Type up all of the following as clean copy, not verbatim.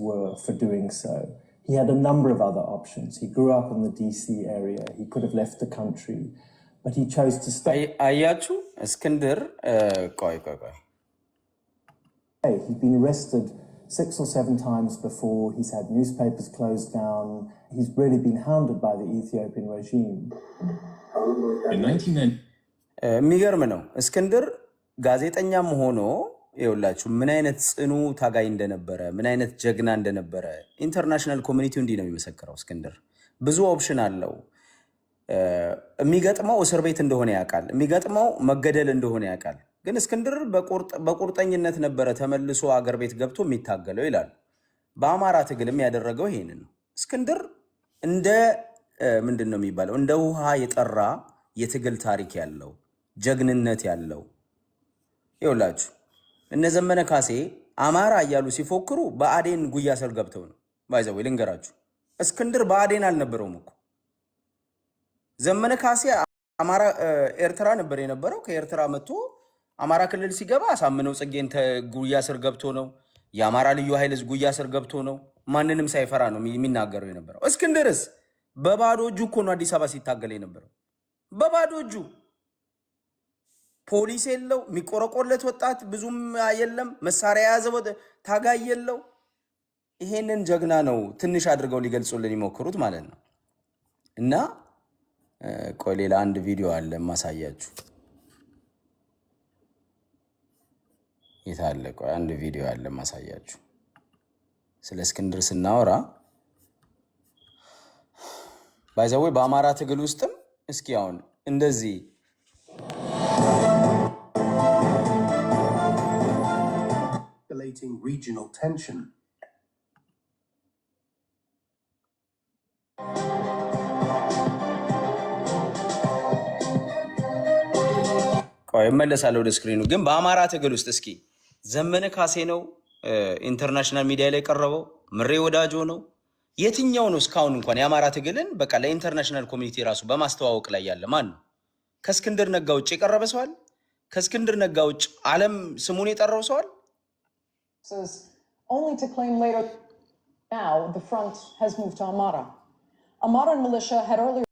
were for doing so. He had a number of other options. He grew up in the DC area. He could have left the country, but he chose to stay. Ayachu, Iskender, He'd been arrested 6 or 7 times before. He's had newspapers closed down. He's really been hounded by the Ethiopian regime. In 1990, የሚገርም ነው። እስክንድር ጋዜጠኛም ሆኖ ይኸውላችሁ ምን አይነት ጽኑ ታጋይ እንደነበረ ምን አይነት ጀግና እንደነበረ ኢንተርናሽናል ኮሚኒቲው እንዲህ ነው የሚመሰክረው። እስክንድር ብዙ ኦፕሽን አለው። የሚገጥመው እስር ቤት እንደሆነ ያውቃል። የሚገጥመው መገደል እንደሆነ ያውቃል። ግን እስክንድር በቁርጠኝነት ነበረ ተመልሶ አገር ቤት ገብቶ የሚታገለው ይላል። በአማራ ትግልም ያደረገው ይሄንን ነው። እስክንድር እንደ ምንድን ነው የሚባለው እንደ ውሃ የጠራ የትግል ታሪክ ያለው ጀግንነት ያለው ይኸውላችሁ እነ ዘመነ ካሴ አማራ እያሉ ሲፎክሩ በአዴን ጉያ ስር ገብተው ነው። ባይዘው ልንገራችሁ እስክንድር በአዴን አልነበረውም እኮ። ዘመነ ካሴ አማራ ኤርትራ ነበር የነበረው። ከኤርትራ መጥቶ አማራ ክልል ሲገባ አሳምነው ጽጌን ጉያ ስር ገብቶ ነው። የአማራ ልዩ ኃይል ጉያ ስር ገብቶ ነው። ማንንም ሳይፈራ ነው የሚናገረው የነበረው። እስክንድርስ በባዶ እጁ እኮ ነው አዲስ አበባ ሲታገል የነበረው። በባዶ እጁ ፖሊስ የለው፣ የሚቆረቆለት ወጣት ብዙም የለም፣ መሳሪያ የያዘ ታጋይ የለው። ይሄንን ጀግና ነው ትንሽ አድርገው ሊገልጹልን ይሞክሩት ማለት ነው። እና ቆይ ሌላ አንድ ቪዲዮ አለ ማሳያችሁ። የታለ? ቆይ አንድ ቪዲዮ አለ ማሳያችሁ። ስለ እስክንድር ስናወራ ባይዘው በአማራ ትግል ውስጥም እስኪ አሁን እንደዚህ regional tension. ቆይ መለሳለሁ ወደ ስክሪኑ። ግን በአማራ ትግል ውስጥ እስኪ ዘመነ ካሴ ነው ኢንተርናሽናል ሚዲያ ላይ ቀረበው? ምሬ ወዳጆ ነው? የትኛው ነው እስካሁን እንኳን የአማራ ትግልን በቃ ለኢንተርናሽናል ኮሚኒቲ ራሱ በማስተዋወቅ ላይ ያለ ማን ነው? ከእስክንድር ነጋ ውጭ የቀረበ ሰዋል? ከእስክንድር ነጋ ውጭ ዓለም ስሙን የጠራው ሰዋል? Only to claim later now the front has moved to Amara. Amara militia had earlier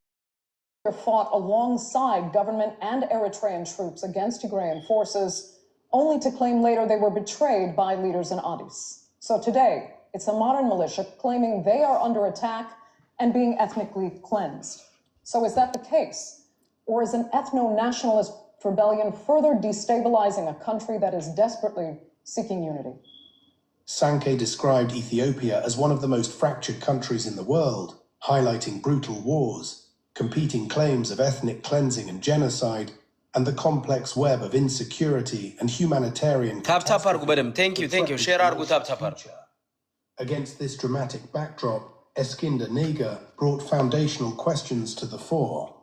fought alongside government and Eritrean troops against Tigrayan forces, only to claim later they were betrayed by leaders in Addis. So today, it's Amara militia claiming they are under attack and being ethnically cleansed. So is that the case? Or is an ethno-nationalist rebellion further destabilizing a country that is desperately seeking unity? Sankey described Ethiopia as one of the most fractured countries in the world, highlighting brutal wars, competing claims of ethnic cleansing and genocide, and the complex web of insecurity and humanitarian Thank you. Share Against this dramatic backdrop, Eskinder Nega brought foundational questions to the fore.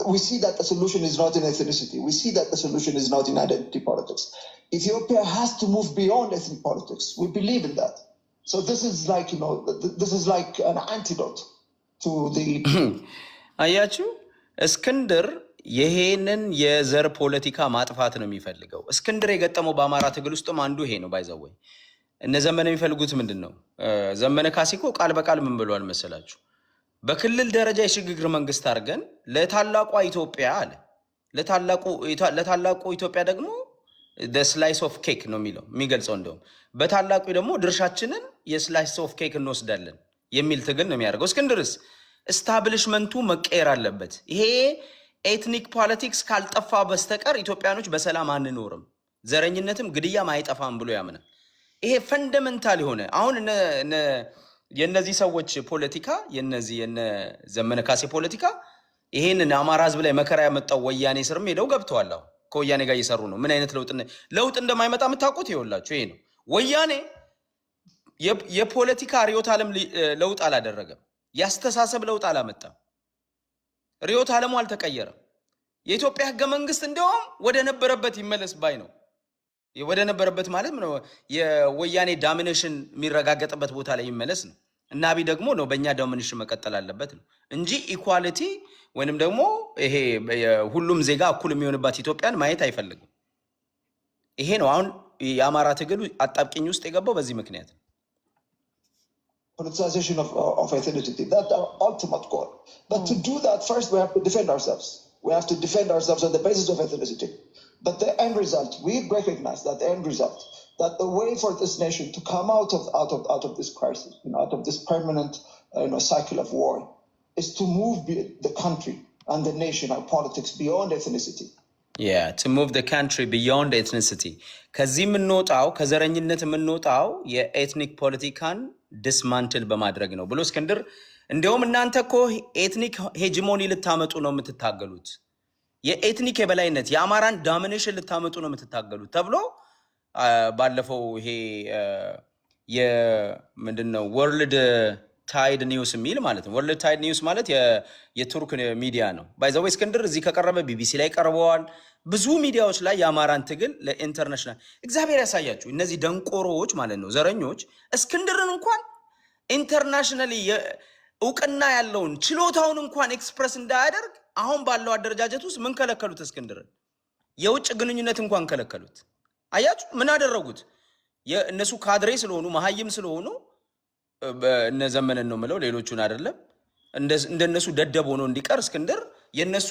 We see that the solution is not in ethnicity. We see that the solution is not in identity politics. Ethiopia has to move beyond ethnic politics. We believe in that. So this is like, this is like an antidote to the... አያችሁ እስክንድር ይሄንን የዘር ፖለቲካ ማጥፋት ነው የሚፈልገው። እስክንድር የገጠመው በአማራ ትግል ውስጥም አንዱ ይሄ ነው። ባይዘው እነ ዘመነ የሚፈልጉት ምንድነው? ዘመነ ካሲኮ ቃል በቃል ምን ብሏል መሰላችሁ? በክልል ደረጃ የሽግግር መንግስት አድርገን ለታላቋ ኢትዮጵያ አለ። ለታላቁ ኢትዮጵያ ደግሞ the slice of cake ነው የሚገልጸው። እንደውም በታላቁ ደግሞ ድርሻችንን የስላይስ ኦፍ ኬክ እንወስዳለን የሚል ትግል ነው የሚያደርገው። እስክንድርስ ስታብሊሽመንቱ መቀየር አለበት። ይሄ ኤትኒክ ፖለቲክስ ካልጠፋ በስተቀር ኢትዮጵያኖች በሰላም አንኖርም፣ ዘረኝነትም ግድያም አይጠፋም ብሎ ያምናል። ይሄ ፈንዳሜንታል የሆነ አሁን የነዚህ ሰዎች ፖለቲካ የነዚህ የነ ዘመነ ካሴ ፖለቲካ ይሄንን አማራ ህዝብ ላይ መከራ ያመጣው ወያኔ ስርም ሄደው ገብተዋል። አሁን ከወያኔ ጋር እየሰሩ ነው። ምን አይነት ለውጥ እንደማይመጣ የምታውቁት ይኸውላችሁ ይሄ ነው። ወያኔ የፖለቲካ ርዕዮተ ዓለም ለውጥ አላደረገም። ያስተሳሰብ ለውጥ አላመጣም። ርዕዮተ ዓለሙ አልተቀየረም። የኢትዮጵያ ህገ መንግስት እንደውም ወደ ነበረበት ይመለስ ባይ ነው። ወደ ነበረበት ማለት ነው የወያኔ ዳሚኔሽን የሚረጋገጥበት ቦታ ላይ ይመለስ ነው። እና አቢ ደግሞ ነው በእኛ ዳሚኔሽን መቀጠል አለበት ነው እንጂ ኢኳሊቲ ወይንም ደግሞ ይሄ ሁሉም ዜጋ እኩል የሚሆንባት ኢትዮጵያን ማየት አይፈልግም። ይሄ ነው አሁን የአማራ ትግሉ አጣብቂኝ ውስጥ የገባው በዚህ ምክንያት ነው። politicization of ethnicity. That's our ultimate goal. But to do that, first we have to defend ourselves. We have to defend ourselves on the basis of ethnicity. But the end result, we recognize that the end result, that the way for this nation to come out of this crisis, out of this permanent cycle of war, is to move the country and the nation, our politics, beyond ethnicity. Yeah, to move the country beyond ethnicity. ከዚህ የምንወጣው ከዘረኝነት የምንወጣው የኤትኒክ ፖለቲካን ዲስማንትል በማድረግ ነው ብሎ እስክንድር እንዲያውም እናንተ እኮ ኤትኒክ ሄጂሞኒ ልታመጡ ነው የምትታገሉት፣ የኤትኒክ የበላይነት የአማራን ዳሚኔሽን ልታመጡ ነው የምትታገሉት ተብሎ ባለፈው ይሄ የምንድነው ወርልድ ታይድ ኒውስ የሚል ማለት ነው። ወርልድ ታይድ ኒውስ ማለት የቱርክ ሚዲያ ነው። ባይዘዌ እስክንድር እዚህ ከቀረበ ቢቢሲ ላይ ቀርበዋል። ብዙ ሚዲያዎች ላይ የአማራን ትግል ለኢንተርናሽናል እግዚአብሔር ያሳያችሁ። እነዚህ ደንቆሮዎች ማለት ነው ዘረኞች እስክንድርን እንኳን ኢንተርናሽናሊ እውቅና ያለውን ችሎታውን እንኳን ኤክስፕረስ እንዳያደርግ አሁን ባለው አደረጃጀት ውስጥ ምን ከለከሉት? እስክንድርን የውጭ ግንኙነት እንኳን ከለከሉት። አያችሁ ምን አደረጉት? እነሱ ካድሬ ስለሆኑ መሀይም ስለሆኑ እነ ዘመነን ነው ምለው ሌሎቹን አይደለም። እንደነሱ ደደብ ሆኖ እንዲቀር እስክንድር የነሱ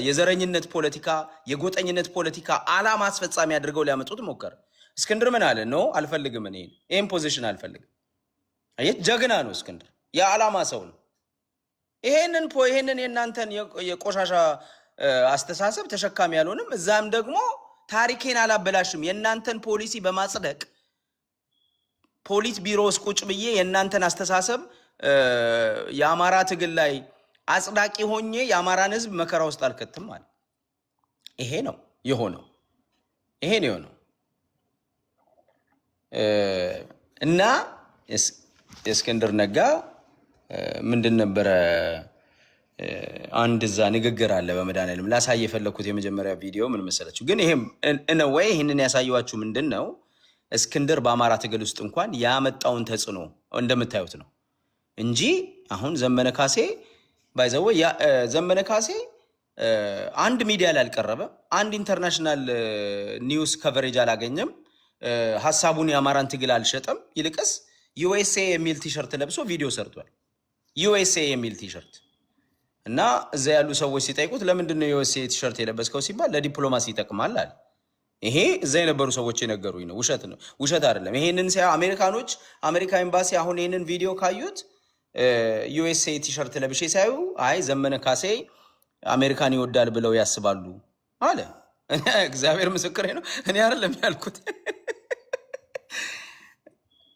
የዘረኝነት ፖለቲካ የጎጠኝነት ፖለቲካ አላማ አስፈጻሚ አድርገው ሊያመጡት ሞከረ። እስክንድር ምን አለ? ነው አልፈልግም፣ ይሄን ፖዚሽን አልፈልግም። አየት ጀግና ነው እስክንድር፣ የዓላማ ሰው ነው። ይሄንን የእናንተን የቆሻሻ አስተሳሰብ ተሸካሚ ያልሆንም እዛም ደግሞ ታሪኬን አላበላሽም የእናንተን ፖሊሲ በማጽደቅ ፖሊት ቢሮ ውስጥ ቁጭ ብዬ የእናንተን አስተሳሰብ የአማራ ትግል ላይ አጽዳቂ ሆኜ የአማራን ሕዝብ መከራ ውስጥ አልከትም ማለት ይሄ ነው የሆነው። እና የእስክንድር ነጋ ምንድን ነበረ አንድ እዛ ንግግር አለ በመድኃኒዓለም ላሳይ የፈለኩት የመጀመሪያ ቪዲዮ ምን መሰላችሁ? ግን ይሄም ወይ ይህንን ያሳየዋችሁ ምንድን ነው እስክንድር በአማራ ትግል ውስጥ እንኳን ያመጣውን ተጽዕኖ እንደምታዩት ነው እንጂ አሁን ዘመነ ካሴ ባይዘው ዘመነ ካሴ አንድ ሚዲያ ላይ አልቀረበም፣ አንድ ኢንተርናሽናል ኒውስ ከቨሬጅ አላገኘም፣ ሐሳቡን የአማራን ትግል አልሸጠም። ይልቅስ ዩኤስኤ የሚል ቲሸርት ለብሶ ቪዲዮ ሰርቷል። ዩኤስኤ የሚል ቲሸርት እና እዛ ያሉ ሰዎች ሲጠይቁት ለምንድን ነው ዩኤስኤ ቲሸርት የለበስከው ሲባል ለዲፕሎማሲ ይጠቅማል አለ። ይሄ እዛ የነበሩ ሰዎች የነገሩኝ ነው፣ ውሸት ነው፣ ውሸት አይደለም። ይሄንን አሜሪካኖች አሜሪካ ኤምባሲ አሁን ይሄንን ቪዲዮ ካዩት ዩኤስኤ ቲሸርት ለብሼ ሳዩ አይ ዘመነ ካሴ አሜሪካን ይወዳል ብለው ያስባሉ አለ። እግዚአብሔር ምስክሬ ነው፣ እኔ አይደለም ያልኩት።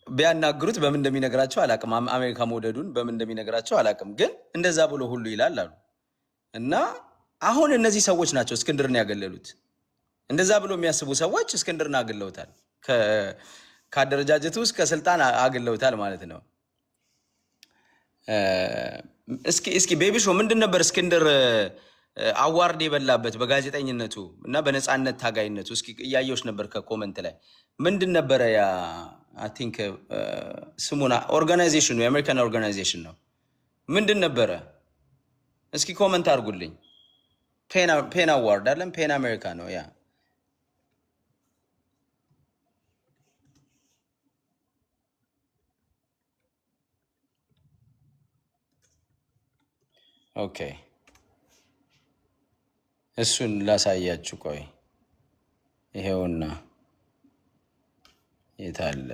ቢያናግሩት በምን እንደሚነግራቸው አላቅም፣ አሜሪካ መውደዱን በምን እንደሚነግራቸው አላቅም፣ ግን እንደዛ ብሎ ሁሉ ይላል አሉ። እና አሁን እነዚህ ሰዎች ናቸው እስክንድርን ያገለሉት። እንደዛ ብሎ የሚያስቡ ሰዎች እስክንድርን አግለውታል፣ ከአደረጃጀቱ ውስጥ ከስልጣን አግለውታል ማለት ነው። እስኪ ቤቢሾ ምንድን ነበር እስክንድር አዋርድ የበላበት በጋዜጠኝነቱ እና በነፃነት ታጋይነቱ? እስኪ እያየሁሽ ነበር ከኮመንት ላይ ምንድን ነበረ ያ አይ ቲንክ ስሙና ኦርጋናይዜሽኑ የአሜሪካን ኦርጋናይዜሽን ነው ምንድን ነበረ? እስኪ ኮመንት አድርጉልኝ። ፔን አዋርድ አለም ፔን አሜሪካ ነው ያ ኦኬ እሱን ላሳያችሁ። ቆይ ይሄውና የታለ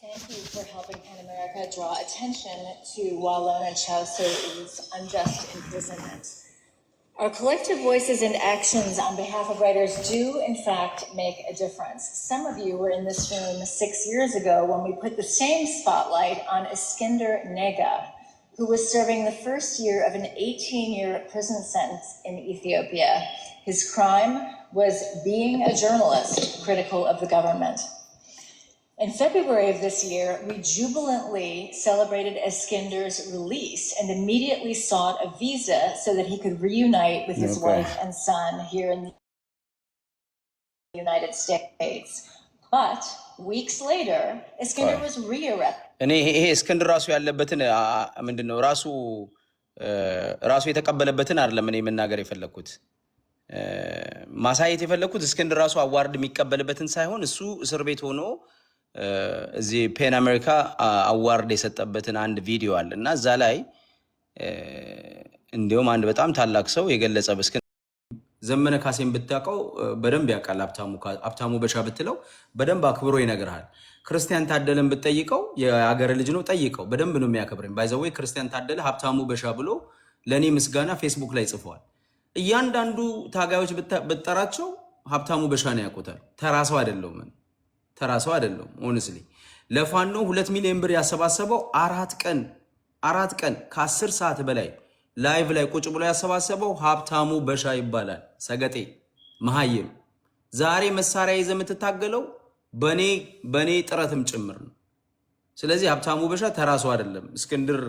Thank you for helping PEN America draw attention to Wallon and Chaucer's unjust imprisonment. Our collective voices and actions on behalf of writers do, in fact, make a difference. Some of you were in this room 6 years ago when we put the same spotlight on Eskinder Nega, who was serving the first year of an 18-year prison sentence in Ethiopia. His crime was being a journalist critical of the government. In February of this year, we jubilantly celebrated Eskinder's release and immediately sought a visa so that he could reunite with his wife and son here in the United States. But weeks later, Eskinder was rearrested. እኔ ይሄ እስክንድር ራሱ ያለበትን ምንድነው ራሱ የተቀበለበትን አይደለም እኔ መናገር የፈለኩት ማሳየት የፈለኩት እስክንድር ራሱ አዋርድ የሚቀበልበትን ሳይሆን እሱ እስር ቤት ሆኖ እዚህ ፔን አሜሪካ አዋርድ የሰጠበትን አንድ ቪዲዮ አለ እና እዛ ላይ እንዲሁም አንድ በጣም ታላቅ ሰው የገለጸ ዘመነ ካሴን ብታውቀው በደንብ ያውቃል። ሀብታሙ በሻ ብትለው በደንብ አክብሮ ይነግርሃል። ክርስቲያን ታደለን ብትጠይቀው የአገር ልጅ ነው፣ ጠይቀው በደንብ ነው የሚያከብረኝ። ባይዘዌ ክርስቲያን ታደለ ሀብታሙ በሻ ብሎ ለእኔ ምስጋና ፌስቡክ ላይ ጽፏል። እያንዳንዱ ታጋዮች ብጠራቸው ሀብታሙ በሻ ነው ያውቁታል። ተራሰው አይደለውም፣ ተራሰው አይደለውም። ሆንስሊ ለፋኖ 2 ሚሊዮን ብር ያሰባሰበው 4 ቀን ከ10 ሰዓት በላይ ላይቭ ላይ ቁጭ ብሎ ያሰባሰበው ሀብታሙ በሻ ይባላል። ሰገጤ መሃይም ዛሬ መሳሪያ ይዘህ የምትታገለው በኔ ጥረትም ጭምር ነው። ስለዚህ ሀብታሙ በሻ ተራሱ አይደለም። እስክንድር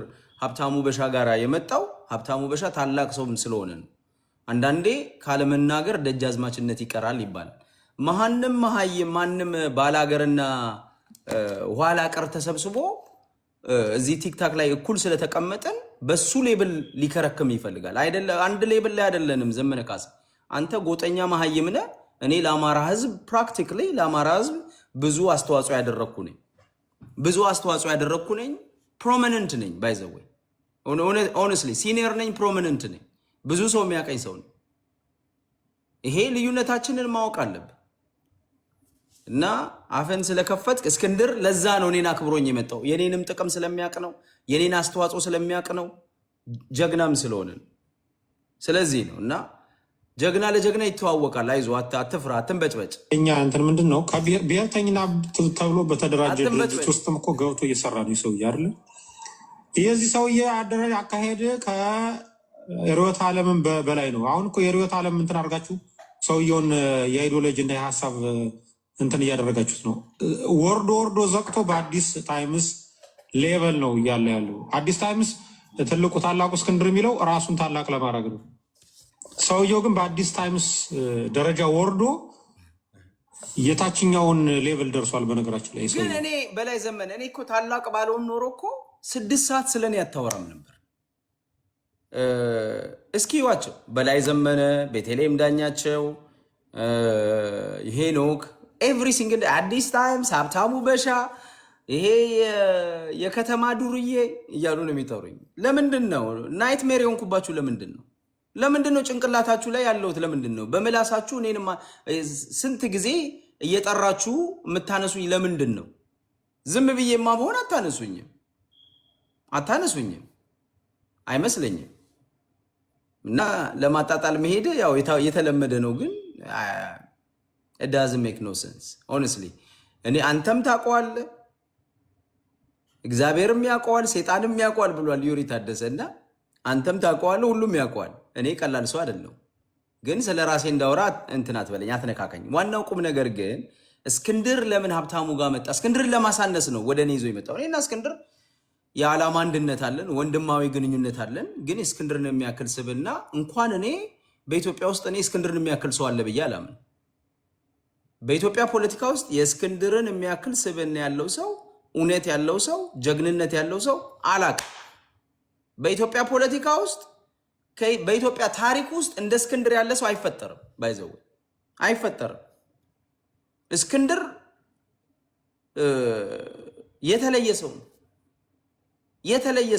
ሀብታሙ በሻ ጋር የመጣው ሀብታሙ በሻ ታላቅ ሰውም ስለሆነ ነው። አንዳንዴ ካለመናገር ደጃዝማችነት ይቀራል ይባላል። ማንም መሃይም ማንም ባላገርና ኋላ ቀር ተሰብስቦ እዚህ ቲክታክ ላይ እኩል ስለተቀመጠን በሱ ሌብል ሊከረክም ይፈልጋል። አይደለ? አንድ ሌብል ላይ አይደለንም። ዘመነ ካሴ አንተ ጎጠኛ መሃይም ነህ። እኔ ለአማራ ህዝብ ፕራክቲካሊ ለአማራ ህዝብ ብዙ አስተዋጽኦ ያደረኩ ነኝ። ፕሮሚነንት ነኝ። ባይ ዘ ዌይ ሆነስትሊ ሲኒየር ነኝ፣ ፕሮሚነንት ነኝ። ብዙ ሰው የሚያቀኝ ሰው ነው። ይሄ ልዩነታችንን ማወቅ አለብን። እና አፈን ስለከፈትክ እስክንድር ለዛ ነው እኔን አክብሮኝ የመጣው። የኔንም ጥቅም ስለሚያቅ ነው፣ የኔን አስተዋጽኦ ስለሚያቅ ነው፣ ጀግናም ስለሆንን ስለዚህ ነው። እና ጀግና ለጀግና ይተዋወቃል። አይዞ አትፍራ፣ አትንበጭበጭ። እኛ እንትን ምንድን ነው ብሔርተኝና ተብሎ በተደራጀ ድርጅት ውስጥም እኮ ገብቶ እየሰራ ነው ሰውዬ አይደለ? የዚህ ሰውዬ አካሄድ ከርዕዮተ ዓለምን በላይ ነው። አሁን እኮ የርዕዮተ ዓለም እንትን አድርጋችሁ ሰውየውን የአይዲዮሎጂ እና የሀሳብ እንትን እያደረጋችሁት ነው። ወርዶ ዘቅቶ በአዲስ ታይምስ ሌቨል ነው እያለ ያለው። አዲስ ታይምስ ትልቁ ታላቁ እስክንድር የሚለው ራሱን ታላቅ ለማድረግ ነው። ሰውየው ግን በአዲስ ታይምስ ደረጃ ወርዶ የታችኛውን ሌቨል ደርሷል። በነገራችን ላይ ግን እኔ በላይ ዘመን እኔ እኮ ታላቅ ባለውን ኖሮ እኮ 6 ሰዓት ስለኔ አታወራም ነበር። እስኪ ዋቸው በላይ ዘመነ፣ ቤተልሔም ዳኛቸው፣ ሄኖክ ኤቭሪ ሲንግል አዲስ ታይምስ፣ ሀብታሙ በሻ ይሄ የከተማ ዱርዬ እያሉ ነው የሚጠሩኝ። ለምንድን ነው ናይት ሜር የሆንኩባችሁ? ለምንድን ነው ጭንቅላታችሁ ላይ ያለሁት? ለምንድን ነው በምላሳችሁ እኔንማ ስንት ጊዜ እየጠራችሁ የምታነሱኝ? ለምንድን ነው ዝም ብዬማ በሆን አታነሱኝም? አይመስለኝም። እና ለማጣጣል መሄድ ያው የተለመደ ነው። ግን it doesn't make no sense honestly። እኔ አንተም ታውቀዋለህ፣ እግዚአብሔርም ያውቀዋል፣ ሰይጣንም ያውቀዋል ብሏል ዩሪ ታደሰ። እና አንተም ታውቀዋለህ፣ ሁሉም ያውቀዋል። እኔ ቀላል ሰው አይደለሁም። ግን ስለ ራሴ እንዳወራ እንትን አትበለኝ፣ አትነካከኝ። ዋናው ቁም ነገር ግን እስክንድር ለምን ሀብታሙ ጋር መጣ? እስክንድርን ለማሳነስ ነው ወደ እኔ ይዞ የመጣው። እኔና እስክንድር የዓላማ አንድነት አለን፣ ወንድማዊ ግንኙነት አለን። ግን እስክንድርን የሚያክል ስብዕና እንኳን እኔ በኢትዮጵያ ውስጥ እኔ እስክንድርን የሚያክል ሰው አለ ብዬ አላምን። በኢትዮጵያ ፖለቲካ ውስጥ የእስክንድርን የሚያክል ስብዕና ያለው ሰው፣ እውነት ያለው ሰው፣ ጀግንነት ያለው ሰው አላቅም። በኢትዮጵያ ፖለቲካ ውስጥ በኢትዮጵያ ታሪክ ውስጥ እንደ እስክንድር ያለ ሰው አይፈጠርም። ባይዘው አይፈጠርም። እስክንድር የተለየ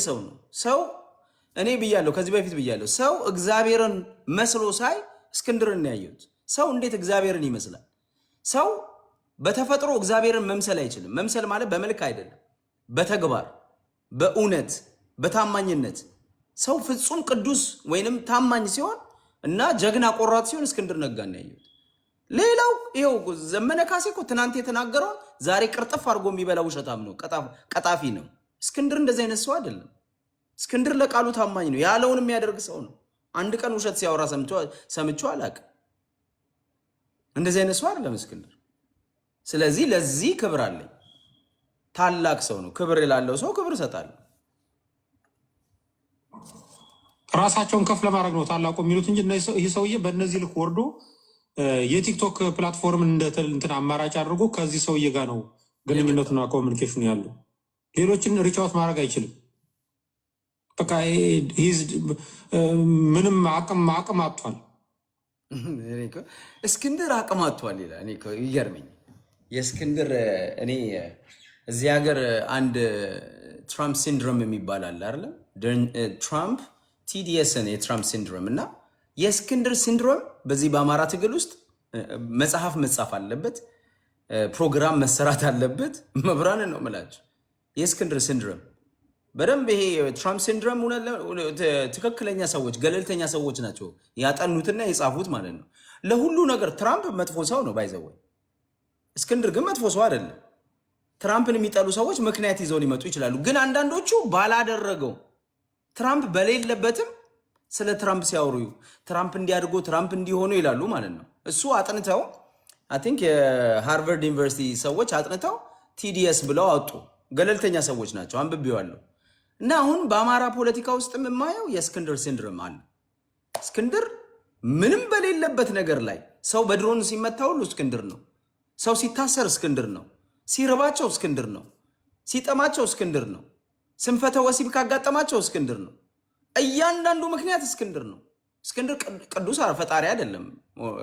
ሰው ነው። ሰው እኔ ብያለሁ፣ ከዚህ በፊት ብያለሁ። ሰው እግዚአብሔርን መስሎ ሳይ እስክንድርን ያየሁት። ሰው እንዴት እግዚአብሔርን ይመስላል? ሰው በተፈጥሮ እግዚአብሔርን መምሰል አይችልም። መምሰል ማለት በመልክ አይደለም፣ በተግባር፣ በእውነት፣ በታማኝነት ሰው ፍጹም ቅዱስ ወይንም ታማኝ ሲሆን እና ጀግና ቆራጥ ሲሆን እስክንድር ነጋን ያየሁት። ሌላው ይኸው ዘመነ ካሴ እኮ ትናንት የተናገረውን ዛሬ ቅርጥፍ አድርጎ የሚበላ ውሸታም ነው፣ ቀጣፊ ነው። እስክንድር እንደዚህ አይነት ሰው አይደለም። እስክንድር ለቃሉ ታማኝ ነው፣ ያለውን የሚያደርግ ሰው ነው። አንድ ቀን ውሸት ሲያወራ ሰምቼው አላውቅም። እንደዚህ አይነት ሰው አይደለም እስክንድር። ስለዚህ ለዚህ ክብር አለኝ። ታላቅ ሰው ነው። ክብር ላለው ሰው ክብር እሰጣለሁ። ራሳቸውን ከፍ ለማድረግ ነው ታላቁ የሚሉት እንጂ ይህ ሰውዬ በእነዚህ ልክ ወርዶ የቲክቶክ ፕላትፎርምን እንትን አማራጭ አድርጎ ከዚህ ሰውዬ ጋር ነው ግንኙነቱና ኮሚኒኬሽኑ ያለው። ሌሎችን ሪቻውት ማድረግ አይችልም። በቃ ምንም አቅም አጥቷል። እስክንድር አቅማቷል ይላል። እኔ እኮ ይገርመኝ የእስክንድር እኔ እዚህ ሀገር አንድ ትራምፕ ሲንድሮም የሚባል አለ አይደለ? ትራምፕ ቲዲኤስን የትራምፕ ሲንድሮም እና የእስክንድር ሲንድሮም በዚህ በአማራ ትግል ውስጥ መጽሐፍ መጻፍ አለበት፣ ፕሮግራም መሰራት አለበት። መብራንን ነው የምላቸው። የእስክንድር ሲንድሮም በደንብ ይሄ ትራምፕ ሲንድሮም ትክክለኛ ሰዎች ገለልተኛ ሰዎች ናቸው ያጠኑትና የጻፉት ማለት ነው። ለሁሉ ነገር ትራምፕ መጥፎ ሰው ነው ባይዘወይ፣ እስክንድር ግን መጥፎ ሰው አይደለም። ትራምፕን የሚጠሉ ሰዎች ምክንያት ይዘው ሊመጡ ይችላሉ። ግን አንዳንዶቹ ባላደረገው ትራምፕ በሌለበትም ስለ ትራምፕ ሲያወሩ ትራምፕ እንዲያድርጎ ትራምፕ እንዲሆኑ ይላሉ ማለት ነው። እሱ አጥንተው አይ ቲንክ የሃርቨርድ ዩኒቨርሲቲ ሰዎች አጥንተው ቲዲኤስ ብለው አወጡ። ገለልተኛ ሰዎች ናቸው፣ አንብቤዋለሁ። እና አሁን በአማራ ፖለቲካ ውስጥ የማየው የእስክንድር ሲንድሮም አለ። እስክንድር ምንም በሌለበት ነገር ላይ ሰው በድሮን ሲመታ ሁሉ እስክንድር ነው። ሰው ሲታሰር እስክንድር ነው። ሲርባቸው እስክንድር ነው። ሲጠማቸው እስክንድር ነው። ስንፈተ ወሲብ ካጋጠማቸው እስክንድር ነው። እያንዳንዱ ምክንያት እስክንድር ነው። እስክንድር ቅዱስ ፈጣሪ አይደለም፣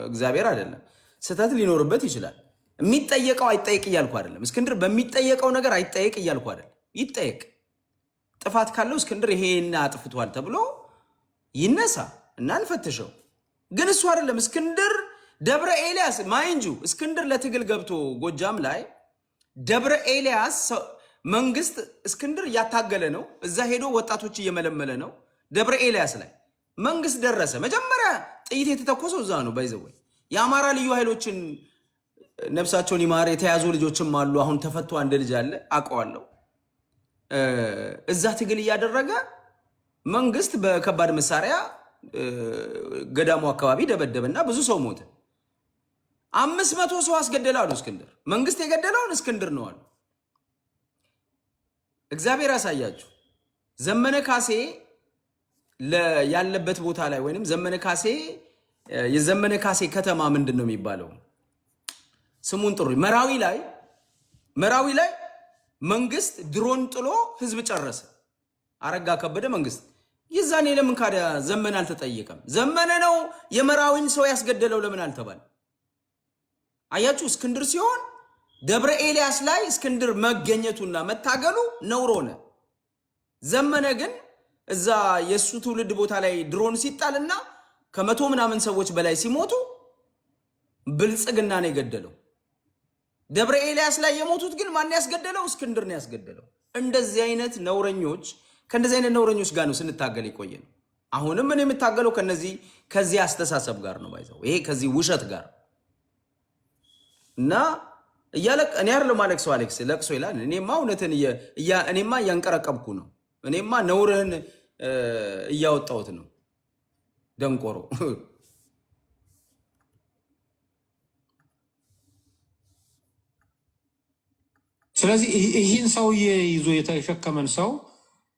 እግዚአብሔር አይደለም። ስህተት ሊኖርበት ይችላል። የሚጠየቀው አይጠየቅ እያልኩ አይደለም። እስክንድር በሚጠየቀው ነገር አይጠየቅ እያልኩ አይደለም። ይጠየቅ። ጥፋት ካለው እስክንድር ይሄን አጥፍቷል ተብሎ ይነሳ እና እንፈትሸው። ግን እሱ አይደለም። እስክንድር ደብረ ኤልያስ ማይንጁ እስክንድር ለትግል ገብቶ ጎጃም ላይ ደብረ ኤልያስ መንግስት እስክንድር እያታገለ ነው። እዛ ሄዶ ወጣቶች እየመለመለ ነው። ደብረ ኤልያስ ላይ መንግስት ደረሰ። መጀመሪያ ጥይት የተተኮሰው እዛ ነው። ባይዘወይ የአማራ ልዩ ኃይሎችን ነፍሳቸውን ይማር የተያዙ ልጆችም አሉ። አሁን ተፈቶ አንድ ልጅ አለ አውቀዋለሁ። እዛ ትግል እያደረገ መንግስት በከባድ መሳሪያ ገዳሙ አካባቢ ደበደበና ብዙ ሰው ሞተ። 500 ሰው አስገደለ አሉ እስክንድር። መንግስት የገደለውን እስክንድር ነው አሉ። እግዚአብሔር ያሳያችሁ። ዘመነ ካሴ ያለበት ቦታ ላይ ወይንም ዘመነ ካሴ የዘመነ ካሴ ከተማ ምንድን ነው የሚባለው? ስሙን ጥሩ። መራዊ ላይ መንግስት ድሮን ጥሎ ህዝብ ጨረሰ። አረጋ ከበደ መንግስት ይዛኔ ለምን ካዲያ ዘመነ አልተጠየቀም? ዘመነ ነው የመራዊን ሰው ያስገደለው ለምን አልተባለ? አያችሁ፣ እስክንድር ሲሆን ደብረ ኤልያስ ላይ እስክንድር መገኘቱና መታገሉ ነውር ሆነ። ዘመነ ግን እዛ የሱ ትውልድ ቦታ ላይ ድሮን ሲጣልና ከ100 ምናምን ሰዎች በላይ ሲሞቱ ብልጽግና ነው የገደለው። ደብረ ኤልያስ ላይ የሞቱት ግን ማን ያስገደለው? እስክንድር ነው ያስገደለው። እንደዚህ አይነት ነውረኞች ከእንደዚህ አይነት ነውረኞች ጋር ነው ስንታገል የቆየ ነው። አሁንም ምን የምታገለው ከዚህ አስተሳሰብ ጋር ነው ባይዘው ይሄ ከዚህ ውሸት ጋር እና እኔ አይደለም ማለቅሶ አሌክስ ለቅሶ ይላል። እኔማ እውነትን እኔማ እያንቀረቀብኩ ነው። እኔማ ነውርህን እያወጣሁት ነው። ደንቆሮ ስለዚህ ይህን ሰውዬ ይዞ የተሸከመን ሰው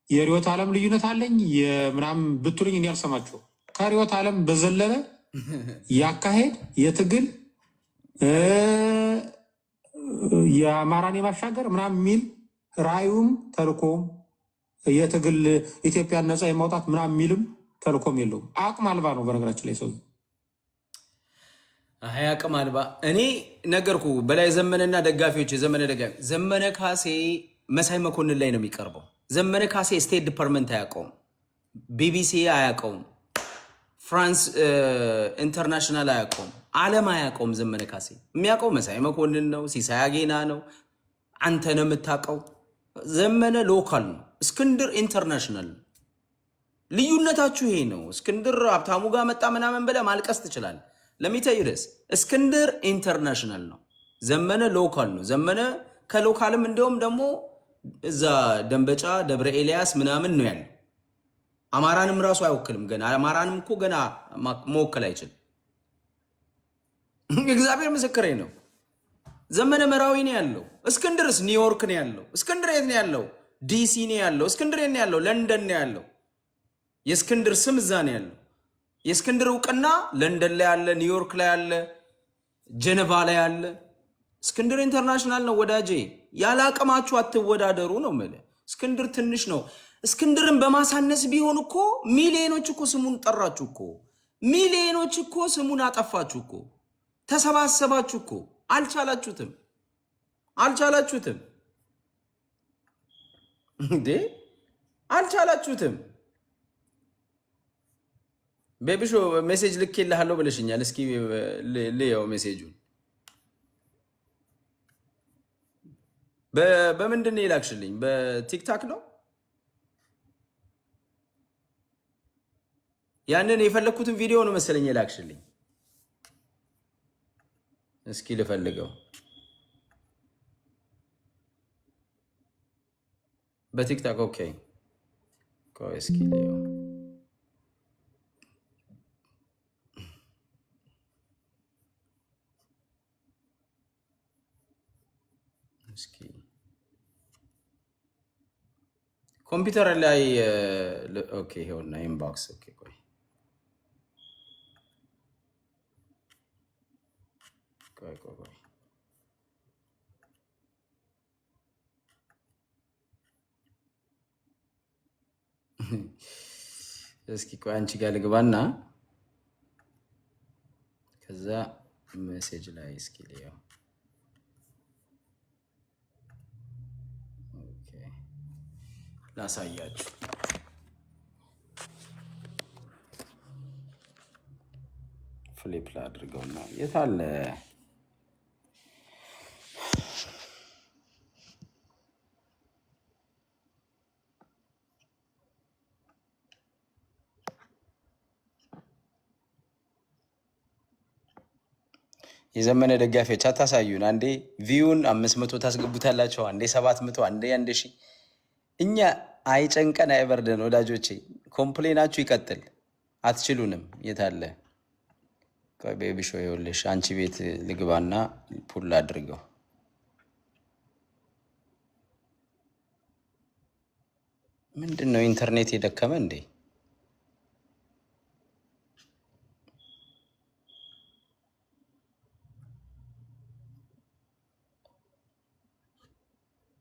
የርዕዮተ ዓለም ልዩነት አለኝ የምናምን ብትሉኝ እኔ አልሰማችሁ። ከርዕዮተ ዓለም በዘለለ ያካሄድ የትግል የአማራን የማሻገር ምናምን የሚል ራእዩም ተልኮም የትግል ኢትዮጵያን ነፃ የማውጣት ምናምን የሚልም ተልኮም የለውም። አቅም አልባ ነው። በነገራችን ላይ ሰው አቅም አልባ እኔ ነገርኩ። በላይ ዘመነና ደጋፊዎች ዘመነ ካሴ መሳይ መኮንን ላይ ነው የሚቀርበው። ዘመነ ካሴ ስቴት ዲፓርትመንት አያውቀውም፣ ቢቢሲ አያውቀውም፣ ፍራንስ ኢንተርናሽናል አያውቀውም፣ ዓለም አያውቀውም። ዘመነ ካሴ የሚያውቀው መሳይ መኮንን ነው፣ ሲሳይ አጌና ነው፣ አንተ ነው የምታውቀው። ዘመነ ሎካል ነው፣ እስክንድር ኢንተርናሽናል ነው። ልዩነታችሁ ይሄ ነው። እስክንድር ሀብታሙ ጋር መጣ ምናምን ብለህ ማልቀስ ትችላለህ። ለሚተይርስ እስክንድር ኢንተርናሽናል ነው፣ ዘመነ ሎካል ነው። ዘመነ ከሎካልም እንደውም ደግሞ እዛ ደንበጫ ደብረ ኤልያስ ምናምን ነው ያለው። አማራንም ራሱ አይወክልም ገና። አማራንም እኮ ገና መወከል አይችልም። እግዚአብሔር ምስክሬ ነው። ዘመነ መራዊ ነው ያለው። እስክንድርስ ኒውዮርክ ነው ያለው። እስክንድር የት ነው ያለው? ዲሲ ነው ያለው። እስክንድር የት ነው ያለው? ለንደን ነው ያለው። የእስክንድር ስም እዛ ነው ያለው። የእስክንድር እውቅና ለንደን ላይ ያለ፣ ኒውዮርክ ላይ ያለ፣ ጀነቫ ላይ ያለ። እስክንድር ኢንተርናሽናል ነው ወዳጄ። ያለ አቅማችሁ አትወዳደሩ ነው የምልህ። እስክንድር ትንሽ ነው። እስክንድርን በማሳነስ ቢሆን እኮ ሚሊዮኖች እኮ ስሙን ጠራችሁ እኮ። ሚሊዮኖች እኮ ስሙን አጠፋችሁ እኮ ተሰባሰባችሁ እኮ አልቻላችሁትም እንዴ አልቻላችሁትም። ቤቢሾ ሜሴጅ ልኬልሃለሁ ብለሽኛል። እስኪ ልየው ሜሴጁን። በምንድን ነው የላክሽልኝ? በቲክታክ ነው። ያንን የፈለግኩትን ቪዲዮ ነው መሰለኝ የላክሽልኝ። እስኪ ልፈልገው። በቲክታክ ኦኬ። ቆይ እስኪ ልየው። እስኪ ኮምፒውተር ላይ ኦኬ፣ ይኸውና ኢንቦክስ። ኦኬ ቆይ እስኪ ቆይ አንቺ ጋር ልግባና ከዛ ሜሴጅ ላይ እስኪ ልየው። ላሳያችሁ። ፍሊፕ ላድርገውና የት አለ? የዘመነ ደጋፊዎች አታሳዩን። አንዴ ቪውን 500 ታስገቡታላቸው፣ አንዴ 700፣ አንዴ 1000። እኛ አይጨንቀን አይበርደን ወዳጆቼ። ኮምፕሌናችሁ ይቀጥል፣ አትችሉንም። የታለ ቤቢሾ? ይኸውልሽ አንቺ ቤት ልግባና ፑል አድርገው። ምንድን ነው ኢንተርኔት የደከመ እንዴ?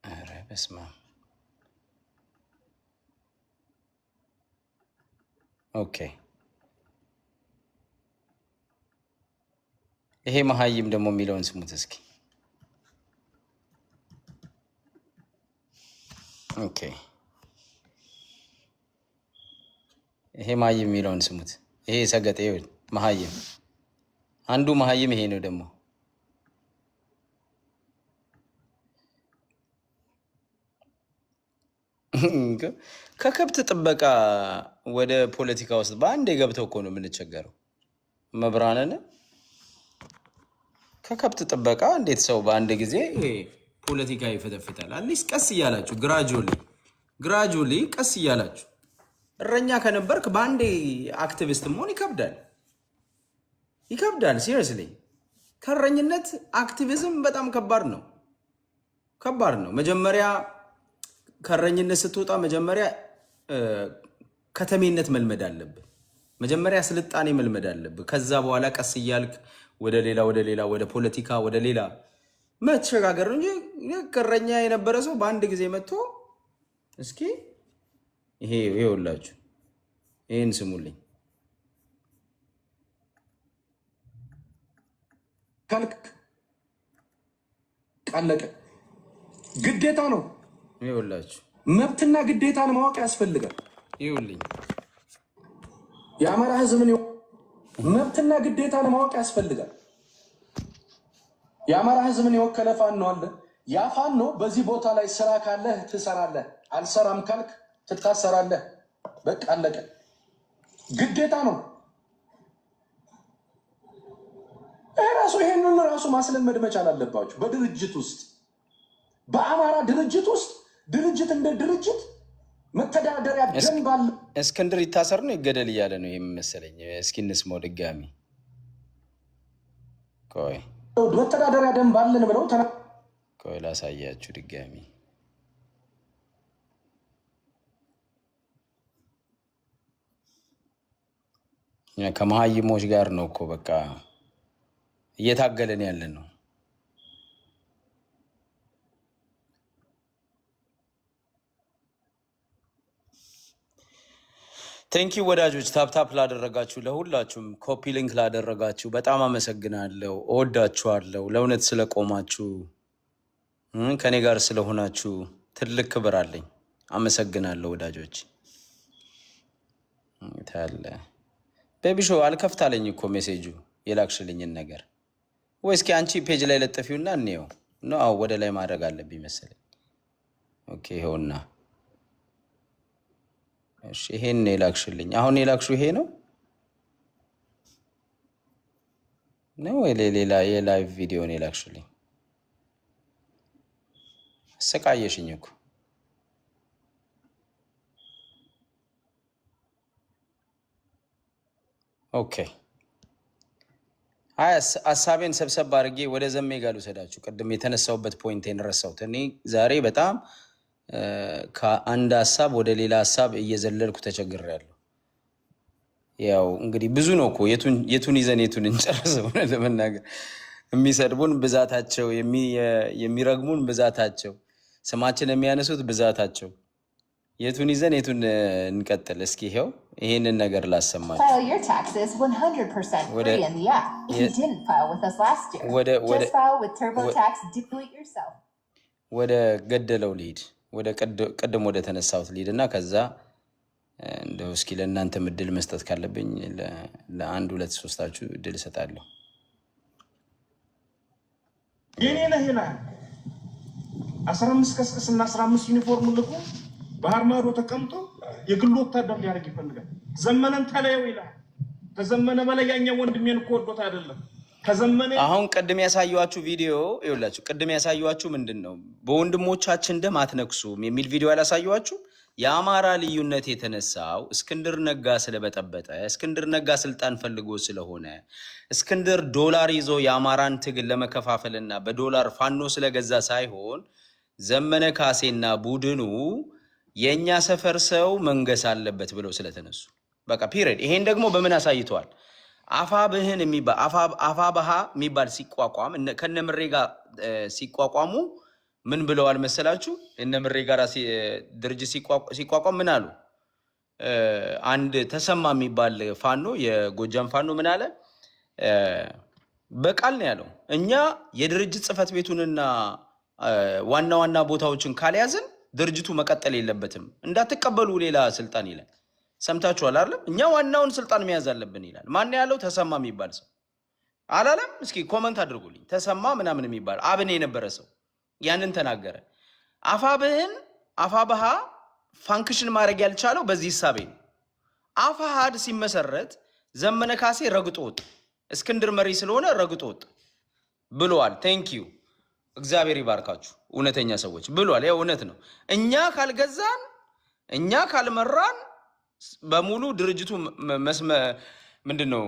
ኧረ በስመ አብ። ኦኬ ይሄ መሀይም ደግሞ የሚለውን ስሙት እስኪ። ኦኬ ይሄ መሀይም የሚለውን ስሙት። ይሄ ሰገጤ መሀይም፣ አንዱ መሀይም ይሄ ነው ደግሞ። ከከብት ጥበቃ ወደ ፖለቲካ ውስጥ በአንድ የገብተው እኮ ነው የምንቸገረው። መብራንን ከከብት ጥበቃ እንዴት ሰው በአንድ ጊዜ ፖለቲካ ይፈተፍታል? አትሊስት ቀስ እያላችሁ ግራጁሊ ቀስ እያላችሁ። እረኛ ከነበርክ በአንዴ አክቲቪስት መሆን ይከብዳል። ሲሪየስሊ ከእረኝነት አክቲቪዝም በጣም ከባድ ነው። መጀመሪያ ከእረኝነት ስትወጣ መጀመሪያ ከተሜነት መልመድ አለብህ። መጀመሪያ ስልጣኔ መልመድ አለብህ። ከዛ በኋላ ቀስ እያልክ ወደ ሌላ ወደ ፖለቲካ ወደ ሌላ መሸጋገር ነው እንጂ ከእረኛ የነበረ ሰው በአንድ ጊዜ መጥቶ እስኪ ይኸውላችሁ ይህን ስሙልኝ። ካልክ ቃለቀ ግዴታ ነው። ይኸውላችሁ መብትና ግዴታን ማወቅ ያስፈልጋል። ይኸውልኝ የአማራ ሕዝብን መብትና ግዴታን ማወቅ ያስፈልጋል። የአማራ ሕዝብን የወከለ ፋኖ አለ። ያ ፋኖ በዚህ ቦታ ላይ ስራ ካለህ ትሰራለህ፣ አልሰራም ካልክ ትታሰራለህ። በቃ አለቀ። ግዴታ ነው። ይሄንን ራሱ ማስለመድ መቻል አለባችሁ። በድርጅት ውስጥ በአማራ ድርጅት ውስጥ ድርጅት እንደ ድርጅት መተዳደሪያ ደንብ አለ። እስክንድር ይታሰር ነው ይገደል እያለ ነው መሰለኝ። እስኪ እንስማው ድጋሚ። ቆይ መተዳደሪያ ደንብ አለን ብለው ቆይ ላሳያችሁ ድጋሚ። ከመሀይሞች ጋር ነው እኮ በቃ እየታገለን ያለን ነው። ቴንኪው ወዳጆች፣ ታፕታፕ ላደረጋችሁ ለሁላችሁም፣ ኮፒ ሊንክ ላደረጋችሁ በጣም አመሰግናለሁ። እወዳችኋለሁ። ለእውነት ስለቆማችሁ ከኔ ጋር ስለሆናችሁ ትልቅ ክብር አለኝ። አመሰግናለሁ ወዳጆች። ታለ ቤቢሾ አልከፍታለኝ እኮ ሜሴጁ የላክሽልኝን ነገር። ወይ እስኪ አንቺ ፔጅ ላይ ለጥፊውና እንየው ነው። አዎ ወደ ላይ ማድረግ አለብኝ መሰለኝ። ኦኬ ይኸውና። እሺ ይሄን የላክሽልኝ። አሁን የላክሽው ይሄ ነው ወይ ሌላ የላይቭ ቪዲዮ ነው የላክሽልኝ? ሰቃየሽኝ እኮ። ኦኬ ሀሳቤን ሰብሰብ አድርጌ ወደ ዘሜ ጋር ልውሰዳችሁ። ቅድም የተነሳውበት ፖይንቴን ረሳሁት። እኔ ዛሬ በጣም ከአንድ ሀሳብ ወደ ሌላ ሀሳብ እየዘለልኩ ተቸግሬያለሁ። ያው እንግዲህ ብዙ ነው እኮ የቱን ይዘን የቱን እንጨርሰው ለመናገር። የሚሰድቡን ብዛታቸው፣ የሚረግሙን ብዛታቸው፣ ስማችን የሚያነሱት ብዛታቸው። የቱን ይዘን የቱን እንቀጥል? እስኪ ይኸው ይሄንን ነገር ላሰማችሁ። ወደ ገደለው ልሂድ፣ ወደ ቅድም ወደ ተነሳሁት ልሂድ እና ከዛ እንደው እስኪ ለእናንተም እድል መስጠት ካለብኝ ለአንድ ሁለት ሶስታችሁ እድል እሰጣለሁ። የኔ ነህ ይላል 15 ከስቅስና 15 ዩኒፎርም ልኩ ባህር ማዶ ተቀምጦ የግል ወታደር ሊያደርግ ይፈልጋል። ዘመነን ተለየው ይላል። ከዘመነ በላይ ያኛው ወንድሜን እኮ ወዶት አይደለም። ከዘመነ አሁን ቅድም ያሳየኋችሁ ቪዲዮ ይኸውላችሁ፣ ቅድም ያሳየኋችሁ ምንድን ነው በወንድሞቻችን ደም አትነክሱም የሚል ቪዲዮ ያላሳየኋችሁ። የአማራ ልዩነት የተነሳው እስክንድር ነጋ ስለበጠበጠ፣ እስክንድር ነጋ ስልጣን ፈልጎ ስለሆነ፣ እስክንድር ዶላር ይዞ የአማራን ትግል ለመከፋፈልና በዶላር ፋኖ ስለገዛ ሳይሆን ዘመነ ካሴና ቡድኑ የእኛ ሰፈር ሰው መንገስ አለበት ብለው ስለተነሱ በቃ ፒሪድ። ይሄን ደግሞ በምን አሳይተዋል? አፋብህን የሚባል አፋብሃ የሚባል ሲቋቋም ከነምሬ ጋር ሲቋቋሙ ምን ብለዋል መሰላችሁ? እነምሬ ጋር ድርጅት ሲቋቋም ምን አሉ? አንድ ተሰማ የሚባል ፋኖ የጎጃም ፋኖ ምን አለ? በቃል ነው ያለው፣ እኛ የድርጅት ጽህፈት ቤቱንና ዋና ዋና ቦታዎችን ካልያዝን ድርጅቱ መቀጠል የለበትም፣ እንዳትቀበሉ ሌላ ስልጣን ይላል። ሰምታችኋል አይደለም? እኛ ዋናውን ስልጣን መያዝ አለብን ይላል። ማን ያለው? ተሰማ የሚባል ሰው አላለም? እስኪ ኮመንት አድርጉልኝ። ተሰማ ምናምን የሚባል አብን የነበረ ሰው ያንን ተናገረ። አፋብሃ ፋንክሽን ማድረግ ያልቻለው በዚህ ሂሳቤ ነው። አፋሃድ ሲመሰረት ዘመነ ካሴ ረግጦ ወጥ፣ እስክንድር መሪ ስለሆነ ረግጦ ወጥ ብለዋል። ቴንኪዩ እግዚአብሔር ይባርካችሁ እውነተኛ ሰዎች ብሏል። ያው እውነት ነው። እኛ ካልገዛን፣ እኛ ካልመራን በሙሉ ድርጅቱ ምንድነው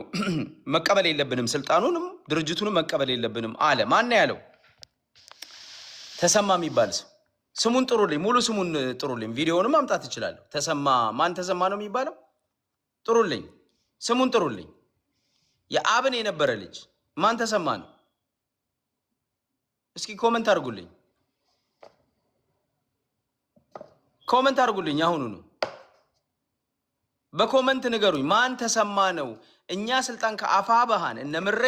መቀበል የለብንም፣ ስልጣኑንም ድርጅቱንም መቀበል የለብንም አለ። ማን ያለው? ተሰማ የሚባል ሰው። ስሙን ጥሩልኝ፣ ሙሉ ስሙን ጥሩልኝ። ቪዲዮውንም ማምጣት እችላለሁ። ተሰማ ማን ተሰማ ነው የሚባለው? ጥሩልኝ፣ ስሙን ጥሩልኝ። የአብን የነበረ ልጅ ማን ተሰማ ነው? እስኪ ኮመንት አድርጉልኝ፣ ኮመንት አድርጉልኝ። አሁኑ ነው በኮመንት ንገሩኝ፣ ማን ተሰማ ነው? እኛ ስልጣን ከአፋብሃን እነምሬ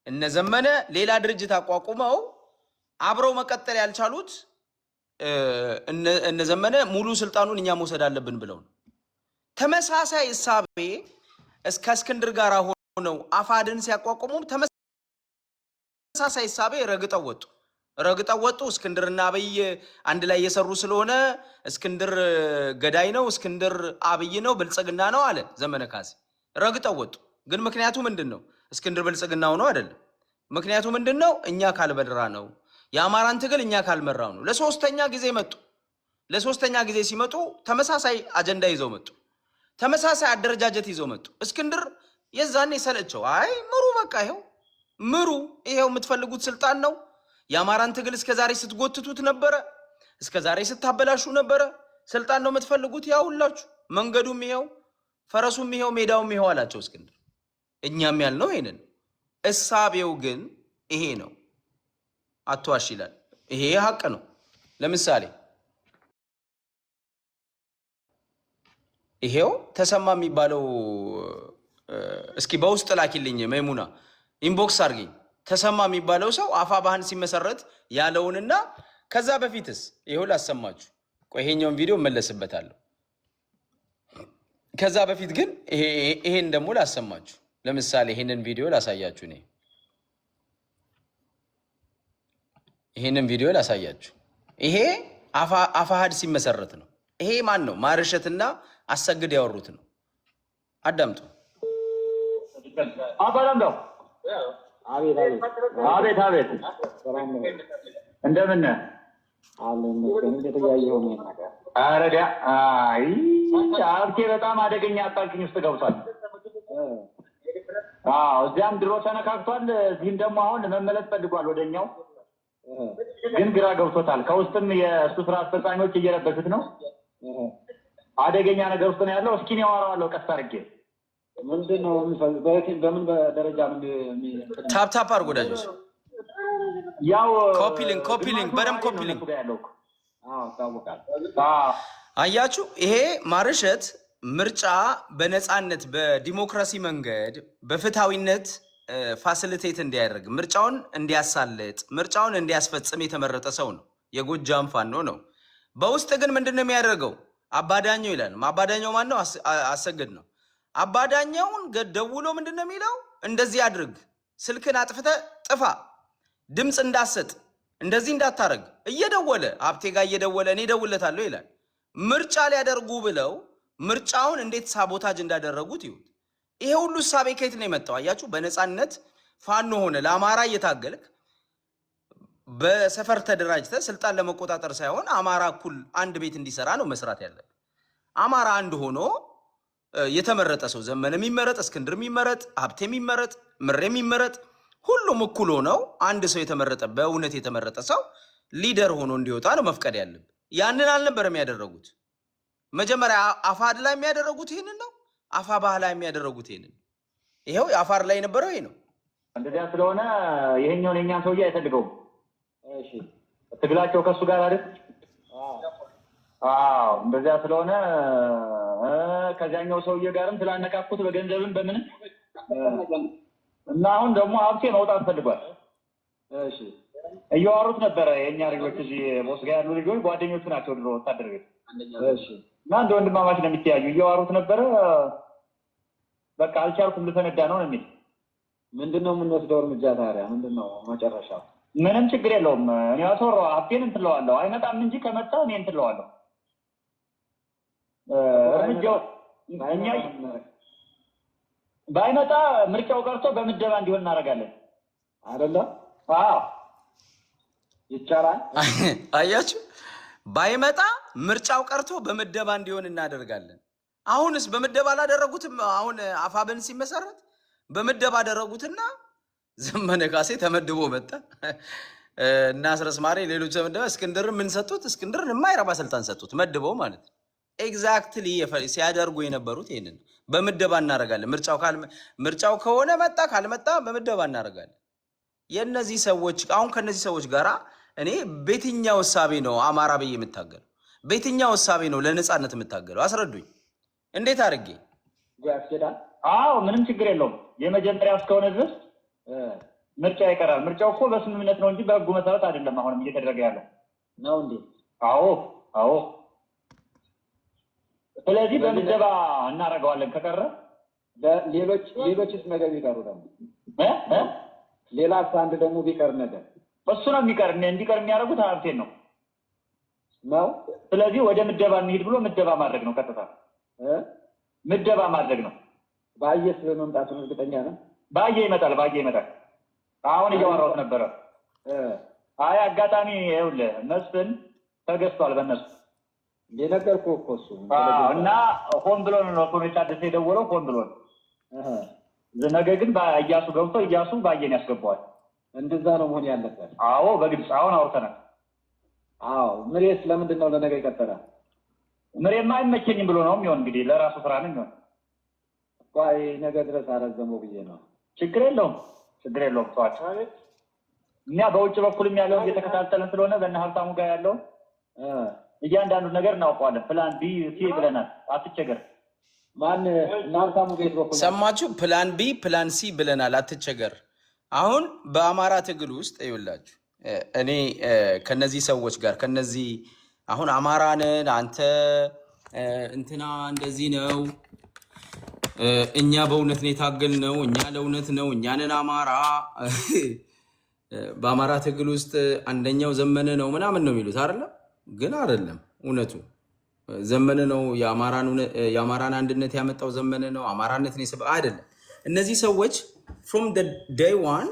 እነዘመነ ሌላ ድርጅት አቋቁመው አብረው መቀጠል ያልቻሉት እነዘመነ ሙሉ ስልጣኑን እኛ መውሰድ አለብን ብለው ነው። ተመሳሳይ እሳቤ እስከ እስክንድር ጋር ሆነው አፋድን ሲያቋቁሙ ተመሳሳይ እሳቤ ረግጠው ወጡ። እስክንድርና አብይ አንድ ላይ እየሰሩ ስለሆነ እስክንድር ገዳይ ነው፣ እስክንድር አብይ ነው፣ ብልጽግና ነው አለ ዘመነ ካሴ። ረግጠው ወጡ። ግን ምክንያቱ ምንድን ነው? እስክንድር ብልጽግናው ነው አይደለም። ምክንያቱ ምንድን ነው? እኛ ካልበድራ ነው፣ የአማራን ትግል እኛ ካልመራው ነው። ለሶስተኛ ጊዜ መጡ። ለሶስተኛ ጊዜ ሲመጡ ተመሳሳይ አጀንዳ ይዘው መጡ። ተመሳሳይ አደረጃጀት ይዘው መጡ። እስክንድር የዛኔ ሰለቸው። አይ ምሩ፣ በቃ ይኸው ምሩ፣ ይኸው የምትፈልጉት ስልጣን ነው። የአማራን ትግል እስከዛሬ ስትጎትቱት ነበረ፣ እስከዛሬ ስታበላሹ ነበረ። ስልጣን ነው የምትፈልጉት፣ ያውላችሁ፣ መንገዱም ይኸው፣ ፈረሱም ይኸው፣ ሜዳውም ይኸው አላቸው እስክንድር። እኛም ያልነው ይሄንን። እሳቤው ግን ይሄ ነው። አትዋሽ ይላል። ይሄ ሀቅ ነው። ለምሳሌ ይሄው ተሰማ የሚባለው እስኪ በውስጥ ላኪልኝ መይሙና ኢንቦክስ አድርገኝ። ተሰማ የሚባለው ሰው አፋብኃን ሲመሰረት ያለውንና ከዛ በፊትስ ይሄው ላሰማችሁ። ቆይ ይሄኛውን ቪዲዮ እመለስበታለሁ። ከዛ በፊት ግን ይሄን ደግሞ ላሰማችሁ። ለምሳሌ ይሄንን ቪዲዮ ላሳያችሁ። ይሄንን ቪዲዮ ላሳያችሁ። ይሄ አፋሕድ ሲመሰረት ነው። ይሄ ማን ነው? ማርሸትና አሰግድ ያወሩት ነው። አዳምጡ። አባላምደው አቤት አቤት፣ እንደምን አረዳ? አይ ሀብቴ በጣም አደገኛ አጣብቂኝ ውስጥ ገብቷል። እዚያም ድሮ ተነካክቷል፣ እዚህም ደግሞ አሁን መመለስ ፈልጓል ወደኛው፣ ግን ግራ ገብቶታል። ከውስጥም የእሱ ስራ አስፈጻሚዎች እየረበሹት ነው። አደገኛ ነገር ውስጥ ነው ያለው። እስኪ እኔ አወራዋለሁ ቀስ አድርጌ። ምንድን ነው በምን ደረጃ ታፕታፕ አድርጎ ወዳጆች፣ ያው ኮፒ ሊንክ በደምብ ኮፒ ሊንክ አያችሁ። ይሄ ማርሸት ምርጫ በነፃነት በዲሞክራሲ መንገድ በፍትሃዊነት ፋሲሊቴት እንዲያደርግ ምርጫውን እንዲያሳልጥ ምርጫውን እንዲያስፈጽም የተመረጠ ሰው ነው። የጎጃም ፋኖ ነው። በውስጥ ግን ምንድን ነው የሚያደርገው? አባዳኛው ይላል። አባዳኛው ማን ነው? አሰግድ ነው። አባዳኛውን ደውሎ ምንድን ነው የሚለው? እንደዚህ አድርግ፣ ስልክን አጥፍተ ጥፋ፣ ድምፅ እንዳሰጥ፣ እንደዚህ እንዳታረግ እየደወለ ሀብቴ ጋር እየደወለ እኔ እደውልለታለሁ ይላል። ምርጫ ሊያደርጉ ብለው ምርጫውን እንዴት ሳቦታጅ እንዳደረጉት ይሁት። ይሄ ሁሉ እሳቤ ከየት ነው የመጣው? አያችሁ። በነፃነት ፋኖ ሆነ ለአማራ እየታገልክ በሰፈር ተደራጅተ ስልጣን ለመቆጣጠር ሳይሆን አማራ እኩል አንድ ቤት እንዲሰራ ነው መስራት ያለብን። አማራ አንድ ሆኖ የተመረጠ ሰው ዘመነ የሚመረጥ እስክንድር የሚመረጥ ሀብቴ የሚመረጥ ምሬ የሚመረጥ ሁሉም እኩል ሆነው አንድ ሰው የተመረጠ በእውነት የተመረጠ ሰው ሊደር ሆኖ እንዲወጣ ነው መፍቀድ ያለብን። ያንን አልነበረም ያደረጉት። መጀመሪያ አፋሕድ ላይ የሚያደረጉት ይህንን ነው። አፋብኃ ላይ የሚያደረጉት ይህንን። ይኸው የአፋር ላይ የነበረው ይሄ ነው። እንደዚያ ስለሆነ ይሄኛውን የኛን ሰውዬ አይፈልገውም። ትግላቸው ከእሱ ጋር አይደል? እንደዚያ ስለሆነ ከዚያኛው ሰውዬ ጋርም ስላነካኩት በገንዘብም በምንም እና አሁን ደግሞ ሀብቴ መውጣት ፈልጓል። እያወሩት ነበረ የእኛ ልጆች፣ እዚህ ቦስ ጋር ያሉ ልጆች ጓደኞቹ ናቸው ድሮ ወታደር ቤት እና እንደ ወንድማማች ነው የሚተያዩ። እያወሩት ነበረ። በቃ አልቻልኩም ልፈነዳ ነው የሚል። ምንድን ነው የምንወስደው እርምጃ ታዲያ? ምንድን ነው መጨረሻው? ምንም ችግር የለውም። እኔ አስወራው ሀብቴን እንትለዋለሁ። አይመጣም እንጂ ከመጣ እኔ እንትለዋለሁ። እርምጃው እኛ ባይመጣ ምርጫው ቀርቶ በምደባ እንዲሆን እናደርጋለን አይደለ? ይቻላል። አያችሁ፣ ባይመጣ ምርጫው ቀርቶ በምደባ እንዲሆን እናደርጋለን። አሁንስ በምደባ አላደረጉትም። አሁን አፋብኃን ሲመሰረት በምደባ አደረጉትና ዘመነ ካሴ ተመድቦ መጣ እና አስረስ ማሬ ሌሎች ተመደበ። እስክንድር ምን ሰጡት? እስክንድር የማይረባ ስልጣን ሰጡት መድበው ማለት ነው። ኤግዛክትሊ ሲያደርጉ የነበሩት ይሄንን በምደባ እናደርጋለን። ምርጫው ከሆነ መጣ፣ ካልመጣ በምደባ እናደርጋለን። የነዚህ ሰዎች አሁን ከነዚህ ሰዎች ጋራ እኔ በየትኛው እሳቤ ነው አማራ ብዬ የምታገለው? በየትኛው እሳቤ ነው ለነፃነት የምታገለው? አስረዱኝ። እንዴት አድርጌ? ምንም ችግር የለውም። የመጀመሪያው እስከሆነ ድረስ ምርጫ ይቀራል። ምርጫው እኮ በስምምነት ነው እንጂ በህጉ መሰረት አይደለም አሁንም እየተደረገ ያለው ነው እንዴ? አዎ። ስለዚህ በምደባ እናደርገዋለን። ከቀረ ሌሎችስ ነገር ቢቀሩ ደግሞ ሌላ አንድ ደግሞ ቢቀር ነገር እሱ ነው እንዲቀር የሚያደርጉት ሀብቴን ነው። ስለዚህ ወደ ምደባ እንሂድ ብሎ ምደባ ማድረግ ነው። ቀጥታ ምደባ ማድረግ ነው። ባየስ በመምጣቱን እርግጠኛ ነው። ባየ ይመጣል። አሁን እያወራሁት ነበረ። አይ አጋጣሚ ይኸውልህ መስፍን ተገዝቷል በእነሱ የነገርኩህ እኮ እሱ እና ሆን ብሎ ነው ኮሜታ ደስ የደወለው ሆን ብሎ ነው። ነገ ግን እያሱ ገብቶ እያሱ ባየን ያስገባዋል። እንደዛ ነው መሆን ያለበት። በግልጽ አሁን አውርተናል። ምሬስ ለምንድን ነው ለነገ ይቀጥላል? ምሬማ አይመቸኝም ብሎ ነው የሚሆን። እንግዲህ ለራሱ ስራ ነው የሚሆን። ቆይ ነገ ድረስ አረዘመው ብዬ ነው። ችግር የለውም ተዋቸው። እኛ በውጭ በኩልም ያለውን እየተከታተልን ስለሆነ በእነ ሀብታሙ ጋር ያለውን እያንዳንዱ ነገር እናውቀዋለን። ፕላን ቢ ሲ ብለናል። አትቸገር። ማን እናንተም ቤት በኩል ሰማችሁ? ፕላን ቢ ፕላን ሲ ብለናል። አትቸገር። አሁን በአማራ ትግል ውስጥ ይውላችሁ እኔ ከነዚህ ሰዎች ጋር ከነዚህ አሁን አማራንን አንተ እንትና እንደዚህ ነው እኛ በእውነት ነው የታገልነው እኛ ለእውነት ነው እኛንን አማራ በአማራ ትግል ውስጥ አንደኛው ዘመነ ነው ምናምን ነው የሚሉት አይደለም። ግን አይደለም እውነቱ ዘመነ ነው። የአማራን አንድነት ያመጣው ዘመነ ነው። አማራነትን የሰበ አይደለም። እነዚህ ሰዎች ፍሮም ዴይ ዋን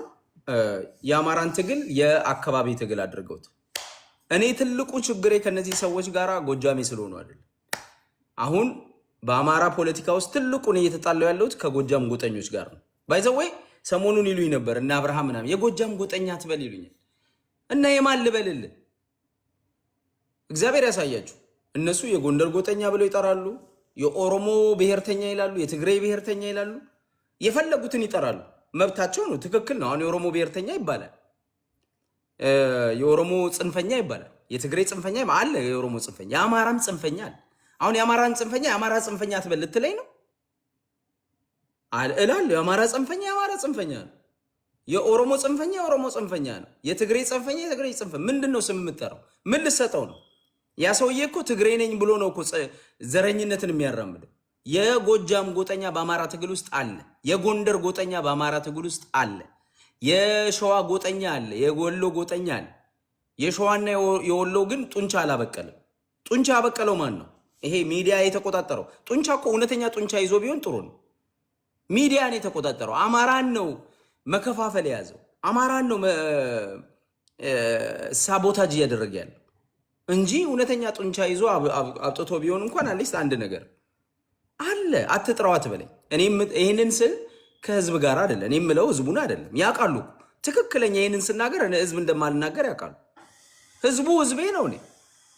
የአማራን ትግል የአካባቢ ትግል አድርገውት እኔ ትልቁ ችግሬ ከነዚህ ሰዎች ጋር ጎጃሜ ስለሆኑ አይደለም። አሁን በአማራ ፖለቲካ ውስጥ ትልቁን እየተጣለው ያለሁት ከጎጃም ጎጠኞች ጋር ነው። ባይዘወይ ሰሞኑን ይሉኝ ነበር እና አብርሃም ምናምን የጎጃም ጎጠኛ ትበል ይሉኛል። እና የማን ልበልልህ? እግዚአብሔር ያሳያችሁ። እነሱ የጎንደር ጎጠኛ ብለው ይጠራሉ፣ የኦሮሞ ብሔርተኛ ይላሉ፣ የትግራይ ብሔርተኛ ይላሉ፣ የፈለጉትን ይጠራሉ። መብታቸው ነው፣ ትክክል ነው። አሁን የኦሮሞ ብሔርተኛ ይባላል፣ የኦሮሞ ጽንፈኛ ይባላል፣ የትግራይ ጽንፈኛ አለ፣ የኦሮሞ ጽንፈኛ፣ የአማራም ጽንፈኛ አለ። አሁን የአማራን ጽንፈኛ የአማራ ጽንፈኛ ትበል ልትለኝ ነው እላለሁ። የአማራ ጽንፈኛ የአማራ ጽንፈኛ ነው፣ የኦሮሞ ጽንፈኛ የኦሮሞ ጽንፈኛ ነው፣ የትግራይ ጽንፈኛ የትግራይ ጽንፈኛ። ምንድን ነው ስም የምጠራው? ምን ልሰጠው ነው? ያ ሰውዬ እኮ ትግሬ ነኝ ብሎ ነው እኮ ዘረኝነትን የሚያራምደው። የጎጃም ጎጠኛ በአማራ ትግል ውስጥ አለ፣ የጎንደር ጎጠኛ በአማራ ትግል ውስጥ አለ፣ የሸዋ ጎጠኛ አለ፣ የወሎ ጎጠኛ አለ። የሸዋና የወሎ ግን ጡንቻ አላበቀልም። ጡንቻ ያበቀለው ማን ነው? ይሄ ሚዲያ የተቆጣጠረው ጡንቻ እኮ እውነተኛ ጡንቻ ይዞ ቢሆን ጥሩ ነው። ሚዲያን የተቆጣጠረው አማራን ነው መከፋፈል የያዘው፣ አማራን ነው ሳቦታጅ እያደረገ ያለው እንጂ እውነተኛ ጡንቻ ይዞ አብጥቶ ቢሆን እንኳን አትሊስት አንድ ነገር አለ። አትጥራው አትበለኝ። ይህንን ስል ከህዝብ ጋር አይደለም፣ እኔ የምለው ህዝቡን አይደለም። ያውቃሉ ትክክለኛ ይህንን ስናገር ህዝብ እንደማልናገር ያውቃሉ። ህዝቡ ህዝቤ ነው፣ እኔ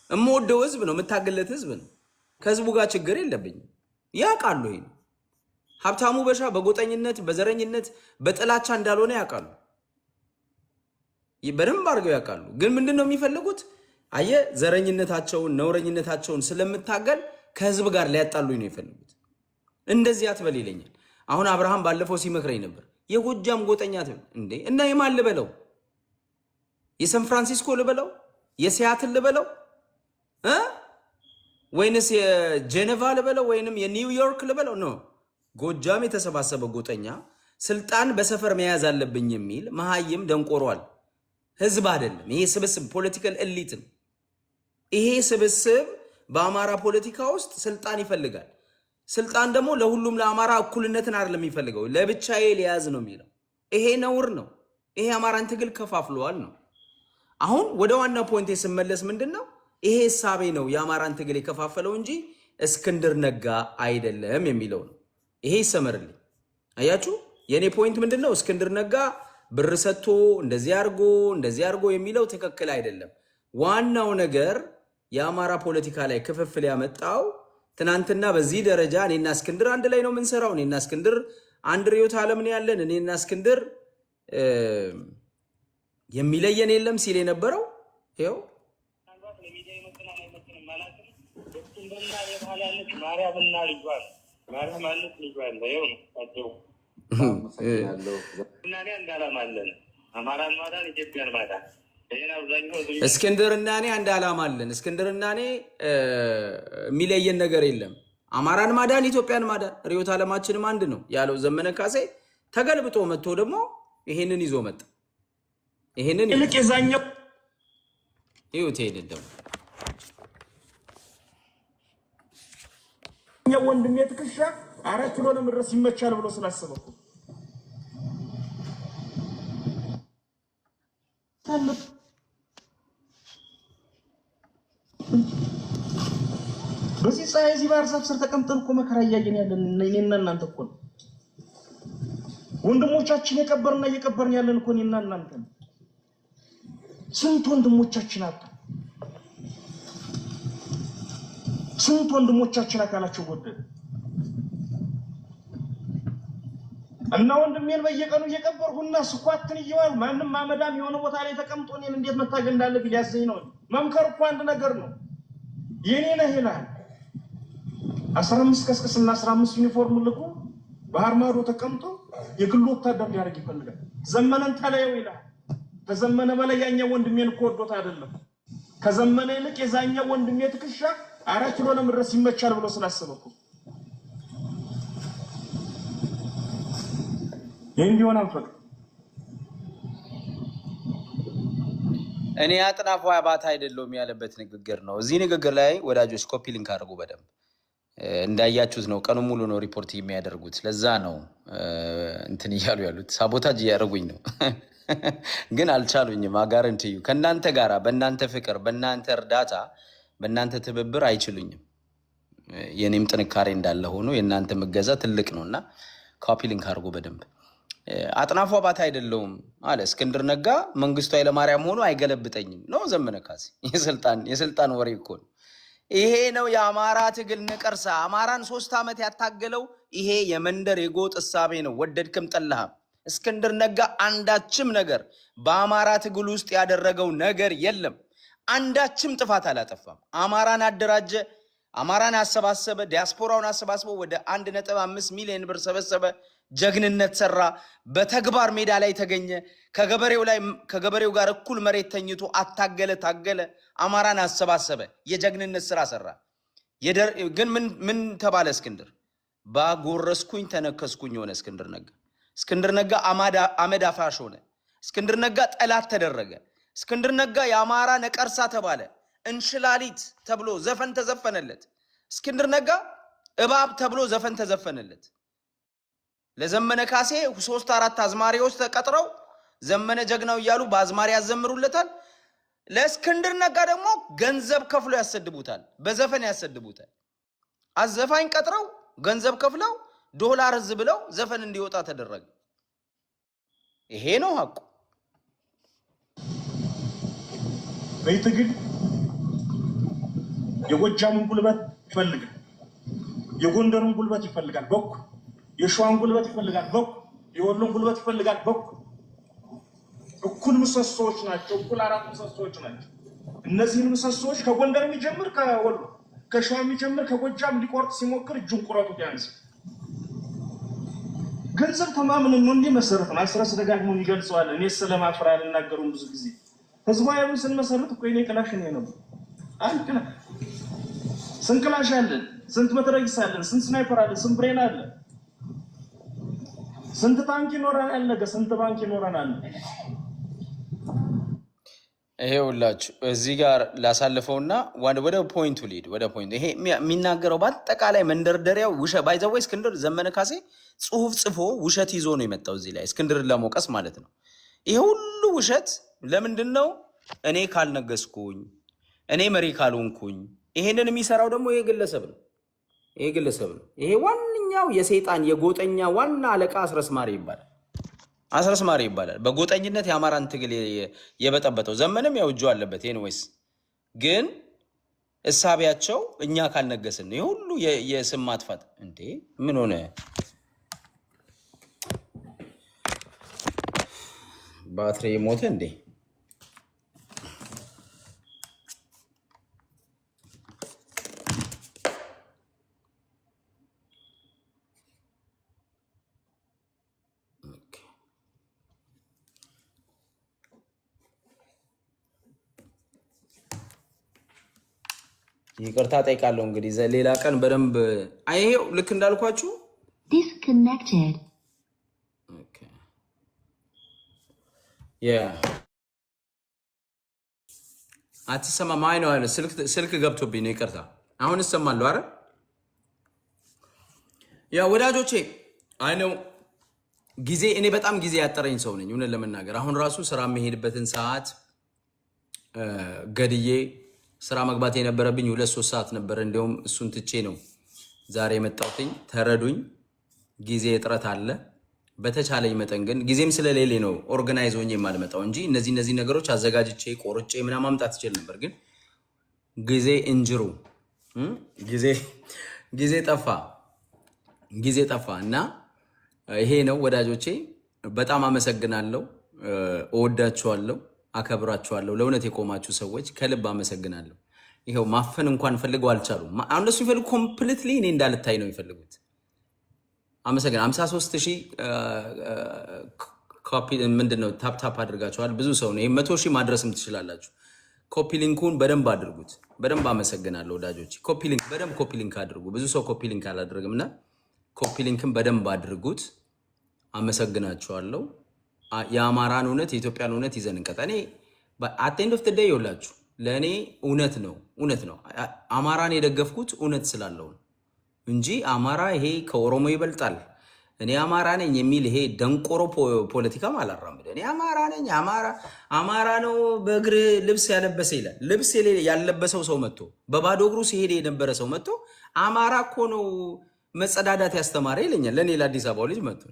የምወደው ህዝብ ነው፣ የምታገለት ህዝብ ነው። ከህዝቡ ጋር ችግር የለብኝም። ያውቃሉ። ይሄን ሀብታሙ በሻ በጎጠኝነት በዘረኝነት በጥላቻ እንዳልሆነ ያውቃሉ፣ በደንብ አድርገው ያውቃሉ። ግን ምንድን ነው የሚፈልጉት? አየ ዘረኝነታቸውን ነውረኝነታቸውን ስለምታገል ከህዝብ ጋር ሊያጣሉኝ ነው የፈልጉት። እንደዚህ አትበል ይለኛል። አሁን አብርሃም ባለፈው ሲመክረኝ ነበር፣ የጎጃም ጎጠኛ እንዴ እና የማን ልበለው? የሳን ፍራንሲስኮ ልበለው? የሲያትል ልበለው ወይንስ የጄኔቫ ልበለው ወይንም የኒውዮርክ ልበለው? ነው ጎጃም የተሰባሰበ ጎጠኛ ስልጣን በሰፈር መያዝ አለብኝ የሚል መሀይም ደንቆሯል። ህዝብ አይደለም ይሄ ስብስብ፣ ፖለቲካል ኤሊት ነው ይሄ ስብስብ። በአማራ ፖለቲካ ውስጥ ስልጣን ይፈልጋል። ስልጣን ደግሞ ለሁሉም ለአማራ እኩልነትን አይደለም የሚፈልገው፣ ለብቻዬ ሊያዝ ነው የሚለው። ይሄ ነውር ነው። ይሄ አማራን ትግል ከፋፍሏል ነው። አሁን ወደ ዋና ፖይንት ስመለስ ምንድን ነው ይሄ እሳቤ ነው የአማራን ትግል የከፋፈለው እንጂ እስክንድር ነጋ አይደለም የሚለው ነው። ይሄ ይሰመርልኝ። አያችሁ የእኔ ፖይንት ምንድን ነው? እስክንድር ነጋ ብር ሰጥቶ እንደዚህ አድርጎ የሚለው ትክክል አይደለም። ዋናው ነገር የአማራ ፖለቲካ ላይ ክፍፍል ያመጣው ትናንትና በዚህ ደረጃ እኔና እስክንድር አንድ ላይ ነው የምንሰራው፣ እኔና እስክንድር አንድ ርዕዮተ ዓለም ነው ያለን፣ እኔና እስክንድር የሚለየን የለም ሲል የነበረው ይኸው እስክንድርና እኔ አንድ ዓላማ አለን። እስክንድርና እኔ የሚለየን ነገር የለም። አማራን ማዳን፣ ኢትዮጵያን ማዳን፣ ርዕዮተ ዓለማችንም አንድ ነው ያለው ዘመነ ካሴ ተገልብጦ መጥቶ ደግሞ ይሄንን ይዞ መጣ። ይሄንን ይልቅ የዛኛው ይሁት ሄደደው ወንድሜ ትከሻ 4 ኪሎ ለመድረስ ይመቻል ብሎ ስላሰበኩ በዚህ ፀሐይ እዚህ ባህር ዛፍ ስር ተቀምጠን እኮ መከራ እያየን ያለን እኔና እናንተ እኮ ነው። ወንድሞቻችን የቀበርና እየቀበርን ያለን እኮ እኔና እናንተ ነው። ስንት ወንድሞቻችን አጣ፣ ስንት ወንድሞቻችን አካላቸው ጎደለ እና ወንድሜን በየቀኑ እየቀበርኩና ስኳትን እየዋል ማንም ማመዳም የሆነ ቦታ ላይ ተቀምጦ እኔን እንዴት መታገል እንዳለብኝ ሊያሰኝ ነው። መምከር እኮ አንድ ነገር ነው። የኔ ነህ ይላል 15 ከስክስና 15 ዩኒፎርም ልኩ ባህር ማዶ ተቀምጦ የግል ወታደር ሊያደርግ ይፈልጋል። ዘመነን ተለየው ይላል። ከዘመነ በላይ ያኛው ወንድሜን እኮ ወዶት አይደለም። ከዘመነ ይልቅ የዛኛው ወንድሜ ትከሻ 4 ኪሎ ለመድረስ ይመቻል ብሎ ስላሰበኩ እንዲሆን አንፈቅ እኔ አጥናፉ አባታ አይደለም ያለበት ንግግር ነው። እዚህ ንግግር ላይ ወዳጆች ኮፒ ሊንክ አድርጉ በደንብ እንዳያችሁት ነው። ቀኑ ሙሉ ነው ሪፖርት የሚያደርጉት። ለዛ ነው እንትን እያሉ ያሉት ሳቦታጅ እያደረጉኝ ነው። ግን አልቻሉኝም። አጋረንትዩ ከእናንተ ጋራ በእናንተ ፍቅር፣ በእናንተ እርዳታ፣ በእናንተ ትብብር አይችሉኝም። የኔም ጥንካሬ እንዳለ ሆኖ የእናንተ መገዛ ትልቅ ነው እና ኮፒ ሊንክ አድርጉ በደንብ። አጥናፉ አባታ አይደለውም አለ እስክንድር ነጋ። መንግስቱ ኃይለማርያም ሆኖ አይገለብጠኝም ነው ዘመነ ካሴ። የስልጣን ወሬ እኮ ነው ይሄ። ነው የአማራ ትግል ንቀርሳ። አማራን 3 ዓመት ያታገለው ይሄ የመንደር የጎጥ እሳቤ ነው። ወደድክም ጠላህም እስክንድር ነጋ አንዳችም ነገር በአማራ ትግል ውስጥ ያደረገው ነገር የለም። አንዳችም ጥፋት አላጠፋም። አማራን አደራጀ፣ አማራን አሰባሰበ፣ ዲያስፖራውን አሰባስበው ወደ 1.5 ሚሊዮን ብር ሰበሰበ፣ ጀግንነት ሰራ፣ በተግባር ሜዳ ላይ ተገኘ፣ ከገበሬው ጋር እኩል መሬት ተኝቶ አታገለ፣ ታገለ፣ አማራን አሰባሰበ፣ የጀግንነት ስራ ሰራ። ግን ምን ተባለ? እስክንድር ባጎረስኩኝ ተነከስኩኝ ሆነ። እስክንድር ነጋ አመድ አፋሽ ሆነ። እስክንድር ነጋ ጠላት ተደረገ። እስክንድር ነጋ የአማራ ነቀርሳ ተባለ። እንሽላሊት ተብሎ ዘፈን ተዘፈነለት። እስክንድር ነጋ እባብ ተብሎ ዘፈን ተዘፈነለት። ለዘመነ ካሴ 3-4 አዝማሪዎች ተቀጥረው ዘመነ ጀግናው እያሉ በአዝማሪ ያዘምሩለታል። ለእስክንድር ነጋ ደግሞ ገንዘብ ከፍሎ ያሰድቡታል፣ በዘፈን ያሰድቡታል። አዘፋኝ ቀጥረው ገንዘብ ከፍለው ዶላር ህዝብ ብለው ዘፈን እንዲወጣ ተደረገ። ይሄ ነው ሐቁ። በትግል የጎጃሙን ጉልበት ይፈልጋል፣ የጎንደሩን ጉልበት ይፈልጋል፣ በኩ የሸዋን ጉልበት ይፈልጋል፣ በኩ የወሎን ጉልበት ይፈልጋል፣ በኩ እኩል ምሰሶዎች ናቸው። እኩል 4 ምሰሶዎች ናቸው። እነዚህን ምሰሶዎች ከጎንደር የሚጀምር ከወሎ፣ ከሸዋ የሚጀምር ከጎጃም ሊቆርጥ ሲሞክር እጁን ቁረጡት ያንስ። ገንዘብ ተማምን ነው እንዲህ መሰረት ነው። አስረስ ደጋግሞ ይገልጸዋል። እኔ ስለማፍራ አልናገሩም ብዙ ጊዜ ህዝባዊውን ስንመሰርት እኮ የኔ ክላሽ ነው ነበር። አንተ ስንት ክላሽ አለን? ስንት መትረጊስ አለን? ስንት ስናይፐር አለን? ስንት ብሬን አለን? ስንት ታንክ ይኖረናል? ነገ ስንት ባንክ ይኖረናል? ይሄውላችሁ እዚህ ጋር ላሳልፈውና ወደ ፖይንቱ ሊድ ወደ ፖይንቱ። ይሄ የሚናገረው በአጠቃላይ መንደርደሪያው ውሸት ባይዘው። እስክንድር ዘመነ ካሴ ጽሁፍ ጽፎ ውሸት ይዞ ነው የመጣው እዚህ ላይ እስክንድርን ለመውቀስ ማለት ነው። ይሄ ሁሉ ውሸት ለምንድን ነው? እኔ ካልነገስኩኝ፣ እኔ መሪ ካልሆንኩኝ። ይሄንን የሚሰራው ደግሞ ይሄ ግለሰብ ነው። ይሄ ዋነኛው የሰይጣን የጎጠኛ ዋና አለቃ አስረስ ማሪ ይባላል። በጎጠኝነት የአማራን ትግል የበጠበጠው ዘመንም ያው እጁ አለበት። ኤኒዌይስ ግን እሳቢያቸው እኛ ካልነገስን ነው። ይሄ ሁሉ የስም ማጥፋት እንዴ! ምን ሆነ? ባትሪ ሞተ እንዴ? ይቅርታ ጠይቃለሁ። እንግዲህ ሌላ ቀን በደንብ አይሄው ልክ እንዳልኳችሁ disconnected አትሰማም? አይ ነው አለ ስልክ ገብቶብኝ ነው። ይቅርታ አሁን እሰማለሁ። አረ ያ ወዳጆቼ አይ ነው ጊዜ እኔ በጣም ጊዜ ያጠረኝ ሰው ነኝ እውነት ለመናገር። አሁን ራሱ ስራ የሚሄድበትን ሰዓት ገድዬ ስራ መግባት የነበረብኝ 2-3 ሰዓት ነበር። እንዲያውም እሱን ትቼ ነው ዛሬ የመጣሁትኝ። ተረዱኝ። ጊዜ እጥረት አለ። በተቻለኝ መጠን ግን ጊዜም ስለሌለ ነው ኦርጋናይዝ ሆኜ የማልመጣው እንጂ እነዚህ ነገሮች አዘጋጅቼ ቆርጬ ምናምን ማምጣት ይችል ነበር። ግን ጊዜ እንጅሩ ጊዜ ጠፋ እና ይሄ ነው ወዳጆቼ። በጣም አመሰግናለሁ። እወዳችኋለሁ፣ አከብራችኋለሁ። ለእውነት የቆማችሁ ሰዎች ከልብ አመሰግናለሁ። ይሄው ማፈን እንኳን ፈልገው አልቻሉም። አሁን እነሱ ይፈልጉ ኮምፕሊትሊ እኔ እንዳልታይ ነው የሚፈልጉት። አመሰግናለሁ። 53000 ኮፒ ምንድነው ታፕ አድርጋችኋል። ብዙ ሰው ነው። 100,000 ማድረስም ትችላላችሁ። ኮፒ ሊንኩን በደንብ አድርጉት። በደንብ አመሰግናለሁ ወዳጆች። ኮፒ ሊንክ በደንብ ኮፒ ሊንክ አድርጉ። ብዙ ሰው ኮፒ ሊንክ አላደረግምና ኮፒ ሊንክን በደንብ አድርጉት። አመሰግናችኋለሁ። የአማራን እውነት የኢትዮጵያን እውነት ይዘን እንቀጣ። እኔ አት ኤንድ ኦፍ ዘ ዴይ ይኸውላችሁ ለእኔ እውነት ነው። አማራን የደገፍኩት እውነት ስላለው ነው እንጂ አማራ ይሄ ከኦሮሞ ይበልጣል እኔ አማራ ነኝ የሚል ይሄ ደንቆሮ ፖለቲካም አላራምድ። እኔ አማራ ነኝ አማራ ነው በእግር ልብስ ያለበሰ ይላል። ልብስ ያለበሰው ሰው መጥቶ በባዶ እግሩ ሲሄድ የነበረ ሰው መጥቶ አማራ እኮ ነው መጸዳዳት ያስተማረ ይለኛል። ለእኔ ለአዲስ አበባው ልጅ መጥቶ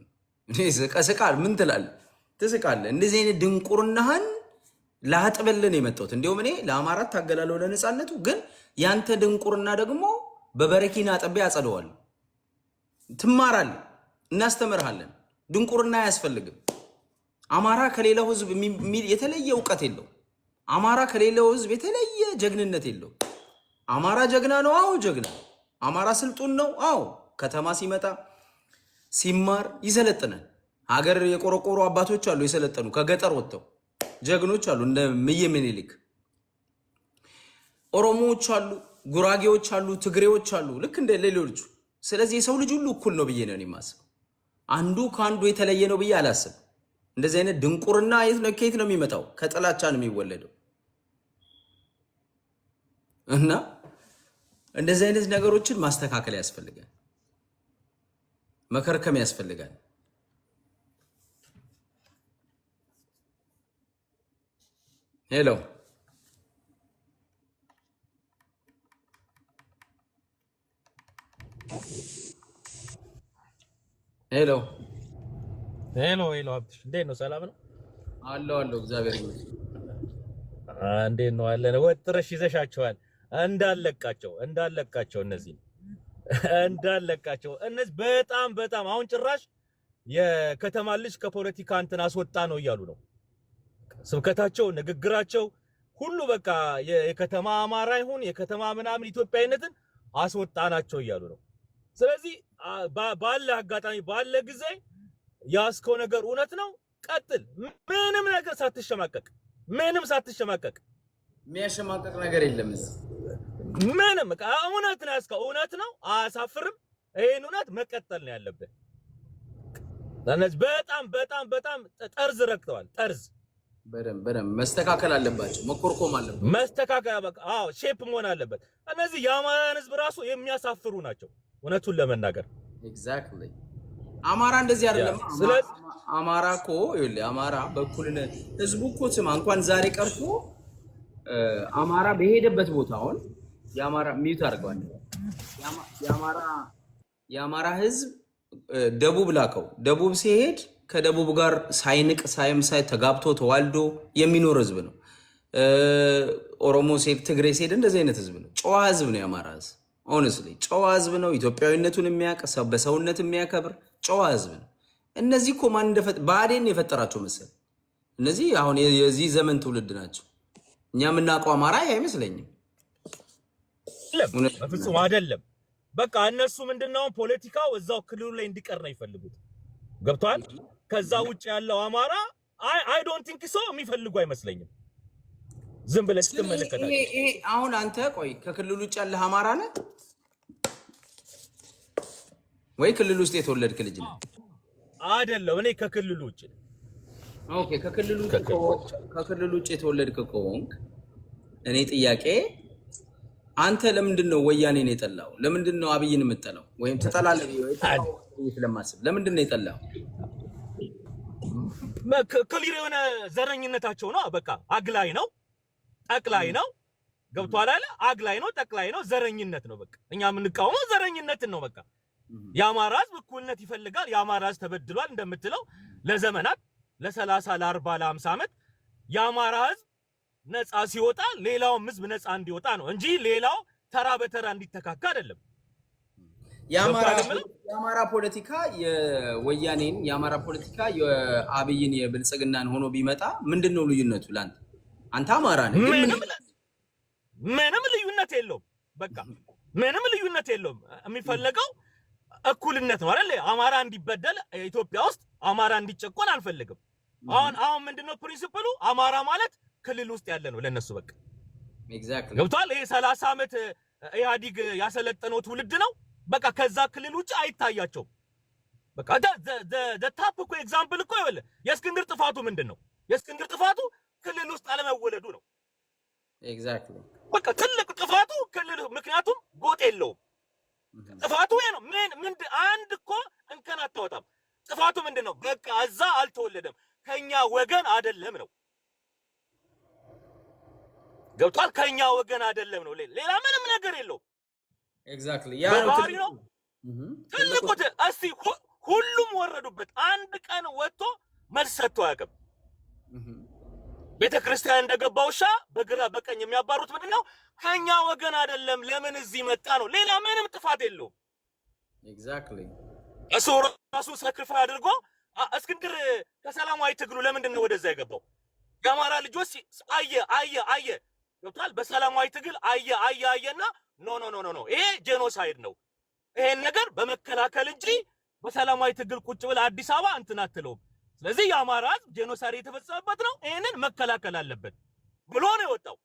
ስቃል። ምን ትላለህ? ትስቃለህ። እንደዚህ አይነት ድንቁርናህን ላጥበልን የመጣሁት እንዲሁም እኔ ለአማራ ታገላለሁ ለነፃነቱ፣ ግን ያንተ ድንቁርና ደግሞ በበረኪና አጥቤ አጸደዋለሁ። ትማራለህ፣ እናስተምርሃለን። ድንቁርና አያስፈልግም። አማራ ከሌላው ህዝብ የተለየ እውቀት የለው። አማራ ከሌላው ህዝብ የተለየ ጀግንነት የለው። አማራ ጀግና ነው። አዎ ጀግና። አማራ ስልጡን ነው። አዎ ከተማ ሲመጣ ሲማር ይሰለጥናል። ሀገር የቆረቆሩ አባቶች አሉ የሰለጠኑ ከገጠር ወጥተው ጀግኖች አሉ እንደ እምዬ ምኒልክ። ኦሮሞዎች አሉ፣ ጉራጌዎች አሉ፣ ትግሬዎች አሉ ልክ እንደ ሌሎቹ። ስለዚህ የሰው ልጅ ሁሉ እኩል ነው ብዬ ነው የማስበው። አንዱ ከአንዱ የተለየ ነው ብዬ አላስብ። እንደዚህ አይነት ድንቁርና ከየት ነው የሚመጣው? ከጥላቻ ነው የሚወለደው። እና እንደዚህ አይነት ነገሮችን ማስተካከል ያስፈልጋል፣ መከርከም ያስፈልጋል። ሄሎ ሄሎ ሄሎ ሄሎ፣ ሀብትሽ እንዴት ነው? ሰላም ነው? አለው እግዚአብሔር ይመስገን። እንዴት ነው አለን? ወጥረሽ ይዘሻቸዋል። እንዳለቃቸው እነዚህ በጣም አሁን ጭራሽ የከተማ ልጅ ከፖለቲካ እንትን አስወጣ ነው እያሉ ነው። ስብከታቸው፣ ንግግራቸው ሁሉ በቃ የከተማ አማራ ይሁን የከተማ ምናምን ኢትዮጵያዊነትን አስወጣናቸው እያሉ ነው። ስለዚህ ባለ አጋጣሚ ባለ ጊዜ ያስከው ነገር እውነት ነው፣ ቀጥል። ምንም ነገር ሳትሸማቀቅ የሚያሸማቀቅ ነገር የለም። ምንም እውነት ነው ያስከው እውነት ነው፣ አያሳፍርም። ይሄን እውነት መቀጠል ነው ያለብን። ለነዚህ በጣም ጠርዝ ረክተዋል። ጠርዝ በደንብ መስተካከል አለባቸው፣ መኮርኮም አለበት። መስተካከል በቃ አዎ፣ ሼፕ መሆን አለበት። እነዚህ የአማራን ህዝብ ራሱ የሚያሳፍሩ ናቸው እውነቱን ለመናገር። ኤግዛክትሊ አማራ እንደዚህ አይደለም። አማራ እኮ ይኸውልህ፣ አማራ በኩልነት ህዝቡ እኮ ስማ፣ እንኳን ዛሬ ቀርቶ አማራ በሄደበት ቦታውን የአማራ ሚዩት አድርገዋል። የአማራ ህዝብ ደቡብ ላከው። ደቡብ ሲሄድ ከደቡብ ጋር ሳይንቅ ሳይምሳይ ተጋብቶ ተዋልዶ የሚኖር ህዝብ ነው። ኦሮሞ ሲሄድ፣ ትግሬ ሲሄድ እንደዚህ አይነት ህዝብ ነው። ጨዋ ህዝብ ነው የአማራ ህዝብ። ሆነስሊ ጨዋ ህዝብ ነው። ኢትዮጵያዊነቱን የሚያውቅ በሰውነት የሚያከብር ጨዋ ህዝብ ነው። እነዚህ እኮ ማን ብአዴን የፈጠራቸው መሰል። እነዚህ አሁን የዚህ ዘመን ትውልድ ናቸው። እኛ የምናውቀው አማራ አይመስለኝም። በፍጹም አይደለም። በቃ እነሱ ምንድነው ፖለቲካው እዛው ክልሉ ላይ እንዲቀር ነው ይፈልጉት። ገብቷል? ከዛ ውጭ ያለው አማራ አይ ዶንት ቲንክ ሶ የሚፈልጉ አይመስለኝም። ዝም ብለህ ስትመለከታቸው አሁን አንተ ቆይ ከክልሉ ውጭ ያለህ አማራ ነህ ወይ ክልል ውስጥ የተወለድክ ልጅ ነህ? አይደለም፣ እኔ ከክልሉ ውጭ። ኦኬ፣ ከክልሉ ውጭ የተወለድክ ከሆንክ እኔ ጥያቄ አንተ ለምንድን ነው ወያኔን የጠላው? ለምንድን ነው አብይን የምጠላው? ወይም ትጠላለህ ወይ ስለማስብ ለምንድን ነው የጠላው? ክሊር የሆነ ዘረኝነታቸው ነው። በቃ አግላይ ነው፣ ጠቅላይ ነው። ገብቷል አይደል? አግላይ ነው፣ ጠቅላይ ነው፣ ዘረኝነት ነው። በቃ እኛ የምንቃወመው ዘረኝነትን ነው። በቃ የአማራ ህዝብ እኩልነት ይፈልጋል። የአማራ ህዝብ ተበድሏል እንደምትለው ለዘመናት ለ30 ለ40 ለ50 ዓመት የአማራ ህዝብ ነፃ ሲወጣ ሌላውም ህዝብ ነፃ እንዲወጣ ነው እንጂ ሌላው ተራ በተራ እንዲተካካ አይደለም። የአማራ ፖለቲካ የወያኔን የአማራ ፖለቲካ የአብይን የብልጽግናን ሆኖ ቢመጣ ምንድነው ልዩነቱ? ላንተ አንተ አማራ ነህ ምንም ልዩነት የለውም። በቃ ምንም ልዩነት የለውም። የሚፈለገው እኩልነት ነው አይደል? አማራ እንዲበደል ኢትዮጵያ ውስጥ አማራ እንዲጨቆን አንፈልግም። አሁን ምንድነው ፕሪንሲፕሉ? አማራ ማለት ክልል ውስጥ ያለ ነው ለነሱ በቃ ኤግዛክትሊ ገብቷል። ይሄ 30 ዓመት ኢህአዲግ ያሰለጠነው ትውልድ ነው። በቃ ከዛ ክልል ውጭ አይታያቸውም። በቃ ታፕ እኮ ኤግዛምፕል እኮ ይኸውልህ የእስክንድር ጥፋቱ ምንድነው? የእስክንድር ጥፋቱ ክልል ውስጥ አለመወለዱ ነው። ኤግዛክትሊ በቃ ትልቅ ጥፋቱ ክልል፣ ምክንያቱም ጎጥ የለውም። ጥፋቱ ይሄ ነው። ምን አንድ እኮ እንከን አታወጣም። ጥፋቱ ምንድነው? በቃ እዛ አልተወለደም፣ ከኛ ወገን አይደለም ነው። ገብቷል? ከኛ ወገን አይደለም ነው። ሌላ ምንም ነገር የለውም። ኤግዛክትሊ ያ ነው ትልቁ። እስቲ ሁሉም ወረዱበት። አንድ ቀን ወጥቶ መልስ ሰጥቶ አያውቅም። ቤተክርስቲያን እንደገባ ውሻ በግራ በቀኝ የሚያባሩት ምንድነው? ከኛ ወገን አይደለም፣ ለምን እዚህ መጣ ነው። ሌላ ምንም ጥፋት የለውም። ኤግዛክትሊ እሱ ራሱ ሳክሪፋይ አድርጎ እስክንድር ከሰላማዊ ትግሉ ለምንድን ነው ወደዛ የገባው? የአማራ ልጆች አየ ገብቷል። በሰላማዊ ትግል አየና ኖ ይሄ ጄኖሳይድ ነው። ይሄን ነገር በመከላከል እንጂ በሰላማዊ ትግል ቁጭ ብለህ አዲስ አበባ እንትን አትለውም። ስለዚህ የአማራ ሕዝብ ጄኖሳይድ የተፈጸመበት ነው፣ ይሄንን መከላከል አለበት ብሎ ነው የወጣው።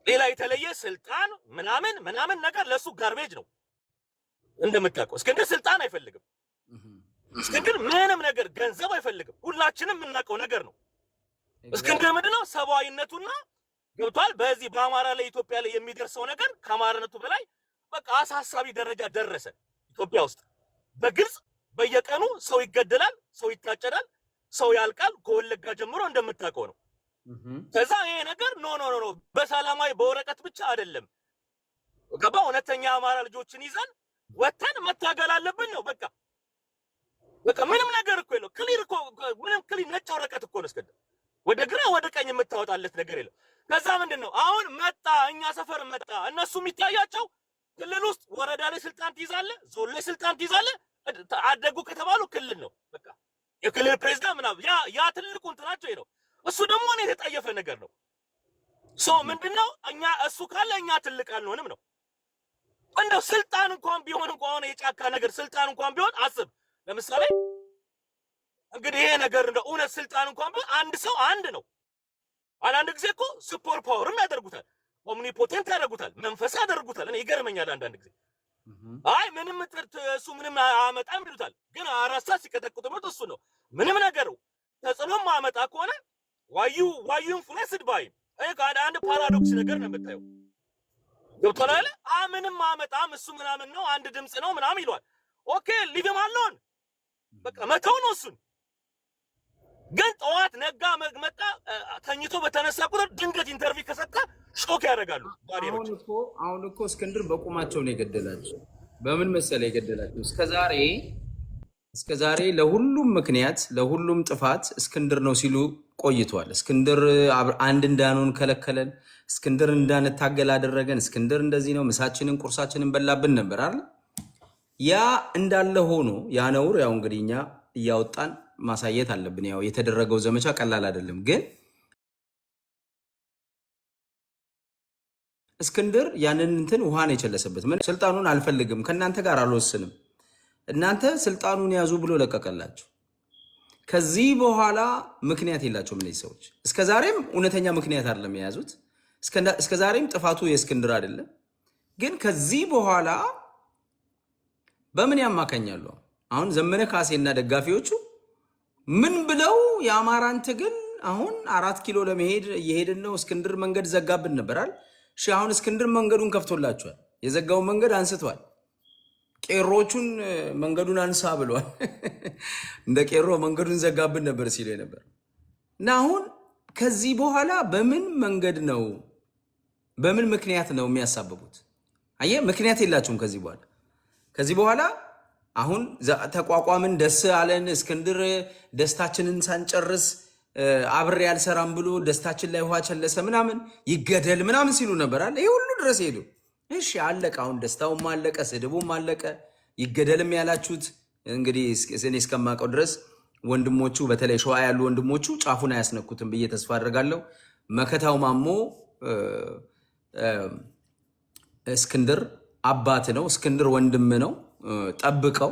ሌላ የተለየ ስልጣን ምናምን ነገር ለሱ ጋርቤጅ ነው። እንደምታውቀው እስክንድር ስልጣን አይፈልግም። እስክንድር ምንም ነገር ገንዘብ አይፈልግም። ሁላችንም የምናውቀው ነገር ነው። እስክንድር ምንድነው ሰብአዊነቱና ገብቷል። በዚህ በአማራ ላይ ኢትዮጵያ ላይ የሚደርሰው ነገር ከአማራነቱ በላይ በቃ አሳሳቢ ደረጃ ደረሰ። ኢትዮጵያ ውስጥ በግልጽ በየቀኑ ሰው ይገደላል፣ ሰው ይታጨዳል፣ ሰው ያልቃል። ከወለጋ ጀምሮ እንደምታውቀው ነው። ከዛ ይሄ ነገር ኖ በሰላማዊ በወረቀት ብቻ አይደለም። ገባ? እውነተኛ አማራ ልጆችን ይዘን ወተን መታገል አለብን ነው በቃ ምንም ነገር እኮ የለው። ክሊር እኮ ምንም ክሊር ነጭ ወረቀት እኮ ነው። እስከዛ ወደ ግራ ወደ ቀኝ የምታወጣለት ነገር የለው። ከዛ ምንድነው አሁን መጣ፣ እኛ ሰፈር መጣ። እነሱ የሚታያቸው ክልል ውስጥ ወረዳ ላይ ስልጣን ትይዛለህ፣ ዞን ላይ ስልጣን ትይዛለህ። አደጉ ከተባሉ ክልል ነው በቃ የክልል ፕሬዝዳንት ምናምን ያ ትልቁ እንትናቸው ይሄ ነው። እሱ ደግሞ ነው የተጠየፈ ነገር ነው። ምንድነው እኛ እሱ ካለ እኛ ትልቅ አልሆንም ነው። እንደው ስልጣን እንኳን ቢሆን የጫካ ነገር ስልጣን እንኳን ቢሆን አስብ። ለምሳሌ እንግዲህ ይሄ ነገር እንደው እውነት ስልጣን እንኳን ቢሆን አንድ ሰው አንድ ነው። አንዳንድ ጊዜ እኮ ሱፐር ፓወርም ያደርጉታል፣ ኦምኒፖቴንት ያደርጉታል፣ መንፈስ ያደርጉታል። እኔ ይገርመኛል አንዳንድ ጊዜ አይ ምንም እሱ ምንም አመጣም ይሉታል። ግን አራሳ ሲቀጠቅጡት እሱ ነው ምንም ነገር ተጽዕኖም አመጣ ከሆነ ዋዩ ኢንፍሉዌንስድ ባይ አንድ ፓራዶክስ ነገር ነው የምታየው። ገብቶሃል አይደል? ምንም አመጣም እሱ ምናምን ነው አንድ ድምጽ ነው ምናምን ይሏል። ኦኬ ሊቭም አለውን በቃ መተው ነው እሱን። ግን ጠዋት ነጋ መጣ ተኝቶ በተነሳ ቁጥር ድንገት ኢንተርቪው ከሰጠ ሾክ ያደርጋሉ። አሁን እኮ እስክንድር በቁማቸው ነው የገደላቸው። በምን መሰለ የገደላቸው? እስከዛሬ ለሁሉም ምክንያት ለሁሉም ጥፋት እስክንድር ነው ሲሉ ቆይቷል። እስክንድር አንድ እንዳንሆን ከለከለን፣ እስክንድር እንዳንታገል አደረገን፣ እስክንድር እንደዚህ ነው፣ ምሳችንን ቁርሳችንን በላብን ነበር አይደል? ያ እንዳለ ሆኖ ያ ነውር ያው እንግዲህ እኛ እያወጣን ማሳየት አለብን። ያው የተደረገው ዘመቻ ቀላል አይደለም። ግን እስክንድር ያንን እንትን ውሃን የቸለሰበት ምን ስልጣኑን አልፈልግም ከእናንተ ጋር አልወስንም፣ እናንተ ስልጣኑን ያዙ ብሎ ለቀቀላቸው። ከዚህ በኋላ ምክንያት የላቸውም እነዚህ ሰዎች። እስከዛሬም እውነተኛ ምክንያት አይደለም የያዙት። እስከዛሬም ጥፋቱ የእስክንድር አይደለም። ግን ከዚህ በኋላ በምን ያማካኛሉ? አሁን ዘመነ ካሴና ደጋፊዎቹ ምን ብለው የአማራን ትግል አሁን 4 ኪሎ ለመሄድ እየሄድን ነው፣ እስክንድር መንገድ ዘጋብን ነበራል። እሺ አሁን እስክንድር መንገዱን ከፍቶላቸዋል፣ የዘጋውን መንገድ አንስቷል። ቄሮቹን መንገዱን አንሳ ብለዋል። እንደ ቄሮ መንገዱን ዘጋብን ነበር ሲሉ ነበር። እና አሁን ከዚህ በኋላ በምን መንገድ ነው በምን ምክንያት ነው የሚያሳብቡት? አየህ ምክንያት የላቸውም። ከዚህ በኋላ አሁን ተቋቋምን፣ ደስ አለን፣ እስክንድር ደስታችንን ሳንጨርስ አብሬ አልሰራም ብሎ ደስታችን ላይ ውሃ ቸለሰ ምናምን ይገደል ምናምን ሲሉ ነበራል። ይሄ ሁሉ ድረስ ሄዱ። እሺ አለቀ። አሁን ደስታውም አለቀ፣ ስድቡም አለቀ። ይገደልም ያላችሁት እንግዲህ እኔ እስከማውቀው ድረስ ወንድሞቹ በተለይ ሸዋ ያሉ ወንድሞቹ ጫፉን አያስነኩትም ብዬ ተስፋ አድርጋለሁ። መከታው ማሞ እስክንድር አባት ነው። እስክንድር ወንድም ነው። ጠብቀው፣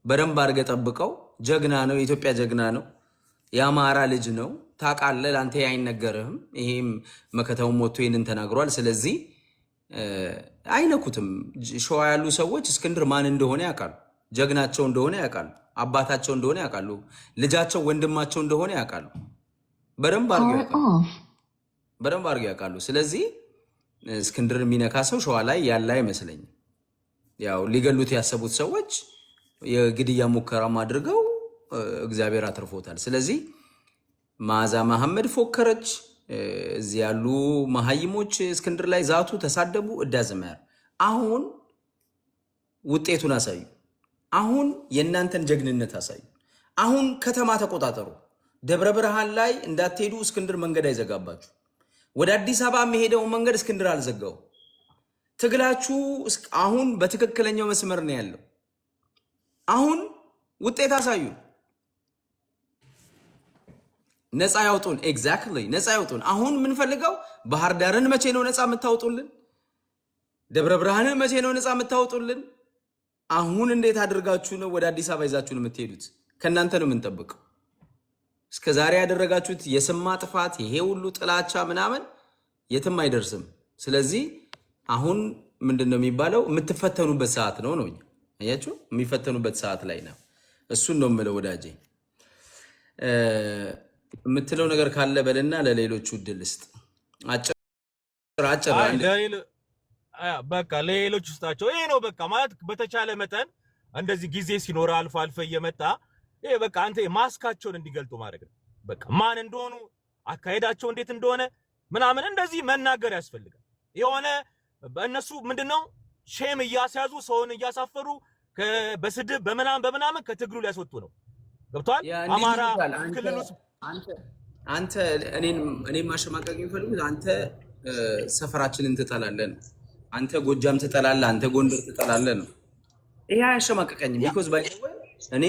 በደንብ አድርገህ ጠብቀው። ጀግና ነው። የኢትዮጵያ ጀግና ነው። የአማራ ልጅ ነው። ታውቃለህ፣ ለአንተ አይነገርህም። ይሄም መከታውን ሞቶ ይህንን ተናግሯል። ስለዚህ አይነኩትም። ሸዋ ያሉ ሰዎች እስክንድር ማን እንደሆነ ያውቃሉ። ጀግናቸው እንደሆነ ያውቃሉ። አባታቸው እንደሆነ ያውቃሉ። ልጃቸው ወንድማቸው እንደሆነ ያውቃሉ። በደንብ አድርገው ያውቃሉ። ስለዚህ እስክንድር የሚነካ ሰው ሸዋ ላይ ያለ አይመስለኝም። ያው ሊገሉት ያሰቡት ሰዎች የግድያ ሙከራም አድርገው እግዚአብሔር አትርፎታል። ስለዚህ መዓዛ መሐመድ ፎከረች። እዚህ ያሉ መሀይሞች እስክንድር ላይ ዛቱ፣ ተሳደቡ። እዳዝማያር አሁን ውጤቱን አሳዩ። አሁን የእናንተን ጀግንነት አሳዩ። አሁን ከተማ ተቆጣጠሩ። ደብረ ብርሃን ላይ እንዳትሄዱ እስክንድር መንገድ አይዘጋባችሁ። ወደ አዲስ አበባ የሚሄደውን መንገድ እስክንድር አልዘጋው። ትግላችሁ አሁን በትክክለኛው መስመር ነው ያለው። አሁን ውጤት አሳዩ። ነፃ ያውጡን። ኤግዛክትሊ ነፃ ያውጡን። አሁን የምንፈልገው ባህር ዳርን መቼ ነው ነፃ የምታወጡልን? ደብረ ብርሃንን መቼ ነው ነፃ የምታወጡልን? አሁን እንዴት አድርጋችሁ ነው ወደ አዲስ አበባ ይዛችሁን የምትሄዱት? ከእናንተ ነው የምንጠብቀው። እስከ ዛሬ ያደረጋችሁት የስም ማጥፋት፣ ይሄ ሁሉ ጥላቻ ምናምን የትም አይደርስም። ስለዚህ አሁን ምንድን ነው የሚባለው? የምትፈተኑበት ሰዓት ነው ነው። አያችሁ፣ የሚፈተኑበት ሰዓት ላይ ነው። እሱን ነው የምለው ወዳጄ። የምትለው ነገር ካለ በልና ለሌሎቹ እድል ስጥ። በቃ ለሌሎች ውስጣቸው ይሄ ነው በቃ ማለት በተቻለ መጠን እንደዚህ ጊዜ ሲኖር አልፎ አልፎ እየመጣ ይሄ በቃ አንተ ማስካቸውን እንዲገልጡ ማድረግ ነው። በቃ ማን እንደሆኑ አካሄዳቸው እንዴት እንደሆነ ምናምን እንደዚህ መናገር ያስፈልጋል። የሆነ እነሱ ምንድነው ሼም እያስያዙ ሰውን እያሳፈሩ በስድብ በምናምን ከትግሉ ሊያስወጡ ነው። ገብቷል? አማራ ክልል ውስጥ አንተ እኔን ማሸማቀቅ የሚፈልጉት አንተ ሰፈራችንን ትጠላለህ ነው። አንተ ጎጃም ትጠላለህ፣ አንተ ጎንደር ትጠላለህ ነው። ይሄ አያሸማቀቀኝም። ቢኮዝ ባይ እኔ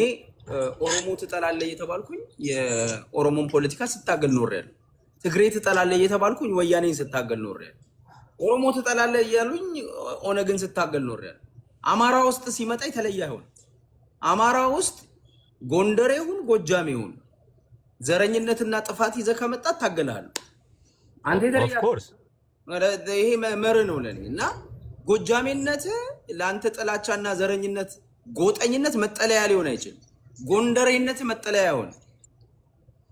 ኦሮሞ ትጠላለህ እየተባልኩኝ የኦሮሞን ፖለቲካ ስታገል ኖሬያለሁ። ትግሬ ትጠላለህ እየተባልኩኝ ወያኔን ስታገል ኖሬያለሁ። ኦሮሞ ትጠላለህ እያሉኝ ኦነግን ስታገል ኖሬያለሁ። አማራ ውስጥ ሲመጣ የተለየ አይሆን። አማራ ውስጥ ጎንደሬ ይሁን ጎጃም ይሁን ዘረኝነትና ጥፋት ይዘህ ከመጣ ታገላለህ። አንተ ይሄ መርህ ነው ለኔ እና ጎጃሜነት ለአንተ ጥላቻና ዘረኝነት ጎጠኝነት መጠለያ ሊሆን አይችልም። ጎንደሬነት መጠለያ ይሆን።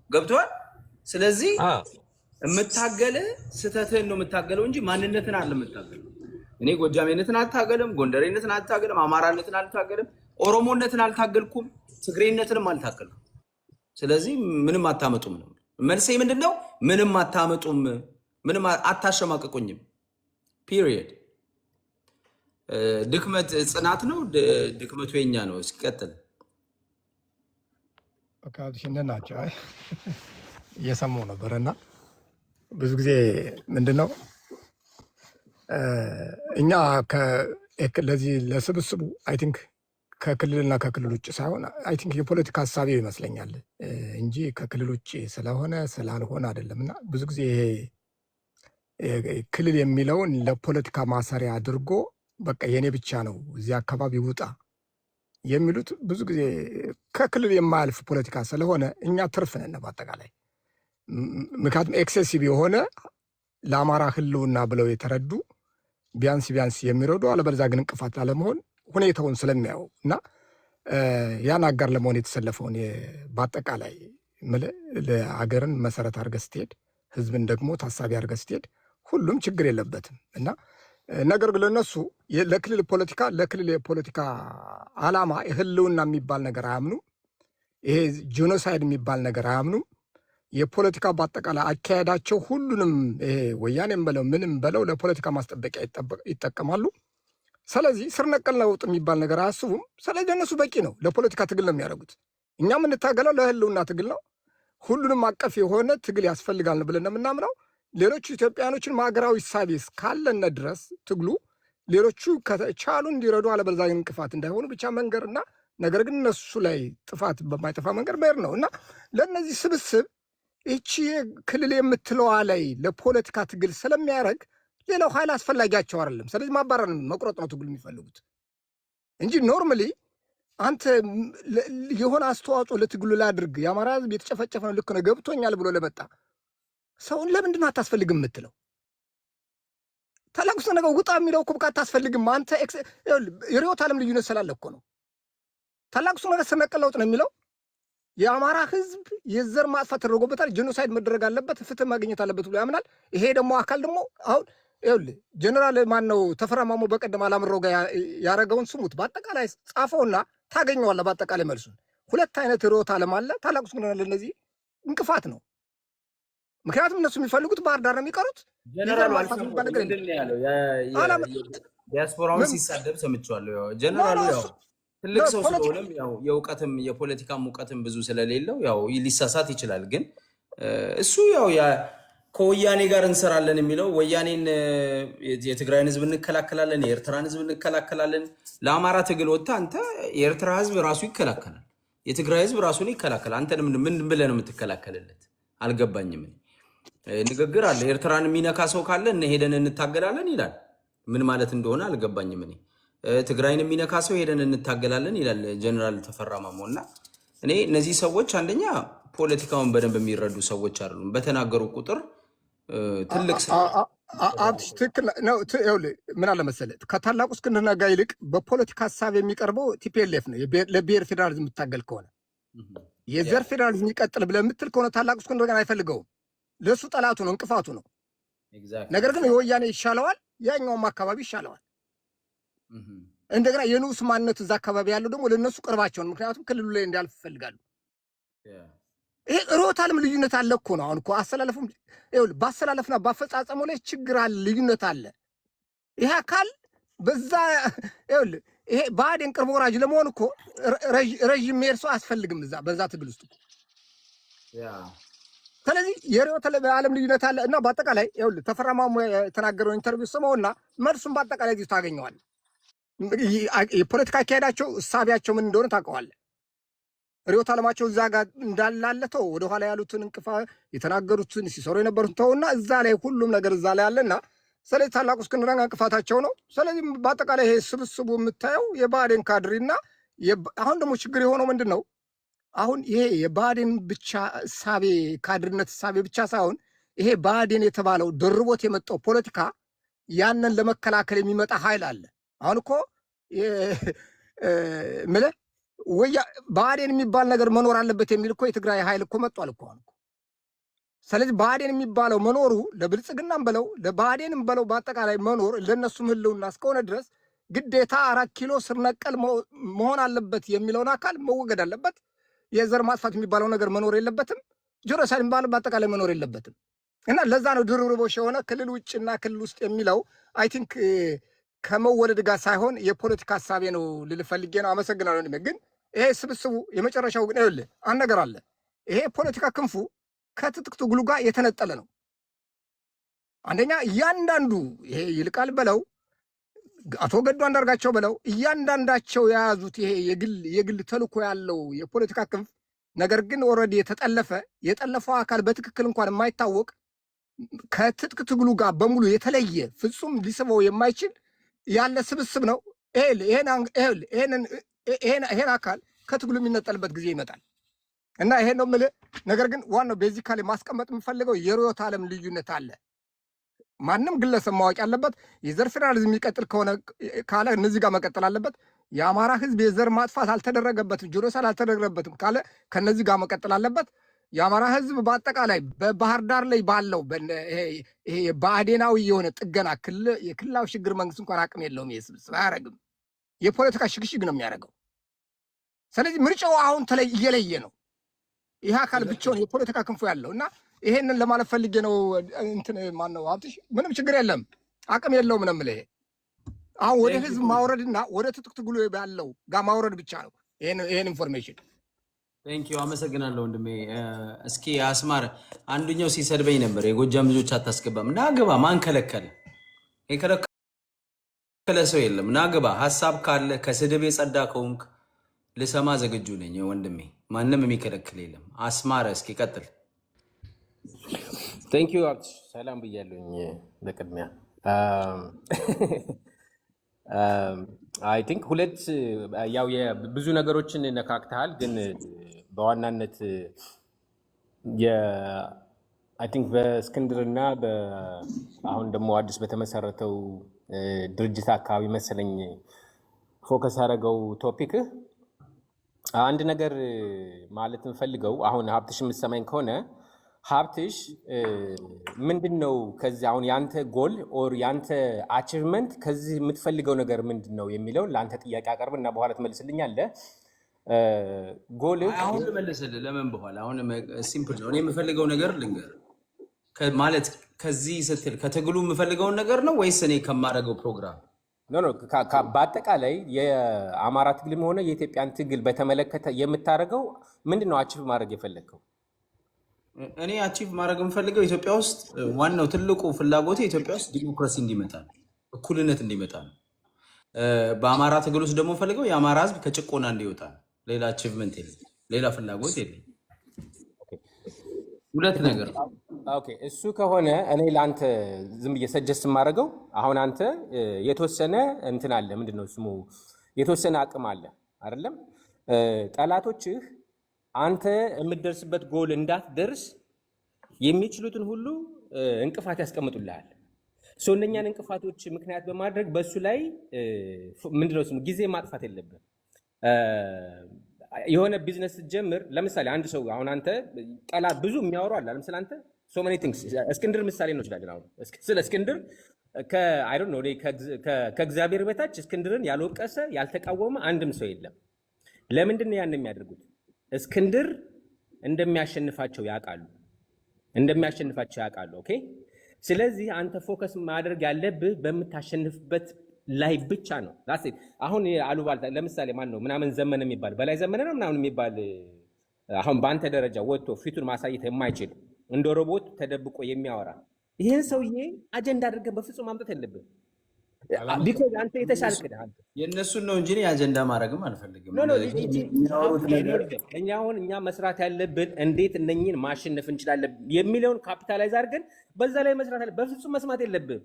ገብቷል? ስለዚህ የምታገለ ስህተትህን ነው የምታገለው እንጂ ማንነትን አለ የምታገለው። እኔ ጎጃሜነትን አልታገልም፣ ጎንደሬነትን አልታገልም፣ አማራነትን አልታገልም፣ ኦሮሞነትን አልታገልኩም፣ ትግሬነትንም አልታገልኩም። ስለዚህ ምንም አታመጡም ነው መልሴ። ምንድነው? ምንም አታመጡም፣ ምንም አታሸማቅቁኝም። ፒሪየድ። ድክመት ጽናት ነው፣ ድክመቱ የኛ ነው። ሲቀጥል ሽንን ናቸው እየሰማሁ ነበር እና ብዙ ጊዜ ምንድነው እኛ ለዚህ ለስብስቡ አይ ቲንክ ከክልልና ከክልል ውጭ ሳይሆን አይ ቲንክ የፖለቲካ ሀሳቢው ይመስለኛል እንጂ ከክልል ውጭ ስለሆነ ስላልሆነ አይደለም። እና ብዙ ጊዜ ይሄ ክልል የሚለውን ለፖለቲካ ማሰሪያ አድርጎ በቃ የኔ ብቻ ነው እዚህ አካባቢ ውጣ የሚሉት ብዙ ጊዜ ከክልል የማያልፍ ፖለቲካ ስለሆነ እኛ ትርፍ ነን በአጠቃላይ። ምክንያቱም ኤክሴሲቭ የሆነ ለአማራ ህልውና ብለው የተረዱ ቢያንስ የሚረዱ አለበለዚያ ግን እንቅፋት ላለመሆን ሁኔታውን ስለሚያዩ እና ያን አጋር ለመሆን የተሰለፈውን በአጠቃላይ ለአገርን መሰረት አድርገህ ስትሄድ ህዝብን ደግሞ ታሳቢ አድርገህ ስትሄድ ሁሉም ችግር የለበትም እና ነገር ግን ለነሱ ለክልል የፖለቲካ ዓላማ ህልውና የሚባል ነገር አያምኑም። ይሄ ጄኖሳይድ የሚባል ነገር አያምኑም። የፖለቲካ በአጠቃላይ አካሄዳቸው ሁሉንም ይሄ ወያኔም በለው ምንም በለው ለፖለቲካ ማስጠበቂያ ይጠቀማሉ። ስለዚህ ስር ነቀል ለውጥ የሚባል ነገር አያስቡም። ስለዚህ እነሱ በቂ ነው፣ ለፖለቲካ ትግል ነው የሚያደርጉት። እኛ የምንታገለው ለህልውና ትግል ነው። ሁሉንም አቀፍ የሆነ ትግል ያስፈልጋል ብለን የምናምነው። ሌሎቹ ኢትዮጵያኖችን ሀገራዊ ሳቢ እስካለነ ድረስ ትግሉ ሌሎቹ ከቻሉ እንዲረዱ አለበለዚያ እንቅፋት እንዳይሆኑ ብቻ መንገርና ነገር ግን እነሱ ላይ ጥፋት በማይጠፋ መንገድ መሄድ ነው እና ለእነዚህ ስብስብ ይቺ ክልል የምትለዋ ላይ ለፖለቲካ ትግል ስለሚያደርግ ሌላው ኃይል አስፈላጊያቸው አይደለም። ስለዚህ ማባረር መቁረጥ ነው ትግሉ የሚፈልጉት እንጂ ኖርማሊ አንተ የሆነ አስተዋጽኦ ለትግሉ ላድርግ የአማራ ህዝብ የተጨፈጨፈ ነው ልክ ነው ገብቶኛል ብሎ ለመጣ ሰውን ለምንድን ነው አታስፈልግም የምትለው? ታላቁ ነገር ውጣ የሚለው እኮ በቃ አታስፈልግም። አንተ የርዕዮተ ዓለም ልዩነት ስላለ እኮ ነው። ታላቁ ነገር ስር ነቀል ለውጥ ነው የሚለው የአማራ ህዝብ የዘር ማጥፋት ተደርጎበታል፣ ጄኖሳይድ መደረግ አለበት፣ ፍትህ ማግኘት አለበት ብሎ ያምናል። ይሄ ደግሞ አካል ደግሞ አሁን ይኸውልህ ጀነራል ማን ነው ተፈራ ማሞ በቀደም አላምረው ጋር ያረገውን ስሙት፣ በአጠቃላይ ጻፈውና ታገኘዋለህ። በአጠቃላይ መልሱን ሁለት አይነት ርዕዮተ ዓለም አለ። ታላቁ ነገር ለነዚህ እንቅፋት ነው። ምክንያቱም እነሱ የሚፈልጉት ባህር ዳር ነው የሚቀሩት። ጀነራል ማለት ምንድን ነው ያለው? ዲያስፖራውን ሲሳደብ ሰምቼዋለሁ። ጀነራሉ ያው ትልቅ ሰው ስለሆነም ያው የእውቀትም የፖለቲካም እውቀትም ብዙ ስለሌለው ያው ሊሳሳት ይችላል። ግን እሱ ያው ከወያኔ ጋር እንሰራለን የሚለው ወያኔን የትግራይን ህዝብ እንከላከላለን፣ የኤርትራን ህዝብ እንከላከላለን። ለአማራ ትግል ወጥታ አንተ የኤርትራ ህዝብ ራሱ ይከላከላል፣ የትግራይ ህዝብ ራሱን ይከላከላል። አንተ ምን ብለህ ነው የምትከላከልለት? አልገባኝም። ንግግር አለ። ኤርትራን የሚነካ ሰው ካለ ሄደን እንታገላለን ይላል። ምን ማለት እንደሆነ አልገባኝም። እኔ ትግራይን የሚነካ ሰው ሄደን እንታገላለን ይላል ጀነራል ተፈራ ማሞ። እና እኔ እነዚህ ሰዎች አንደኛ ፖለቲካውን በደንብ የሚረዱ ሰዎች አይደሉም። በተናገሩ ቁጥር ትልቅ አብትሽ ትክክል ነው። ምን አለ መሰለህ ከታላቁ እስክንድር ነጋ ይልቅ በፖለቲካ ሀሳብ የሚቀርበው ቲፒኤልኤፍ ነው። ለብሔር ፌዴራሊዝም የምታገል ከሆነ የዘር ፌዴራሊዝም ይቀጥል ብለህ የምትል ከሆነ ታላቁ እስክንድር ነጋ አይፈልገውም። ለእሱ ጠላቱ ነው፣ እንቅፋቱ ነው። ነገር ግን የወያኔ ይሻለዋል፣ ያኛውም አካባቢ ይሻለዋል። እንደገና የንዑስ ማንነት እዛ አካባቢ ያለው ደግሞ ለእነሱ ቅርባቸውን፣ ምክንያቱም ክልሉ ላይ እንዲያልፍ ይፈልጋሉ። ይሄ ርዕዮተ ዓለም ልዩነት አለ እኮ ነው። አሁን እኮ አሰላለፉም በአሰላለፍና በአፈጻጸሙ ላይ ችግር አለ፣ ልዩነት አለ። ይሄ አካል በዛ ይሄ ብአዴን ቅርብ ወራጅ ለመሆን እኮ ረዥም መሄድ ሰው አያስፈልግም በዛ ትግል ውስጥ እኮ። ስለዚህ የርዕዮተ ዓለም ልዩነት አለ እና በአጠቃላይ ተፈራ ማሞ የተናገረውን ኢንተርቪው ስመውና መልሱን በአጠቃላይ እዚህ ታገኘዋለህ። የፖለቲካ አካሄዳቸው እሳቢያቸው ምን እንደሆነ ታውቀዋለህ። ርዕዮተ ዓለማቸው እዛ ጋር እንዳላለተው ወደኋላ ያሉትን የተናገሩትን ሲሰሩ የነበሩትን ተውና እዛ ላይ ሁሉም ነገር እዛ ላይ አለና ስለዚህ ታላቁ እስክንድር ነጋ እንቅፋታቸው ነው። ስለዚህ በአጠቃላይ ይሄ ስብስቡ የምታየው የብአዴን ካድሪና አሁን ደግሞ ችግር የሆነው ምንድን ነው? አሁን ይሄ የብአዴን ብቻ እሳቤ ካድሪነት እሳቤ ብቻ ሳይሆን ይሄ ብአዴን የተባለው ደርቦት የመጣው ፖለቲካ ያንን ለመከላከል የሚመጣ ኃይል አለ። አሁን እኮ ምልህ ብአዴን የሚባል ነገር መኖር አለበት የሚል እኮ የትግራይ ኃይል እኮ መጥቷል እኮ አሁን። ስለዚህ ብአዴን የሚባለው መኖሩ ለብልጽግናም በለው ለብአዴንም በለው በአጠቃላይ መኖር ለእነሱም ህልውና እስከሆነ ድረስ ግዴታ 4 ኪሎ ስር ነቀል መሆን አለበት የሚለውን አካል መወገድ አለበት። የዘር ማጥፋት የሚባለው ነገር መኖር የለበትም። ጄኖሳይድ የሚባለው በአጠቃላይ መኖር የለበትም። እና ለዛ ነው ድርብርቦሽ የሆነ ክልል ውጭና ክልል ውስጥ የሚለው አይ ቲንክ ከመወለድ ጋር ሳይሆን የፖለቲካ ሀሳቤ ነው ልልህ ፈልጌ ነው። አመሰግናለሁ። ግን ይሄ ስብስቡ የመጨረሻው ግን ይኸውልህ አንድ ነገር አለ። ይሄ ፖለቲካ ክንፉ ከትጥቅ ትግሉ ጋር የተነጠለ ነው። አንደኛ እያንዳንዱ ይሄ ይልቃል በለው አቶ ገዱ አንዳርጋቸው በለው እያንዳንዳቸው የያዙት ይሄ የግል ተልእኮ ያለው የፖለቲካ ክንፍ ነገር ግን ኦልሬዲ የጠለፈው አካል በትክክል እንኳን የማይታወቅ ከትጥቅ ትግሉ ጋር በሙሉ የተለየ ፍጹም ሊስበው የማይችል ያለ ስብስብ ነው። ይሄን አካል ከትግሉ የሚነጠልበት ጊዜ ይመጣል እና ይሄን ነው የምልህ። ነገር ግን ዋናው ቤዚካሊ ማስቀመጥ የምፈልገው የርዕዮተ ዓለም ልዩነት አለ። ማንም ግለሰብ ማወቅ ያለበት የዘር ፌዴራሊዝም የሚቀጥል ከሆነ ካለ እነዚህ ጋር መቀጠል አለበት። የአማራ ህዝብ የዘር ማጥፋት አልተደረገበትም፣ ጄኖሳይድ አልተደረገበትም ካለ ከነዚህ ጋር መቀጠል አለበት። የአማራ ህዝብ በአጠቃላይ በባህር ዳር ላይ ባለው ይሄ ብአዴናዊ የሆነ ጥገና የክልላዊ ሽግግር መንግስት እንኳን አቅም የለውም። ይሄ ስብስብ አያደርግም። የፖለቲካ ሽግሽግ ነው የሚያደርገው። ስለዚህ ምርጫው አሁን እየለየ ነው። ይህ አካል ብቻውን የፖለቲካ ክንፉ ያለው እና ይሄንን ለማለት ፈልጌ ነው። እንትን ማነው ሀብትሽ ምንም ችግር የለም፣ አቅም የለውም ነው የምልህ። አሁን ወደ ህዝብ ማውረድና ወደ ትጥቅ ትግሉ ያለው ጋር ማውረድ ብቻ ነው ይሄን ኢንፎርሜሽን። ቴንኪው አመሰግናለሁ ወንድሜ። እስኪ አስማር አንዱኛው ሲሰድበኝ ነበር የጎጃም ልጆች አታስገባም። ናግባ ማን ከለከለ? የከለከለ ሰው የለም። ናግባ ሀሳብ ካለ ከስድብ የጸዳ ከሆንክ ልሰማ ዝግጁ ነኝ ወንድሜ። ማንም የሚከለክል የለም። አስማረ እስኪ ቀጥል። ቴንኪዩ አብትሽ ሰላም ብያለሁኝ። በቅድሚያ አይ ቲንክ ሁለት ያው ብዙ ነገሮችን ነካክተሃል፣ ግን በዋናነት አይ ቲንክ በእስክንድርና አሁን ደግሞ አዲስ በተመሰረተው ድርጅት አካባቢ መሰለኝ ፎከስ ያደረገው ቶፒክህ። አንድ ነገር ማለት የምፈልገው አሁን ሀብትሽ የምትሰማኝ ከሆነ ሀብትሽ ምንድን ነው ከዚህ አሁን ያንተ ጎል ኦር ያንተ አቺቭመንት ከዚህ የምትፈልገው ነገር ምንድን ነው የሚለውን ለአንተ ጥያቄ አቀርብ እና በኋላ ትመልስልኛለህ። ጎልህ አሁን ልመልስልህ። ለምን በኋላ? አሁን ሲምፕል ነው። እኔ የምፈልገው ነገር ልንገር ማለት ከዚህ ስትል ከትግሉ የምፈልገውን ነገር ነው ወይስ እኔ ከማደርገው ፕሮግራም? ኖ በአጠቃላይ የአማራ ትግልም ሆነ የኢትዮጵያን ትግል በተመለከተ የምታደርገው ምንድን ነው? አቺቭ ማድረግ የፈለግከው? እኔ አቺቭ ማድረግ የምፈልገው ኢትዮጵያ ውስጥ ዋናው ትልቁ ፍላጎቴ ኢትዮጵያ ውስጥ ዲሞክራሲ እንዲመጣ ነው፣ እኩልነት እንዲመጣ ነው። በአማራ ትግል ውስጥ ደግሞ ፈልገው የአማራ ሕዝብ ከጭቆና እንዲወጣ ነው። ሌላ አቺቭመንት የለም፣ ሌላ ፍላጎት የለም። ሁለት ነገር ነው። ኦኬ፣ እሱ ከሆነ እኔ ለአንተ ዝም ብዬ ሰጀስት የማደርገው አሁን አንተ የተወሰነ እንትን አለ፣ ምንድን ነው ስሙ፣ የተወሰነ አቅም አለ አይደለም? ጠላቶችህ አንተ የምትደርስበት ጎል እንዳትደርስ የሚችሉትን ሁሉ እንቅፋት ያስቀምጡልሃል። እነኛን እንቅፋቶች ምክንያት በማድረግ በእሱ ላይ ምንድን ነው ስሙ ጊዜ ማጥፋት የለብን። የሆነ ቢዝነስ ስትጀምር ለምሳሌ አንድ ሰው አሁን አንተ ጠላት ብዙ የሚያወሩ አለ ለምሳሌ አንተ ሶ ማኒ ቲንግስ እስክንድር ምሳሌ ነው ይችላል። አሁን ስለ እስክንድር አይ ዶንት ኖ ከእግዚአብሔር በታች እስክንድርን ያልወቀሰ ያልተቃወመ አንድም ሰው የለም። ለምንድን ነው ያን የሚያደርጉት? እስክንድር እንደሚያሸንፋቸው ያውቃሉ። ኦኬ፣ ስለዚህ አንተ ፎከስ ማድረግ ያለብህ በምታሸንፍበት ላይ ብቻ ነው። አሁን አሉባልታ ለምሳሌ ማን ነው ምናምን ዘመነ የሚባል በላይ ዘመነ ነው ምናምን የሚባል አሁን በአንተ ደረጃ ወጥቶ ፊቱን ማሳየት የማይችል እንደ ሮቦት ተደብቆ የሚያወራ ይህን ሰውዬ አጀንዳ አድርገን በፍጹም ማምጣት የለብን። ቢኮዝ አንተ የተሻልክ ነህ። የእነሱን ነው እንጂ አጀንዳ ማድረግም አልፈልግም። እኛ መስራት ያለብን እንዴት እነኝን ማሸነፍ እንችላለን የሚለውን ካፒታላይዝ አድርገን በዛ ላይ መስራት አለ። በፍጹም መስማት የለብን።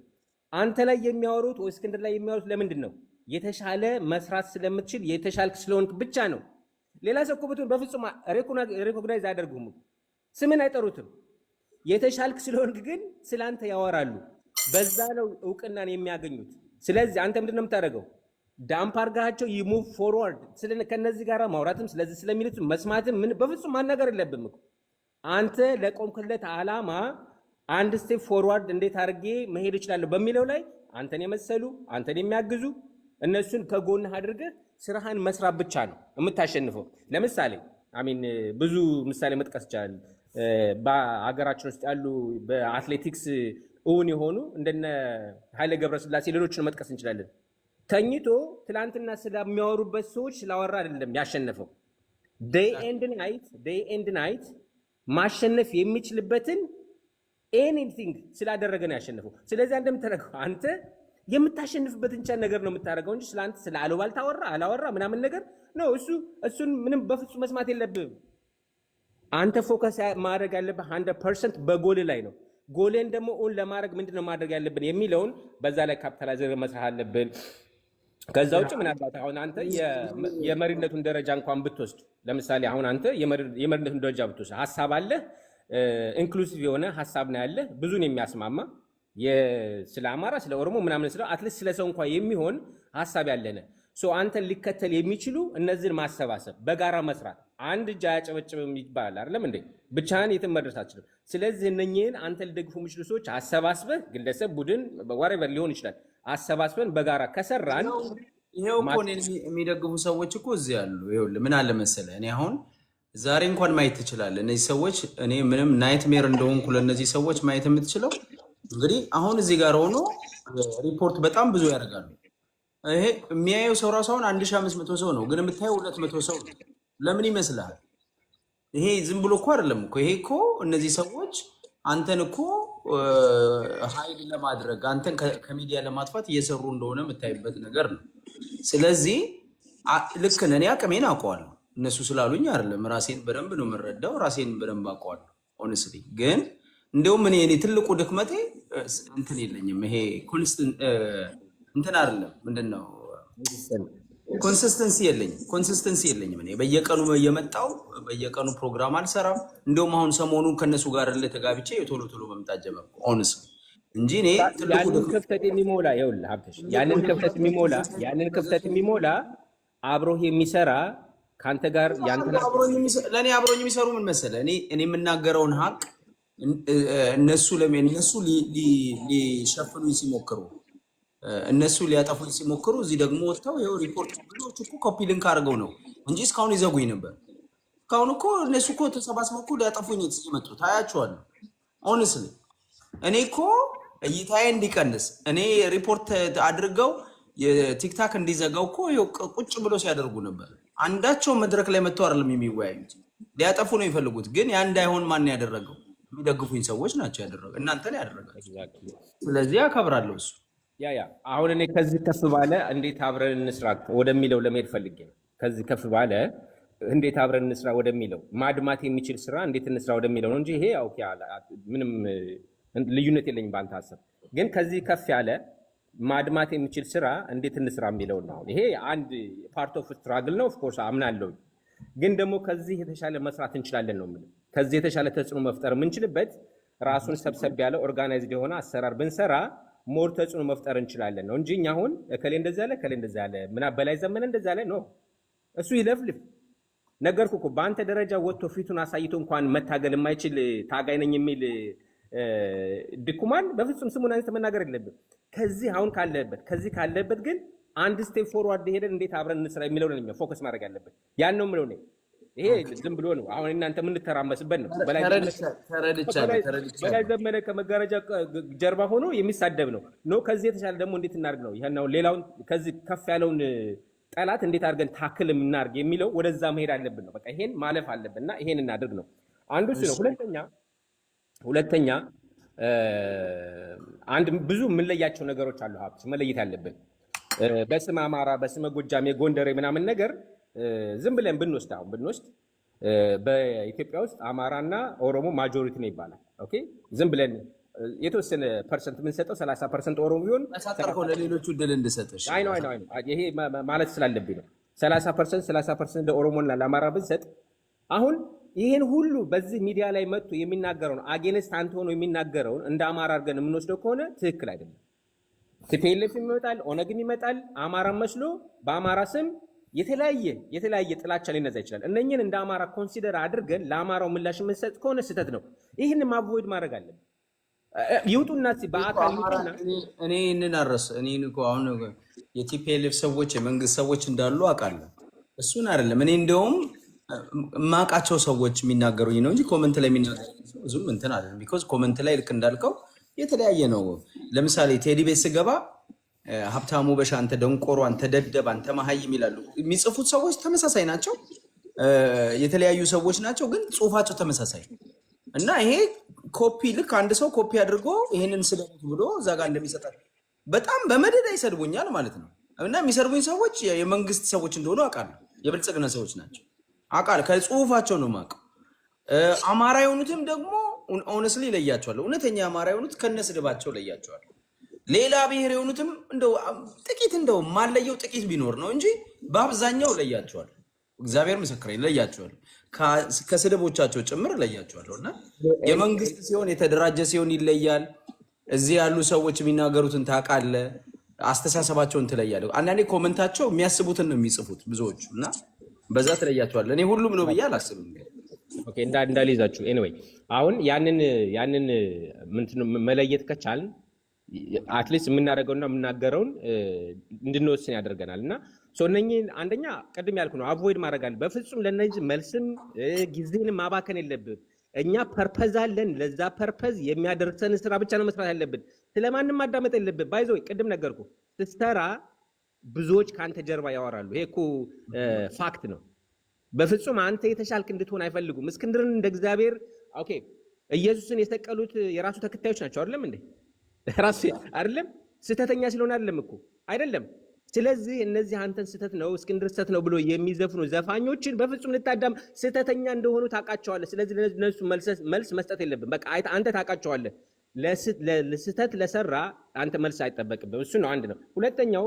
አንተ ላይ የሚያወሩት ወይ እስክንድር ላይ የሚያወሩት ለምንድን ነው? የተሻለ መስራት ስለምትችል የተሻልክ ስለሆንክ ብቻ ነው። ሌላ ሰው እኮ ብትሆን በፍጹም ሬኮግናይዝ አያደርጉም፣ ስምን አይጠሩትም። የተሻልክ ስለሆንክ ግን ስለአንተ ያወራሉ። በዛ ነው እውቅናን የሚያገኙት። ስለዚህ አንተ ምንድን ነው የምታደርገው? ዳምፕ አድርጋቸው ይሙቭ ፎርዋርድ። ከነዚህ ጋር ማውራትም ስለዚህ ስለሚሉት መስማትም ምን በፍጹም ማናገር የለብም እኮ። አንተ ለቆምክለት ዓላማ አንድ ስቴፕ ፎርዋርድ እንዴት አድርጌ መሄድ እችላለሁ በሚለው ላይ አንተን የመሰሉ አንተን የሚያግዙ እነሱን ከጎንህ አድርገህ ስራህን መስራት ብቻ ነው የምታሸንፈው። ለምሳሌ አሚን ብዙ ምሳሌ መጥቀስ ይቻላል። በአገራችን ውስጥ ያሉ በአትሌቲክስ እውን የሆኑ እንደነ ኃይሌ ገብረስላሴ ሌሎችን መጥቀስ እንችላለን። ተኝቶ ትላንትና ስለሚያወሩበት ሰዎች ስላወራ አይደለም ያሸነፈው። ዴይ ኤንድ ናይት ማሸነፍ የሚችልበትን ኤኒቲንግ ስላደረገ ነው ያሸነፈው። ስለዚህ እንደምታደርገው አንተ የምታሸንፍበትን ነገር ነው የምታደርገው እንጂ ስለአንተ ስለ አሉባልታ አላወራ ምናምን ነገር ነው። እሱን ምንም በፍጹም መስማት የለብህም። አንተ ፎከስ ማድረግ ያለብህ 100% በጎል ላይ ነው። ጎልን ደግሞ ኦን ለማድረግ ምንድነው ማድረግ ያለብን የሚለውን በዛ ላይ ካፒታላይዝ መስራት አለብን። ከዛ ውጭ ምናልባት አሁን አንተ የመሪነቱን ደረጃ እንኳን ብትወስድ ለምሳሌ አሁን አንተ የመሪነቱን ደረጃ ብትወስድ ሀሳብ አለ፣ ኢንክሉሲቭ የሆነ ሀሳብ ነው ያለ፣ ብዙን የሚያስማማ ስለ አማራ ስለ ኦሮሞ ምናምን ስለ አትሊስት ስለ ሰው እንኳን የሚሆን ሀሳብ ያለነ አንተን ሊከተል የሚችሉ እነዚህን ማሰባሰብ፣ በጋራ መስራት። አንድ እጅ አያጨበጭብም ይባላል አይደለም እንዴ? ብቻህን የትም መድረስ አትችልም። ስለዚህ እነኚህን አንተ ሊደግፉ የሚችሉ ሰዎች አሰባስበህ፣ ግለሰብ፣ ቡድን፣ ዋሬቨር ሊሆን ይችላል፣ አሰባስበን በጋራ ከሰራን ይሄው እኮ የሚደግፉ ሰዎች እኮ እዚህ ያሉ። ይኸውልህ ምን አለ መሰለህ፣ እኔ አሁን ዛሬ እንኳን ማየት ትችላለህ። እነዚህ ሰዎች እኔ ምንም ናይትሜር እንደሆንኩ ለእነዚህ ሰዎች ማየት የምትችለው እንግዲህ አሁን እዚህ ጋር ሆኖ ሪፖርት በጣም ብዙ ያደርጋሉ። ይሄ የሚያየው ሰው ራሱ አሁን 1500 ሰው ነው፣ ግን የምታየው 200 ሰው ነው። ለምን ይመስልሃል? ይሄ ዝም ብሎ እኮ አይደለም እኮ። ይሄ እኮ እነዚህ ሰዎች አንተን እኮ ሀይል ለማድረግ አንተን ከሚዲያ ለማጥፋት እየሰሩ እንደሆነ የምታይበት ነገር ነው። ስለዚህ ልክ ነህ። እኔ አቅሜን አውቀዋለሁ። እነሱ ስላሉኝ አይደለም፣ ራሴን በደንብ ነው የምረዳው። ራሴን በደንብ አውቀዋለሁ ሆነስሊ። ግን እንዲሁም እኔ ትልቁ ድክመቴ እንትን የለኝም። ይሄ እንትን አይደለም ምንድነው ኮንሲስተንሲ የለኝም። እኔ በየቀኑ እየመጣው በየቀኑ ፕሮግራም አልሰራም። እንደውም አሁን ሰሞኑን ከነሱ ጋር ተጋብቼ ቶሎ ቶሎ መምጣት ጀመርኩ ኦንስ እንጂ እኔ ያንን ክፍተት የሚሞላ ይኸውልህ ሀብትሽ ያንን ክፍተት የሚሞላ አብሮህ የሚሰራ ከአንተ ጋር ለእኔ አብሮኝ የሚሰሩ ምን መሰለህ፣ እኔ የምናገረውን ሀቅ እነሱ ሊሸፍኑኝ ሲሞክሩ እነሱ ሊያጠፉኝ ሲሞክሩ እዚህ ደግሞ ወጥተው ይኸው ሪፖርት ብዙዎቹ እኮ ኮፒ ሊንክ አድርገው ነው እንጂ እስካሁን ይዘጉኝ ነበር። እስካሁን እኮ እነሱ እኮ ተሰባስበው እኮ ሊያጠፉኝ የመጡት አያቸዋለሁ። ኦንስሊ እኔ እኮ እይታዬ እንዲቀንስ እኔ ሪፖርት አድርገው የቲክታክ እንዲዘጋው እኮ ቁጭ ብሎ ሲያደርጉ ነበር። አንዳቸው መድረክ ላይ መጥተው አይደለም የሚወያዩት፣ ሊያጠፉ ነው የሚፈልጉት። ግን ያ እንዳይሆን ማን ያደረገው? የሚደግፉኝ ሰዎች ናቸው ያደረገው፣ እናንተ ላይ ያደረጋችሁ። ስለዚህ አከብራለሁ እሱ ያ አሁን እኔ ከዚህ ከፍ ባለ እንዴት አብረን እንስራ ወደሚለው ለመሄድ ፈልጌ ነው። ከዚህ ከፍ ባለ እንዴት አብረን እንስራ ወደሚለው ማድማት የሚችል ስራ እንዴት እንስራ ወደሚለው ነው እንጂ ይሄ ኦኬ ምንም ልዩነት የለኝም በአንተ ሀሳብ። ግን ከዚህ ከፍ ያለ ማድማት የሚችል ስራ እንዴት እንስራ የሚለው ነው። ይሄ አንድ ፓርት ኦፍ ስትራግል ነው ኦፍኮርስ አምናለሁ። ግን ደግሞ ከዚህ የተሻለ መስራት እንችላለን ነው የምልህ። ከዚህ የተሻለ ተጽዕኖ መፍጠር የምንችልበት ራሱን ሰብሰብ ያለ ኦርጋናይዝድ የሆነ አሰራር ብንሰራ ሞር ተጽዕኖ መፍጠር እንችላለን ነው እንጂ እኛ አሁን እከሌ እንደዛ ያለ እከሌ እንደዛ ያለ በላይ ዘመነ እንደዛ ያለ ነው እሱ ይለፍልፍ። ነገርኩህ እኮ በአንተ ደረጃ ወጥቶ ፊቱን አሳይቶ እንኳን መታገል የማይችል ታጋይ ነኝ የሚል ድኩማን በፍጹም ስሙን አንተ መናገር የለብን። ከዚህ አሁን ካለበት ግን አንድ ስቴፕ ፎርዋርድ ሄደን እንዴት አብረን እንስራ የሚለው ነው ፎከስ ማድረግ ያለበት። ያን ነው የምለው ነው። ይሄ ዝም ብሎ ነው አሁን እናንተ የምንተራመስበት ነው። በላይ ዘመነ ከመጋረጃ ጀርባ ሆኖ የሚሳደብ ነው። ከዚህ የተሻለ ደግሞ እንዴት እናድርግ ነው ይሄን ሌላውን ከዚህ ከፍ ያለውን ጠላት እንዴት አድርገን ታክል እናድርግ የሚለው ወደዛ መሄድ አለብን ነው። በቃ ይሄን ማለፍ አለብንና ይሄን እናድርግ ነው አንዱ እሱ ነው። ሁለተኛ አንድ ብዙ የምንለያቸው ነገሮች አሉ። ሀብት መለየት ያለብን በስመ አማራ በስመ ጎጃም የጎንደሬ ምናምን ነገር ዝም ብለን ብንወስድ በኢትዮጵያ ውስጥ አማራና ኦሮሞ ማጆሪቲ ነው ይባላል። ኦኬ ዝም ብለን የተወሰነ ፐርሰንት የምንሰጠው 30% ኦሮሞ ቢሆን ለሌሎቹ ድል እንድሰጥሽ አይ ነው ይሄ ማለት ስላለብኝ ነው። 30% ለኦሮሞና ለአማራ ብንሰጥ አሁን ይሄን ሁሉ በዚህ ሚዲያ ላይ መጥቶ የሚናገረውን አጌንስት አንተ ሆኖ የሚናገረውን እንደ አማራ አድርገን የምንወስደው ከሆነ ትክክል አይደለም። ቲፒኤልኤፍ ይመጣል፣ ኦነግም ይመጣል፣ አማራ መስሎ በአማራ ስም የተለያየ ጥላቻ ሊነዛ ይችላል። እነኝን እንደ አማራ ኮንሲደር አድርገን ለአማራው ምላሽ የምንሰጥ ከሆነ ስህተት ነው። ይህን ማቮይድ ማድረግ አለብን። ይውጡና በአካል እኔ አሁን የቲፒኤልኤፍ ሰዎች የመንግስት ሰዎች እንዳሉ አውቃለሁ። እሱን አይደለም እኔ እንደውም ማቃቸው ሰዎች የሚናገሩኝ ነው እንጂ ኮመንት ላይ የሚናገሩ ብዙም እንትን አይደለም። ቢኮዝ ኮመንት ላይ ልክ እንዳልከው የተለያየ ነው። ለምሳሌ ቴዲ ቤት ስገባ ሀብታሙ በሻ አንተ ደንቆሮ፣ አንተ ደደብ፣ አንተ መሀይም ይላሉ። የሚጽፉት ሰዎች ተመሳሳይ ናቸው፣ የተለያዩ ሰዎች ናቸው፣ ግን ጽሁፋቸው ተመሳሳይ እና ይሄ ኮፒ ልክ አንድ ሰው ኮፒ አድርጎ ይሄንን ስደት ብሎ እዛ ጋር እንደሚሰጣል በጣም በመደዳ ይሰድቡኛል ማለት ነው። እና የሚሰድቡኝ ሰዎች የመንግስት ሰዎች እንደሆኑ አውቃለሁ፣ የብልጽግና ሰዎች ናቸው አውቃለሁ። ከጽሁፋቸው ነው የማውቀው። አማራ የሆኑትም ደግሞ ኦነስትሊ ለያቸዋለሁ። እውነተኛ አማራ የሆኑት ከነስድባቸው ለያቸዋለሁ። ሌላ ብሔር የሆኑትም እንደው ጥቂት እንደው ማለየው ጥቂት ቢኖር ነው እንጂ በአብዛኛው ለያቸዋለሁ። እግዚአብሔር ምስክሬ ለያቸዋለሁ፣ ከስድቦቻቸው ጭምር ለያቸዋለሁ። እና የመንግስት ሲሆን የተደራጀ ሲሆን ይለያል። እዚህ ያሉ ሰዎች የሚናገሩትን ታውቃለህ፣ አስተሳሰባቸውን ትለያለህ። አንዳንዴ ኮመንታቸው የሚያስቡትን ነው የሚጽፉት ብዙዎቹ እና በዛ ትለያቸዋለህ። እኔ ሁሉም ነው ብዬ አላስብም። ኦኬ እንዳልይዛችሁ ኤኒዌይ አሁን ያንን መለየት ከቻልን አትሊስት የምናደርገውና የምናገረውን እንድንወስን ያደርገናል። እና እነኝህን አንደኛ ቅድም ያልኩ ነው አቮይድ ማድረግ አለ። በፍጹም ለነዚህ መልስም ጊዜንም ማባከን የለብን። እኛ ፐርፐዝ አለን። ለዛ ፐርፐዝ የሚያደርሰን ስራ ብቻ ነው መስራት ያለብን። ስለማንም ማዳመጥ የለብን። ባይዞ ቅድም ነገርኩ ስትሰራ ብዙዎች ከአንተ ጀርባ ያወራሉ። ይሄ እኮ ፋክት ነው። በፍጹም አንተ የተሻልክ እንድትሆን አይፈልጉም። እስክንድርን እንደ እግዚአብሔር ኦኬ ኢየሱስን የሰቀሉት የራሱ ተከታዮች ናቸው አይደለም እንዴ? ራሱ አይደለም ስህተተኛ ስለሆነ አይደለም እኮ አይደለም። ስለዚህ እነዚህ አንተን ስህተት ነው እስክንድር ስህተት ነው ብሎ የሚዘፍኑ ዘፋኞችን በፍጹም ልታዳም ስህተተኛ እንደሆኑ ታውቃቸዋለህ። ስለዚህ ለነሱ መልስ መስጠት የለብን። በቃ አንተ ታውቃቸዋለህ። ለስህተት ለሰራ አንተ መልስ አይጠበቅብህም። እሱ ነው አንድ ነው። ሁለተኛው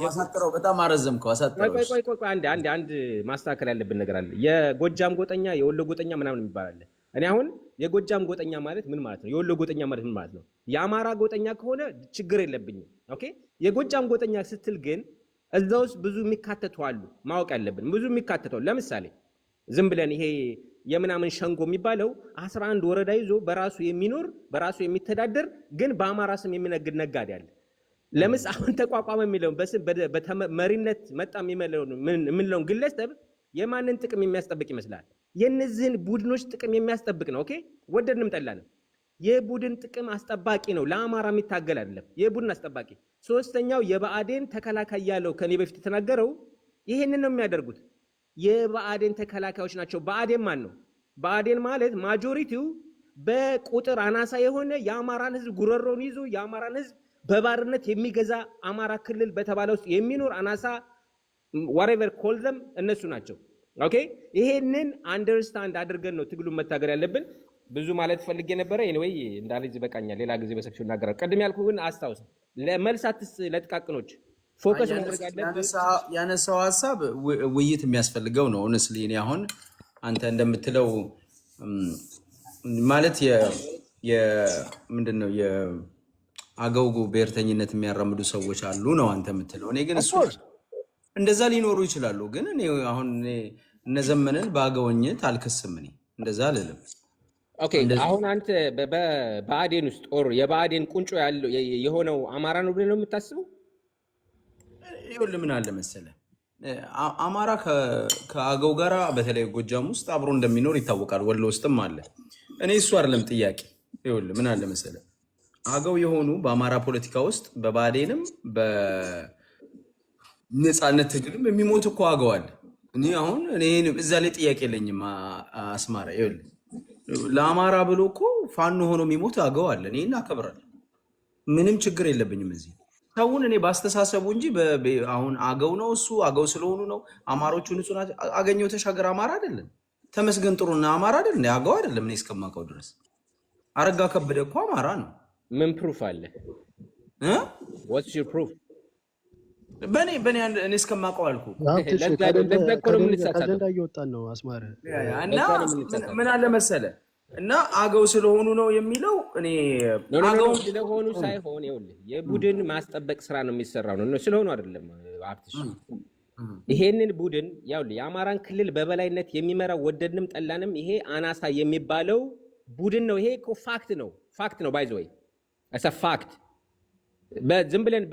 አሳጥረው በጣም አረዘምከው። አሳጥረው ቆይ አንድ ማስተካከል ያለብን ነገር አለ። የጎጃም ጎጠኛ የወሎ ጎጠኛ ምናምን የሚባል አለ። እኔ አሁን የጎጃም ጎጠኛ ማለት ምን ማለት ነው? የወሎ ጎጠኛ ማለት ምን ማለት ነው? የአማራ ጎጠኛ ከሆነ ችግር የለብኝም። ኦኬ። የጎጃም ጎጠኛ ስትል ግን እዛ ውስጥ ብዙ የሚካተቱ አሉ፣ ማወቅ ያለብን ብዙ የሚካተቱ። ለምሳሌ ዝም ብለን ይሄ የምናምን ሸንጎ የሚባለው 11 ወረዳ ይዞ በራሱ የሚኖር በራሱ የሚተዳደር ግን በአማራ ስም የሚነግድ ነጋዴ አለ። ለምስ አሁን ተቋቋመ የሚለውን በስም በመሪነት መጣ የምንለውን ግለሰብ የማንን ጥቅም የሚያስጠብቅ ይመስላል? የነዚህን ቡድኖች ጥቅም የሚያስጠብቅ ነው። ኦኬ፣ ወደድንም ጠላንም የቡድን ጥቅም አስጠባቂ ነው። ለአማራ የሚታገል አይደለም፣ የቡድን አስጠባቂ። ሶስተኛው የብአዴን ተከላካይ ያለው ከኔ በፊት የተናገረው ይሄንን ነው የሚያደርጉት። የብአዴን ተከላካዮች ናቸው። ብአዴን ማን ነው? ብአዴን ማለት ማጆሪቲው በቁጥር አናሳ የሆነ የአማራን ህዝብ ጉረሮን ይዞ የአማራን ህዝብ በባርነት የሚገዛ አማራ ክልል በተባለ ውስጥ የሚኖር አናሳ whatever call them እነሱ ናቸው። ኦኬ፣ ይሄንን አንደርስታንድ አድርገን ነው ትግሉን መታገል ያለብን። ብዙ ማለት ፈልጌ ነበረ። ኤኒዌይ እንዳልጅ በቃኛል። ሌላ ጊዜ በሰፊው እናገራለሁ። ቀድም ያልኩህ ግን አስታውስ፣ ለመልሳትስ ለጥቃቅኖች ፎከስ ማድረግ ያለብን ያነሳው ሀሳብ ውይይት የሚያስፈልገው ነው። ሆነስሊ እኔ አሁን አንተ እንደምትለው ማለት ምንድነው የአገው ብሔርተኝነት የሚያራምዱ ሰዎች አሉ ነው አንተ የምትለው። እኔ ግን እሱ እንደዛ ሊኖሩ ይችላሉ። ግን እኔ አሁን እነዘመንን በአገውኝት አልከስም። እኔ እንደዛ አልልም። ኦኬ፣ አሁን አንተ በብአዴን ውስጥ ኦር የብአዴን ቁንጮ ያለው የሆነው አማራ ነው ብለህ ነው የምታስበው? ይኸውልህ ምን አለ መሰለህ፣ አማራ ከአገው ጋር በተለይ ጎጃም ውስጥ አብሮ እንደሚኖር ይታወቃል። ወሎ ውስጥም አለ። እኔ እሱ አይደለም ጥያቄ። ይኸውልህ ምን አለ መሰለህ፣ አገው የሆኑ በአማራ ፖለቲካ ውስጥ በብአዴንም በነፃነት ትግልም የሚሞት እኮ አገው አለ። እኔ አሁን እዛ ላይ ጥያቄ የለኝም። አስማራ ይኸውልህ ለአማራ ብሎ እኮ ፋኖ ሆኖ የሚሞት አገው አለ። እኔ እናከብራለሁ፣ ምንም ችግር የለብኝም። እዚህ ሰውን እኔ ባስተሳሰቡ እንጂ አሁን አገው ነው እሱ አገው ስለሆኑ ነው አማሮቹ ንጹህ ናቸው። አገኘሁ ተሻገር አማራ አይደለም፣ ተመስገን ጥሩና አማራ አይደለም፣ አገው አይደለም። እኔ እስከማውቀው ድረስ አረጋ ከበደ እኮ አማራ ነው። ምን ፕሩፍ አለ? what's your proof? በኔ እኔ እስከማውቀው አልኩ። ከአጀንዳ እየወጣን ነው አስማረ። እና ምን አለ መሰለ እና አገው ስለሆኑ ነው የሚለው እኔ አገው ስለሆኑ ሳይሆን ይኸውልህ የቡድን ማስጠበቅ ስራ ነው የሚሰራው ነው ስለሆኑ አይደለም። አብትሽ ይሄንን ቡድን ያውልህ የአማራን ክልል በበላይነት የሚመራው ወደድንም ጠላንም ይሄ አናሳ የሚባለው ቡድን ነው። ይሄ እኮ ፋክት ነው ባይ ዘ ወይ አሰ ፋክት። በዝም ብለን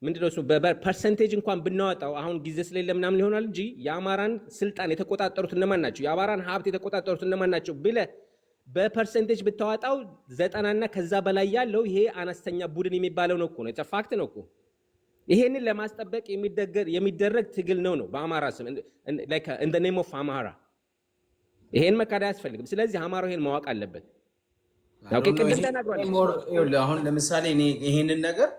ምንድነው እሱ በፐርሰንቴጅ እንኳን ብናወጣው አሁን ጊዜ ስለሌለ ምናምን ይሆናል እንጂ የአማራን ስልጣን የተቆጣጠሩት እነማን ናቸው፣ የአማራን ሀብት የተቆጣጠሩት እነማን ናቸው ብለህ በፐርሰንቴጅ ብታወጣው 90 እና ከዛ በላይ ያለው ይሄ አነስተኛ ቡድን የሚባለው ነው እኮ ነው። ፋክት ነው እኮ። ይሄንን ለማስጠበቅ የሚደረግ ትግል ነው በአማራ ስም like in the name of አማራ። ይሄን መካድ አያስፈልግም። ስለዚህ አማራው ይሄን ማወቅ አለበት። ኦኬ፣ ቅድም ተናግሯል። አሁን ለምሳሌ እኔ ይሄንን ነገር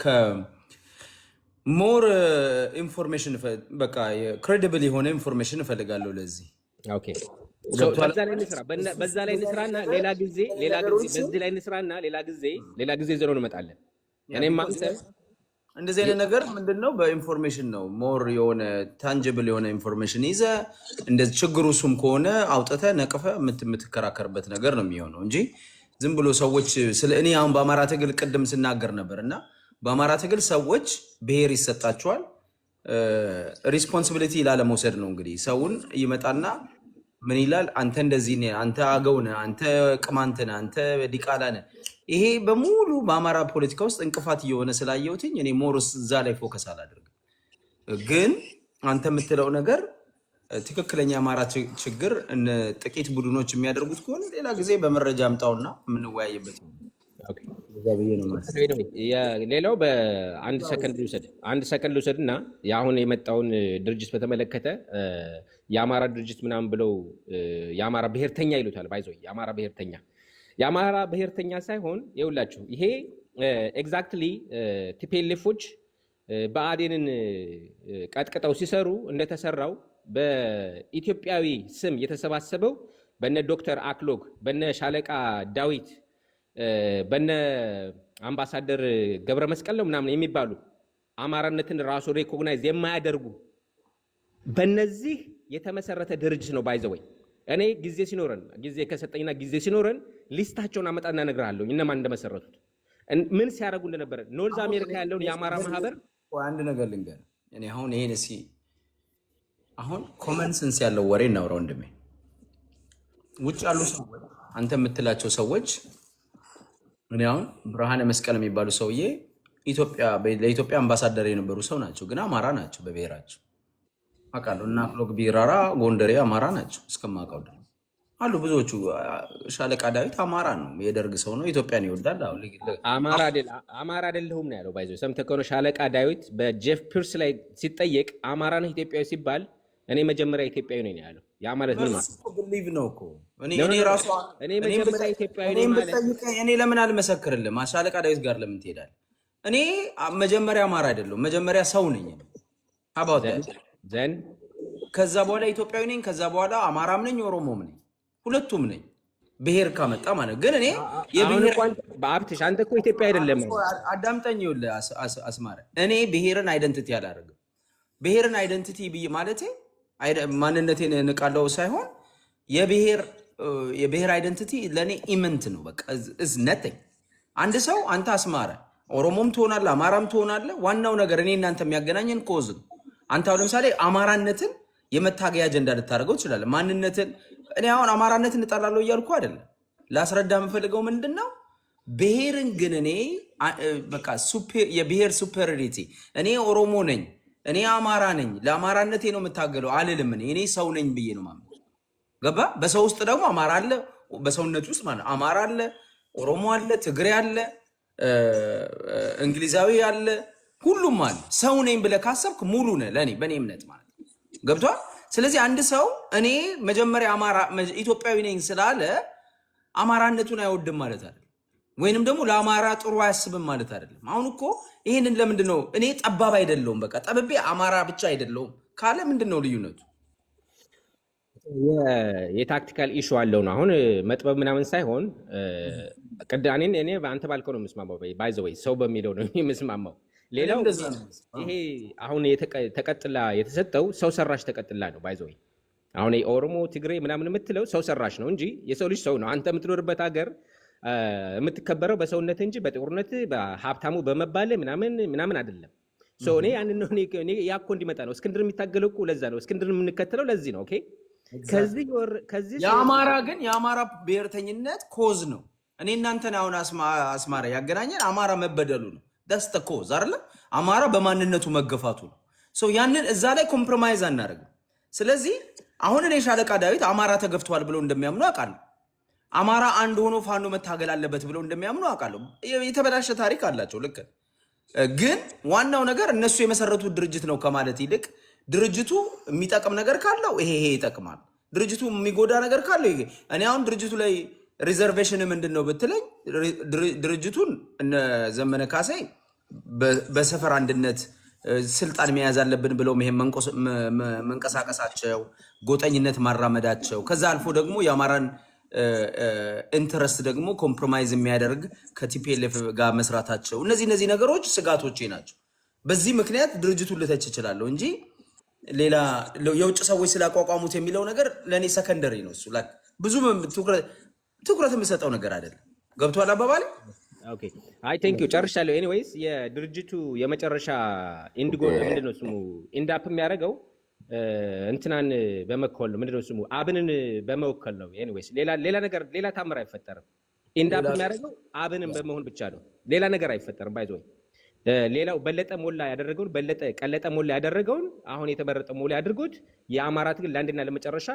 ከሞር ኢንፎርሜሽን በቃ ክሬዲብል የሆነ ኢንፎርሜሽን እፈልጋለሁ ለዚህ። ኦኬ፣ በዛ ላይ እንስራና ሌላ ጊዜ በዚህ ላይ እንስራና ሌላ ጊዜ ዘሮ እንመጣለን። እኔም አንተ እንደዚህ አይነት ነገር ምንድነው በኢንፎርሜሽን ነው ሞር የሆነ ታንጅብል የሆነ ኢንፎርሜሽን ይዘ እንደዚህ ችግሩ እሱም ከሆነ አውጥተ ነቅፈ የምትከራከርበት ነገር ነው የሚሆነው እንጂ ዝም ብሎ ሰዎች ስለ እኔ አሁን በአማራ ትግል ቅድም ስናገር ነበር እና በአማራ ትግል ሰዎች ብሔር ይሰጣቸዋል። ሪስፖንሲቢሊቲ ላለመውሰድ ነው እንግዲህ ሰውን ይመጣና ምን ይላል፣ አንተ እንደዚህ ነህ፣ አንተ አገው ነህ፣ አንተ ቅማንት ነህ፣ አንተ ዲቃላ ነህ። ይሄ በሙሉ በአማራ ፖለቲካ ውስጥ እንቅፋት እየሆነ ስላየሁትኝ እኔ ሞርስ እዛ ላይ ፎከስ አላደርግም። ግን አንተ የምትለው ነገር ትክክለኛ የአማራ ችግር ጥቂት ቡድኖች የሚያደርጉት ከሆነ ሌላ ጊዜ በመረጃ አምጣውና የምንወያይበት ነው። ሌላው በአንድ ሰከንድ ልውሰድ እና የአሁን የመጣውን ድርጅት በተመለከተ የአማራ ድርጅት ምናምን ብለው የአማራ ብሔርተኛ ይሉታል። ባይዞ የአማራ ብሔርተኛ ሳይሆን ይኸውላችሁ ይሄ ኤግዛክትሊ ቲፒኤልኤፎች ብአዴንን ቀጥቅጠው ሲሰሩ እንደተሰራው በኢትዮጵያዊ ስም የተሰባሰበው በነ ዶክተር አክሎግ በነ ሻለቃ ዳዊት በነ አምባሳደር ገብረ መስቀል ነው ምናምን የሚባሉ አማራነትን ራሱ ሪኮግናይዝ የማያደርጉ በነዚህ የተመሰረተ ድርጅት ነው ባይዘወይ እኔ ጊዜ ከሰጠኝና ጊዜ ሲኖረን ሊስታቸውን አመጣና እነግርሃለሁ እነማን እንደመሰረቱት ምን ሲያደርጉ እንደነበረ ኖርዝ አሜሪካ ያለውን የአማራ ማህበር አንድ ነገር ልንገር እኔ አሁን ይሄን አሁን ኮመን ሴንስ ያለው ወሬ እናውራ ወንድሜ ውጭ ያሉ ሰዎች አንተ የምትላቸው ሰዎች እኔ አሁን ብርሃነ መስቀል የሚባሉ ሰውዬ ለኢትዮጵያ አምባሳደር የነበሩ ሰው ናቸው ግን አማራ ናቸው በብሔራቸው አቃሉ እና አክሎግ ቢራራ ጎንደሬ አማራ ናቸው እስከማውቀው ድረስ አሉ ብዙዎቹ ሻለቃ ዳዊት አማራ ነው የደርግ ሰው ነው ኢትዮጵያን ይወዳል አማራ አይደለሁም ነው ያለው ባይዘው ሰምተህ ከሆነ ሻለቃ ዳዊት በጄፍ ፒርስ ላይ ሲጠየቅ አማራ ነው ኢትዮጵያዊ ሲባል እኔ መጀመሪያ ኢትዮጵያዊ ነኝ ያለው ያ ማለት ምን ማለት ነው ቢሊቭ ነው እኮ እኔ መጀመሪያ ኢትዮጵያዊ ነኝ ማለት እኔ ለምን አልመሰክርልም ሻለቃ ዳዊት ጋር ለምን ትሄዳለህ እኔ መጀመሪያ አማራ አይደለሁም መጀመሪያ ሰው ነኝ አባውት ዘን ከዛ በኋላ ኢትዮጵያዊ ነኝ ከዛ በኋላ አማራም ነኝ ኦሮሞም ነኝ ሁለቱም ነኝ ብሔር ካመጣ ማለት ግን እኔ የብሔር በአብትሽ አንተ እኮ ኢትዮጵያ አይደለም አዳምጠኝ ይኸውልህ አስማረ እኔ ብሔርን አይደንቲቲ አላደርግም ብሔርን አይደንቲቲ ብዬ ማለቴ ማንነቴን እንቃለው ሳይሆን የብሔር አይደንቲቲ ለእኔ ኢመንት ነው በቃ እዝ ነተኝ አንድ ሰው አንተ አስማረ ኦሮሞም ትሆናለህ አማራም ትሆናለህ ዋናው ነገር እኔ እናንተ የሚያገናኘን ኮዝ ነው አንተ አሁን ለምሳሌ አማራነትን የመታገያ አጀንዳ ልታደርገው ትችላለህ ማንነትን እኔ አሁን አማራነትን እጠላለሁ እያልኩ አይደለም ላስረዳ የምፈልገው ምንድነው ብሔርን ግን እኔ በቃ የብሔር ሱፐሪዮሪቲ እኔ ኦሮሞ ነኝ እኔ አማራ ነኝ ለአማራነቴ ነው የምታገለው አልልም እኔ ሰው ነኝ ብዬ ነው ማለት ገባ በሰው ውስጥ ደግሞ አማራ አለ በሰውነት ውስጥ ማለት አማራ አለ ኦሮሞ አለ ትግሬ አለ እንግሊዛዊ አለ ሁሉም አለ ሰው ነኝ ብለህ ካሰብክ ሙሉ ነህ ለኔ በኔ እምነት ማለት ገብቷል ስለዚህ አንድ ሰው እኔ መጀመሪያ አማራ ኢትዮጵያዊ ነኝ ስላለ አማራነቱን አይወድም ማለት አይደለም ወይንም ደግሞ ለአማራ ጥሩ አያስብም ማለት አይደለም አሁን እኮ ይሄንን ለምንድነው እኔ ጠባብ አይደለሁም በቃ ጠብቤ አማራ ብቻ አይደለሁም ካለ ምንድነው ልዩነቱ የታክቲካል ኢሹ አለው ነው አሁን መጥበብ ምናምን ሳይሆን ቅዳኔን እኔ አንተ ባልከው ነው የምስማማው ባይ ዘ ወይ ሰው በሚለው ነው የምስማማው ሌላው ይሄ አሁን ተቀጥላ የተሰጠው ሰው ሰራሽ ተቀጥላ ነው ባይ ዘ ወይ አሁን ኦሮሞ ትግሬ ምናምን የምትለው ሰው ሰራሽ ነው እንጂ የሰው ልጅ ሰው ነው አንተ የምትኖርበት ሀገር የምትከበረው በሰውነት እንጂ በጥቁርነት በሀብታሙ በመባለ ምናምን አይደለም ሶ እኔ ያንን ነው እኔ ያኮ እንዲመጣ ነው እስክንድር የሚታገለው እኮ ለዛ ነው እስክንድር የምንከተለው ለዚህ ነው ኦኬ ከዚህ የአማራ ብሔርተኝነት ኮዝ ነው እኔ እናንተን አሁን አስማራ ያገናኘን አማራ መበደሉ ነው ደስተ ኮዝ አይደለ አማራ በማንነቱ መገፋቱ ነው ሶ ያንን እዛ ላይ ኮምፕሮማይዝ አናደርግም ስለዚህ አሁን እኔ ሻለቃ ዳዊት አማራ ተገፍቷል ብለው እንደሚያምኑ አውቃለሁ አማራ አንድ ሆኖ ፋኖ መታገል አለበት ብለው እንደሚያምኑ አውቃለሁ የተበላሸ ታሪክ አላቸው ልክ ግን ዋናው ነገር እነሱ የመሰረቱት ድርጅት ነው ከማለት ይልቅ ድርጅቱ የሚጠቅም ነገር ካለው ይሄ ይጠቅማል ድርጅቱ የሚጎዳ ነገር ካለው ይሄ እኔ አሁን ድርጅቱ ላይ ሪዘርቬሽን ምንድነው ብትለኝ ድርጅቱን እነ ዘመነ ካሴ በሰፈር አንድነት ስልጣን መያዝ አለብን ብለው ይሄን መንቀሳቀሳቸው ጎጠኝነት ማራመዳቸው ከዛ አልፎ ደግሞ የአማራን ኢንተረስት ደግሞ ኮምፕሮማይዝ የሚያደርግ ከቲፒኤልኤፍ ጋር መስራታቸው እነዚህ ነገሮች ስጋቶቼ ናቸው በዚህ ምክንያት ድርጅቱን ልተች እችላለሁ እንጂ ሌላ የውጭ ሰዎች ስላቋቋሙት የሚለው ነገር ለኔ ሰከንደሪ ነው እሱ ብዙ ትኩረት የምሰጠው ነገር አይደለም ገብቷል አባባሌ ኦኬ አይ ቴንክ ዩ ጨርሻለሁ ኤኒዌይስ የድርጅቱ የመጨረሻ ኢንዲጎ ምንድነው ስሙ ኢንዳፕ የሚያደርገው እንትናን በመወከል ነው ምንድነው ስሙ አብንን በመወከል ነው ኤኒዌይስ ሌላ ታምር አይፈጠርም ኢንዳፕ የሚያደርገው አብንን በመሆን ብቻ ነው ሌላ ነገር አይፈጠርም ባይዞይ ሌላው በለጠ ሞላ ያደረገውን አሁን የተመረጠ ሞላ ያድርጉት የአማራ ትግል ለአንድና ለመጨረሻ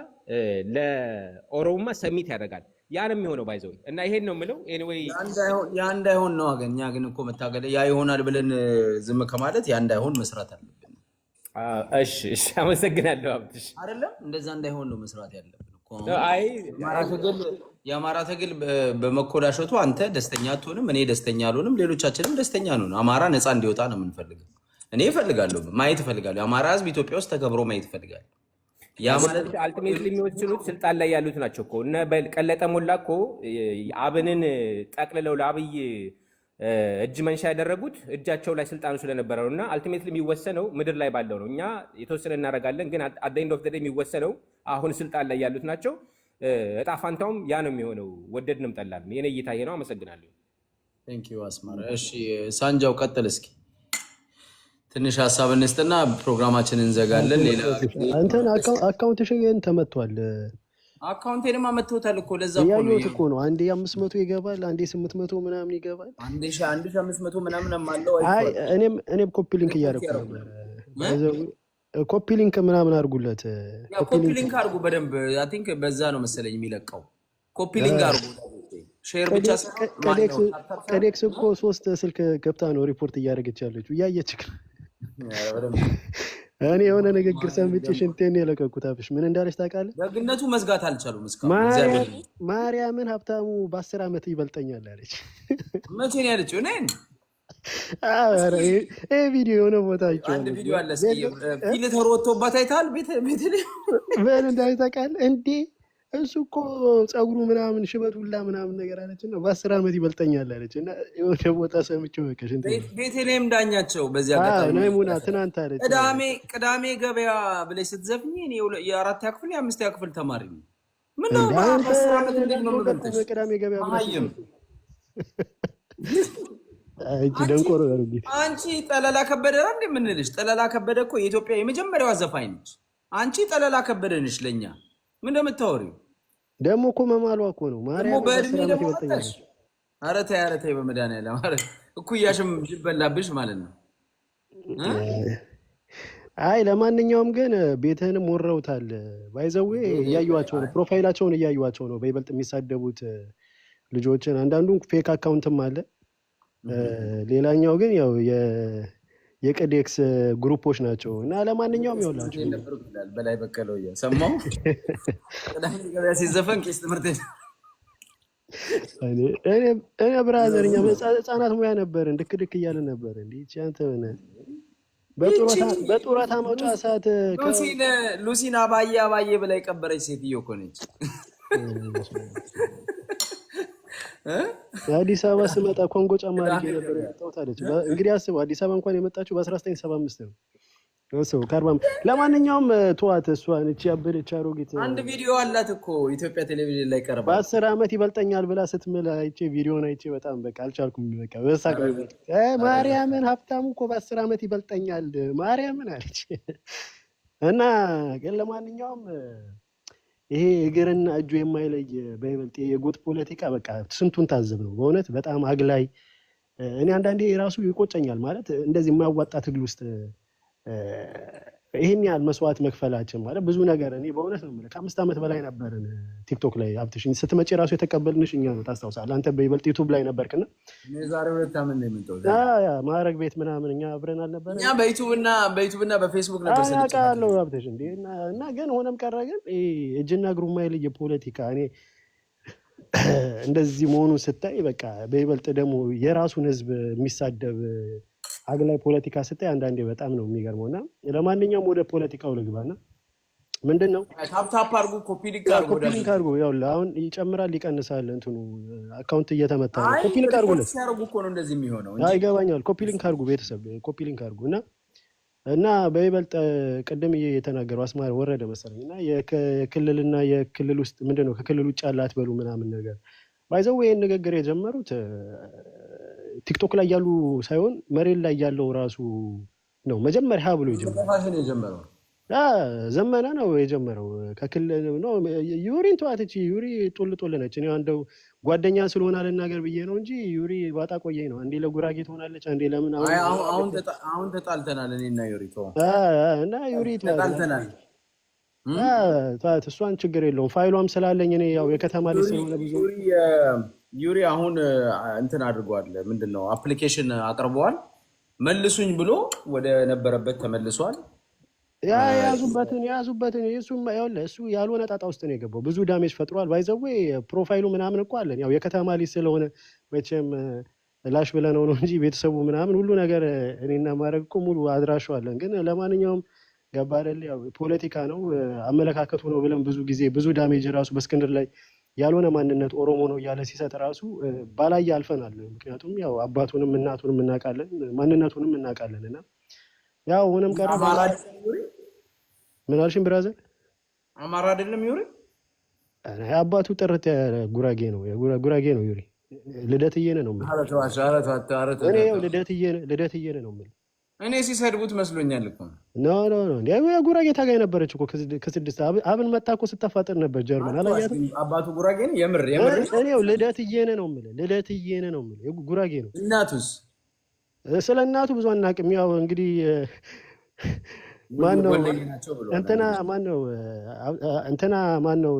ለኦሮሞማ ሰሚት ያደርጋል ያን የሚሆነው ባይዘው እና ይሄን ነው የምለው ኤኒዌይ ያ እንዳይሆን ነው አገኛ ግን እኮ መታገል ያ ይሆናል ብለን ዝም ከማለት ያ እንዳይሆን መስራት አለብን እሺ አመሰግናለሁ አብትሽ አይደለም እንደዛ እንዳይሆን ነው መስራት ያለብን የአማራ ትግል በመኮዳሸቱ አንተ ደስተኛ አትሆንም እኔ ደስተኛ አልሆንም ሌሎቻችንም ደስተኛ ነን አማራ ነፃ እንዲወጣ ነው የምንፈልገው እኔ እፈልጋለሁ ማየት እፈልጋለሁ አማራ ህዝብ ኢትዮጵያ ውስጥ ተከብሮ ማየት እፈልጋለሁ ያ ማለት አልቲሜትሊ የሚወስኑት ስልጣን ላይ ያሉት ናቸው እኮ እነ ቀለጠ ሞላ እኮ አብንን ጠቅልለው ለአብይ እጅ መንሻ ያደረጉት እጃቸው ላይ ስልጣኑ ስለነበረ ነው። እና አልቲሜትሊ የሚወሰነው ምድር ላይ ባለው ነው። እኛ የተወሰነ እናደርጋለን፣ ግን አት ዘ ኤንድ ኦፍ ዘ ዴይ የሚወሰነው አሁን ስልጣን ላይ ያሉት ናቸው። እጣ ፋንታውም ያ ነው የሚሆነው፣ ወደድንም ጠላንም። የኔ እይታ ይሄ ነው። አመሰግናለሁ። ቴንክ ዩ አስማረ። እሺ ሳንጃው ቀጥል እስኪ ትንሽ ሀሳብ እንስጥና ፕሮግራማችንን እንዘጋለን። ሌላ እንትን አካውንትሽን ተመቷል። አካውንቴንማ መተውታል እኮ ለዛ እያየሁት እኮ ነው። አንዴ 500 ይገባል፣ አንዴ 800 ምናምን ይገባል፣ 1500 ምናምን አለው። አይ እኔም ኮፒ ሊንክ እያደረኩ ነበር። ኮፒ ሊንክ ምናምን አድርጉለት። ኮፒ ሊንክ አድርጉ በደንብ። አይ ቲንክ በዛ ነው መሰለኝ የሚለቀው። ኮፒ ሊንክ አድርጉ። ሼር ብቻ ቀዴክስ እኮ 3 ስልክ ገብታ ነው ሪፖርት እያደረገች ያለችው። እያየች እኔ የሆነ ንግግር ሰምቼ ሽንቴን የለቀኩት። አብሽ ምን እንዳለች ታውቃለህ? ደግነቱ መዝጋት አልቻሉም እስካሁን። ማርያምን ሀብታሙ በ10 ዓመት ይበልጠኛል አለች። መቼ ነው ያለችው? እኔን ይሄ ቪዲዮ የሆነ ቦታ አንድ ቪዲዮ አለ። እስኪ ፊልተር ወጥቶባት አይተሃል? ቤት ምን እንዳለች ታውቃለህ እንዴ? እሱ እኮ ፀጉሩ ምናምን ሽበቱ ሁላ ምናምን ነገር አለች እና በ10 ዓመት ይበልጠኛል አለች እና የሆነ ቦታ ሰምቼው በቃ ሽንቴ ቤተልሔም ዳኛቸው በዚህ አጋጣሚ ነይሙና ትናንት አለች ቅዳሜ ገበያ ብለሽ ስትዘፍኝ እኔ የ4ኛ ክፍል የ5ኛ ክፍል ተማሪ ነው። ምን ነው በ10 ዓመት እንዴት ነው የምበልጥሽ? ቅዳሜ ገበያ ብለሽ አንቺ ደንቆሮ ያርጊ። አንቺ ጠለላ ከበደ ነው እንደምንልሽ። ጠለላ ከበደ እኮ የኢትዮጵያ የመጀመሪያዋ ዘፋኝ ነች። አንቺ ጠለላ ከበደ ነሽ ለኛ ምን እንደምታወሪው? ደግሞ እኮ መማሏ እኮ ነው ማርያም በእድሜ ደግሞ ወጣሽ። ኧረ ተይ በመድኃኒዓለም ኧረ እኩያሽም ይበላብሽ ማለት ነው። አይ ለማንኛውም ግን ቤትህንም ወረውታል። ባይዘዌ እያዩዋቸው ነው፣ ፕሮፋይላቸውን እያዩዋቸው ነው በይበልጥ የሚሳደቡት ልጆችን። አንዳንዱን ፌክ አካውንትም አለ። ሌላኛው ግን ያው የቀዴክስ ግሩፖች ናቸው እና ለማንኛውም ይኸውላችሁ በላይ በቀለው ሰማሁ ቅዳሜ ገበያ ሲዘፈን ቄስ ትምህርት እኔ ብራዘር እኛ ህፃናት ሙያ ነበር ድክ እያልን ነበር። እንዲህ አንተ በጡረታ መውጫ ሰዓት ሉሲን አባዬ ብላ የቀበረች ሴትዮ እኮ ነች። አዲስ አበባ ስመጣ ኮንጎ ጫማ አድርጌ ነበር የመጣሁት አለች። እንግዲህ አስበው አዲስ አበባ እንኳን የመጣችው በ1975 ነው። ለማንኛውም ተዋት፣ እሷን እቺ ያበደች አሮጊት አንድ ቪዲዮ አላት እኮ ኢትዮጵያ ቴሌቪዥን ላይ ቀርባ በ10 ዓመት ይበልጠኛል ብላ ስትምል አይቼ ቪዲዮን አይቼ በጣም በቃ አልቻልኩም። በቃ በሳቅ ማርያምን ሀብታሙ እኮ በ10 ዓመት ይበልጠኛል ማርያምን አለች። እና ግን ለማንኛውም ይሄ እግርና እጁ የማይለይ በይበልጥ የጎጥ ፖለቲካ በቃ ስንቱን ታዘብ ነው በእውነት በጣም አግላይ። እኔ አንዳንዴ ራሱ ይቆጨኛል ማለት እንደዚህ የማያዋጣ ትግል ውስጥ ይሄን ያህል መስዋዕት መክፈላችን ማለት ብዙ ነገር። እኔ በእውነት ነው የምልህ ከ5 ዓመት በላይ ነበርን ቲክቶክ ላይ አብትሽኝ ስትመጪ ራሱ የተቀበልንሽ እኛ ነው ታስታውሳለህ? አንተ በይበልጥ ዩቱብ ላይ ነበርክና ዛሬ 2 ዓመት ነው የምንተው ማዕረግ ቤት ምናምን እኛ አብረን አልነበረ? እኛ በዩቱብና በፌስቡክ ነበር ስንጫለው አብትሽ እንዴ እና ግን ሆነም ቀረ ግን እጅና እግሩ የማይለይ ፖለቲካ እኔ እንደዚህ መሆኑን ስታይ በቃ በይበልጥ ደግሞ የራሱን ህዝብ የሚሳደብ አግላይ ፖለቲካ ስታይ አንዳንዴ በጣም ነው የሚገርመው። እና ለማንኛውም ወደ ፖለቲካው ልግባና ምንድን ነው ታፕ አድርጉ፣ ኮፒ ሊንክ አድርጉ። ያው አሁን ይጨምራል ይቀንሳል እንትኑ አካውንት እየተመታ ነው። ኮፒ ሊንክ አድርጉለት ሲያደርጉ እኮ ነው እንደዚህ የሚሆነው። ይገባኛል። ኮፒ ሊንክ አድርጉ ቤተሰብ፣ ኮፒ ሊንክ አድርጉ እና በይበልጥ ቅድም የተናገረው አስማር ወረደ መሰለኝ እና የክልልና የክልል ውስጥ ምንድን ነው ከክልል ውጭ ያለ አትበሉ ምናምን ነገር ባይዘው ይሄን ንግግር የጀመሩት ቲክቶክ ላይ ያሉ ሳይሆን መሬት ላይ ያለው ራሱ ነው መጀመሪያ ብሎ የጀመረው ዘመነ ነው የጀመረው። ከክልል ነው ዩሪን ተዋትቺ ዩሪ ጦል ነች። እኔ አንደው ጓደኛ ስለሆነ አልናገር ብዬ ነው እንጂ ዩሪ ባጣ ቆየኝ ነው። አንዴ ለጉራጌ ትሆናለች፣ አንዴ ለምን አሁን ተጣልተናል እኔና ዩሪ እና ዩሪ ተጣልተናል። እሷን ችግር የለውም ፋይሏም ስላለኝ እኔ ያው የከተማ ልጅ ስለሆነ ብዙ ዩሪ አሁን እንትን አድርጓል። ምንድነው አፕሊኬሽን አቅርበዋል። መልሱኝ ብሎ ወደ ነበረበት ተመልሷል። የያዙበትን እሱ ያልሆነ ጣጣ ውስጥ ነው የገባው። ብዙ ዳሜጅ ፈጥሯል። ባይዘዌ ፕሮፋይሉ ምናምን እኮ አለን። ያው የከተማ ልጅ ስለሆነ መቼም ላሽ ብለነው ነው እንጂ ቤተሰቡ ምናምን ሁሉ ነገር እኔና ማድረግ እኮ ሙሉ አድራሻው አለን። ግን ለማንኛውም ገባ አይደል? ያው ፖለቲካ ነው አመለካከቱ ነው ብለን ብዙ ጊዜ ብዙ ዳሜጅ ራሱ በእስክንድር ላይ ያልሆነ ማንነት ኦሮሞ ነው እያለ ሲሰጥ ራሱ ባላየ አልፈናል። ምክንያቱም ያው አባቱንም እናቱንም እናውቃለን ማንነቱንም እናውቃለን። እና ያው ሆነም ቀረ ምን አልሽኝ ብራዘር? አማራ አይደለም ዩሪ? አባቱ ጥርት ጉራጌ ነው ጉራጌ ነው ዩሪ። ልደትዬ ነው የምልህ። እኔ ያው ልደትዬ ነው የምልህ። እኔ ሲሰድቡት መስሎኛል እኮ ኖ ጉራጌ ታጋይ ነበረች እኮ ከስድስት አብን መጣ እኮ ስታፋጥር ነበር ጀርመን አላያትም? አባቱ ጉራጌ ነው የምር እኔ ያው ልደትዬ ነው የምልህ ጉራጌ ነው። እናቱስ? ስለ እናቱ ብዙ አናውቅም። ያው እንግዲህ ማነው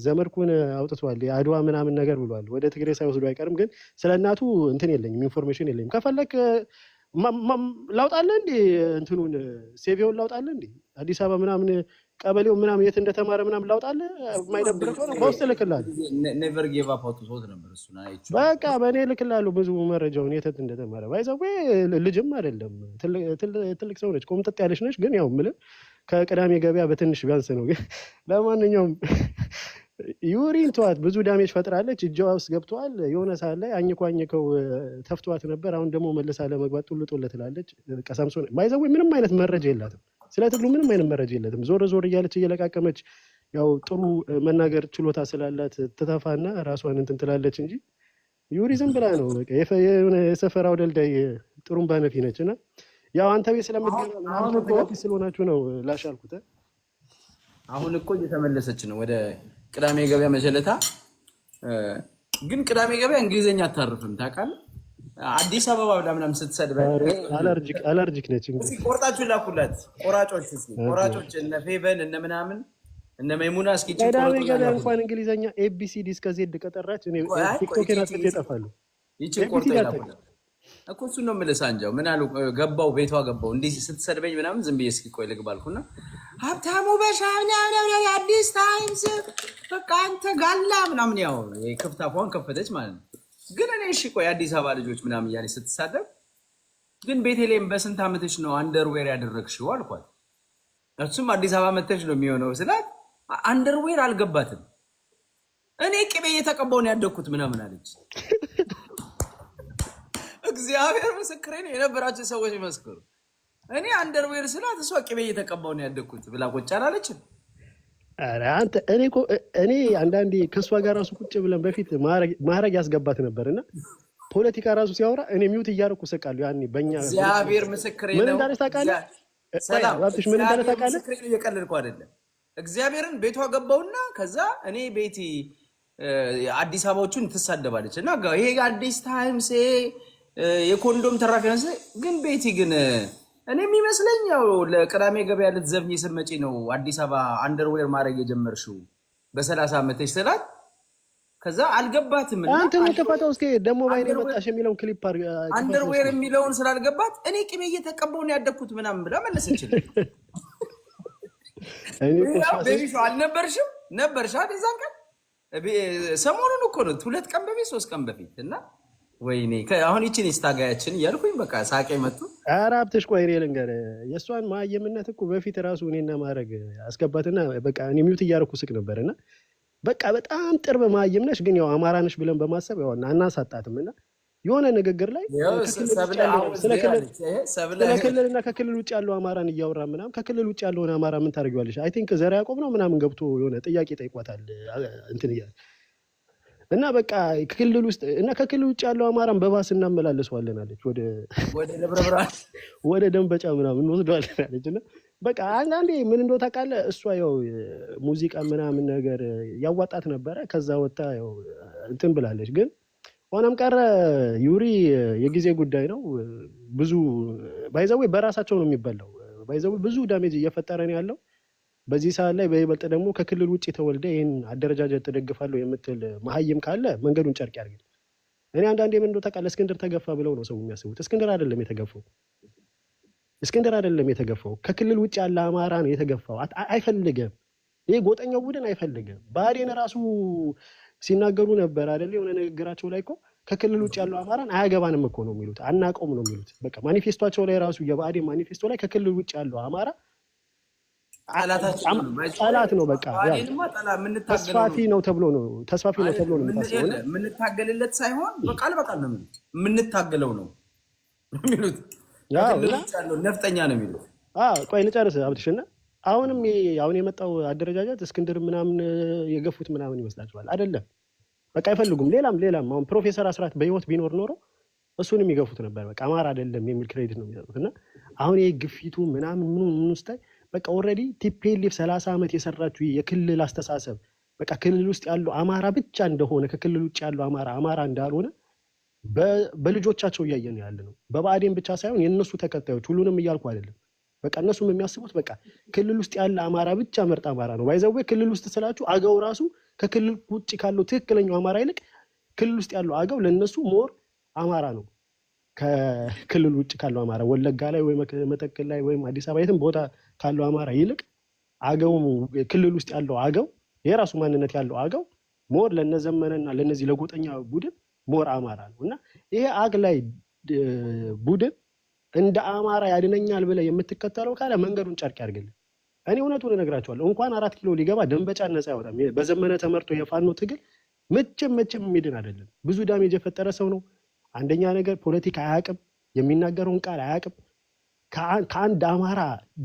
ዘመድኩን አውጥቷል የአድዋ ምናምን ነገር ብሏል። ወደ ትግሬ ሳይወስዱ አይቀርም። ግን ስለ እናቱ እንትን የለኝም ኢንፎርሜሽን የለኝም። ከፈለክ ላውጣለህ እንዴ እንትኑን ሴቪውን ላውጣለህ እንዴ አዲስ አበባ ምናምን ቀበሌው ምናምን የት እንደተማረ ምናምን ላውጣለህ። የማይደብር ከሆነ በውስጥ እልክልሃለሁ። ኔቨር ጊቭ አፕ አውት ሶት ነበር እሱን አይቼው በቃ በእኔ እልክልሃለሁ ብዙ መረጃውን የት እንደተማረ። ባይዘው ልጅም አይደለም ትልቅ ሰው ነች፣ ቆምጠጥ ያለች ነች። ግን ያው የምልህ ከቅዳሜ ገበያ በትንሽ ቢያንስ ነው። ግን ለማንኛውም ዩሪን ተዋት፣ ብዙ ዳሜጅ ፈጥራለች። እጇ ውስጥ ገብተዋል። የሆነ ሰዓት ላይ አኝከው ተፍቷት ነበር። አሁን ደግሞ መልሳ ለመግባት ጡል ትላለች። ቀሳምሶን ባይዘው ምንም አይነት መረጃ የላትም ስለ ትግሉ ምንም አይነት መረጃ የላትም። ዞር እያለች እየለቃቀመች ያው ጥሩ መናገር ችሎታ ስላላት ትተፋና ራሷን እንትን ትላለች እንጂ ዩሪ ዝም ብላ ነው በቃ የሆነ የሰፈራው ደልዳይ ጥሩምባ ነፊ ነች። እና ያው አንተ ቤት ስለምትገባ ስለሆናችሁ ነው ላሻልኩት። አሁን እኮ እየተመለሰች ነው ወደ ቅዳሜ ገበያ መሸለታ። ግን ቅዳሜ ገበያ እንግሊዘኛ አታርፍም ታውቃለህ። አዲስ አበባ ብላ ምናምን ስትሰድበ አለርጂክ ነች። እስኪ ቆርጣችሁ ላኩላት ቆራጮች እነ ፌቨን እነ ምናምን እነ መይሙና እስኪ ቅዳሜ ገበያ እንኳን እንግሊዘኛ ኤቢሲዲ እስከ ዜድ ከጠራች እኔ ቲክቶኬን አጥፍቼ እጠፋለሁ። ይቺን ቆርጣ ይላኩላት እኮ እሱን ነው የምልህ። ሳንጃው ምን አሉ ገባው ቤቷ ገባው እንዲህ ስትሰድበኝ ምናምን ዝም ብዬ እስኪ ቆይ ልግባ አልኩና ሀብታሙ በሻኛ አዲስ ታይምስ በቃ አንተ ጋላ ምናምን ያው የክፍት አፏን ከፈተች ማለት ነው። ግን እኔ እሺ ቆይ አዲስ አበባ ልጆች ምናምን እያለች ስትሳደብ ግን ቤተልሔም በስንት ዓመትሽ ነው አንደርዌር ያደረግሽው አልኳት። እሱም አዲስ አበባ መተሽ ነው የሚሆነው ስላት አንደርዌር አልገባትም። እኔ ቅቤ እየተቀባው ነው ያደግኩት ምናምን አለች። እግዚአብሔር ምስክሬ ነው። የነበራችሁ ሰዎች ይመስክሩ። እኔ አንደርዌር ስላት እሷ ቅቤ እየተቀባው ነው ያደግኩት ብላ ቁጭ አላለችም። ኧረ አንተ እኔ አንዳንዴ ከእሷ ጋር ራሱ ቁጭ ብለን በፊት ማዕረግ ያስገባት ነበር እና ፖለቲካ ራሱ ሲያወራ እኔ ሚውት እያደረኩ እሰቃለሁ። ያኔ በእኛ እግዚአብሔር ምስክሬ ነው። ምን እንዳለች ታውቃለህ? ምን እንዳለች ታውቃለህ? እየቀለድኩ አይደለም። እግዚአብሔርን ቤቷ ገባውና ከዛ እኔ ቤቲ አዲስ አበባዎቹን ትሳደባለች እና ይሄ አዲስ ታይምስ የኮንዶም ተራፊ ግን ቤቲ ግን እኔ የሚመስለኝ ያው ለቅዳሜ ገበያ ልትዘብኝ ስትመጪ ነው አዲስ አበባ አንደርዌር ማድረግ የጀመርሽው በ30 ዓመትሽ ስላት ከዛ አልገባትም። አንተ ምን ተፈታው? እስኪ ደግሞ ባይኔ መጣሽ የሚለውን ክሊፕ አንደርዌር የሚለውን ስላልገባት እኔ ቅቤ እየተቀባው ነው ያደግኩት ምናምን ብላ መለሰችልኝ። ቤቢሾ አልነበርሽም? ነበርሽ አይደል? እዛን ቀን ሰሞኑን እኮ ነው 2 ቀን በፊት 3 ቀን በፊት እና ወይኔ አሁን ይችን ስታጋያችን እያልኩኝ በቃ ሳቄ መጡ። ኧረ ሀብትሽ ቆይ እኔ ልንገርህ የእሷን ማየምነት እኮ በፊት ራሱ እኔና ማድረግ አስገባትና በቃ እኔ ሚውት እያደረኩ ስቅ ነበር እና በቃ በጣም ጥርብ ማየም ነሽ ግን ያው አማራ ነሽ ብለን በማሰብ ያው አናሳጣትም እና የሆነ ንግግር ላይ ስለ ክልልና ከክልል ውጭ ያለው አማራን እያወራ ምናምን ከክልል ውጭ ያለውን አማራ ምን ታደርጊዋለሽ? አይ ቲንክ ዘር ያዕቆብ ነው ምናምን ገብቶ የሆነ ጥያቄ ጠይቋታል እንትን እያለ እና በቃ ክልል ውስጥ እና ከክልል ውጭ ያለው አማራን በባስ እናመላለሰዋለን አለች። ወደ ደብረ ብርሃን ወደ ደንበጫ ምናምን እንወስደዋለን አለች። እና በቃ አንዳንዴ ምን እንደው ታውቃለህ እሷ ያው ሙዚቃ ምናምን ነገር ያዋጣት ነበረ። ከዛ ወጣ ያው እንትን ብላለች። ግን ሆነም ቀረ ዩሪ የጊዜ ጉዳይ ነው። ብዙ ባይዘው በራሳቸው ነው የሚበላው። ባይዘው ብዙ ዳሜጅ እየፈጠረ ነው ያለው በዚህ ሰዓት ላይ። በይበልጥ ደግሞ ከክልል ውጭ ተወልደ ይህን አደረጃጀት ተደግፋለሁ የምትል መሀይም ካለ መንገዱን ጨርቅ ያርግል። እኔ አንዳንዴ ምን እንደው ታውቃለህ እስክንድር ተገፋ ብለው ነው ሰው የሚያስቡት። እስክንድር አይደለም የተገፋው፣ ከክልል ውጭ ያለ አማራ ነው የተገፋው። አይፈልግም። ይሄ ጎጠኛው ቡድን አይፈልግም። ብአዴን ራሱ ሲናገሩ ነበር አይደል? የሆነ ንግግራቸው ላይ እኮ ከክልል ውጭ ያለው አማራን አያገባንም እኮ ነው የሚሉት፣ አናውቀውም ነው የሚሉት። በቃ ማኒፌስቶቸው ላይ ራሱ የብአዴን ማኒፌስቶ ላይ ከክልል ውጭ ያለው አማራ ጠላት ነው በቃ ተስፋፊ ነው ተብሎ ነው የምታስበው። የምንታገልለት ሳይሆን በቃል ነው የምንታገለው ነው የሚሉት። ያለው ነፍጠኛ ነው የሚሉት። ቆይ ልጨርስ አብትሽና አሁንም አሁን የመጣው አደረጃጀት እስክንድር ምናምን የገፉት ምናምን ይመስላችኋል? አይደለም። በቃ አይፈልጉም። ሌላም አሁን ፕሮፌሰር አስራት በህይወት ቢኖር ኖሮ እሱንም ይገፉት ነበር። በቃ አማራ አይደለም የሚል ክሬዲት ነው የሚሰጡት። እና አሁን ይሄ ግፊቱ ምናምን ምን ውስጥ በቃ ኦልሬዲ ቲፒኤልኤፍ 30 ዓመት የሰራችው የክልል አስተሳሰብ በቃ ክልል ውስጥ ያለው አማራ ብቻ እንደሆነ ከክልል ውጭ ያለው አማራ እንዳልሆነ በልጆቻቸው እያየን ያለ ነው። በብአዴን ብቻ ሳይሆን የነሱ ተከታዮች ሁሉንም እያልኩ አይደለም። በቃ እነሱም የሚያስቡት በቃ ክልል ውስጥ ያለ አማራ ብቻ ምርጥ አማራ ነው። ባይዘው ክልል ውስጥ ስላችሁ አገው ራሱ ከክልል ውጭ ካለው ትክክለኛው አማራ ይልቅ ክልል ውስጥ ያለው አገው ለነሱ ሞር አማራ ነው ከክልል ውጭ ካለው አማራ። ወለጋ ላይ ወይ መተከል ላይ ወይ አዲስ አበባ የትም ቦታ ካለው አማራ ይልቅ አገው ክልል ውስጥ ያለው አገው የራሱ ማንነት ያለው አገው ሞር ለነዘመነና ለነዚህ ለጎጠኛ ቡድን ሞር አማራ ነው። እና ይሄ አግላይ ቡድን እንደ አማራ ያድነኛል ብለህ የምትከተለው ካለ መንገዱን ጨርቅ ያድርግልህ። እኔ እውነቱን እነግራቸዋለሁ። እንኳን 4 ኪሎ ሊገባ ደንበጫ ነፃ ያወጣም። በዘመነ ተመርቶ የፋኖ ትግል መቼም የሚድን አይደለም። ብዙ ዳሜጅ የፈጠረ ሰው ነው። አንደኛ ነገር ፖለቲካ አያውቅም፣ የሚናገረውን ቃል አያውቅም። ከአንድ አማራ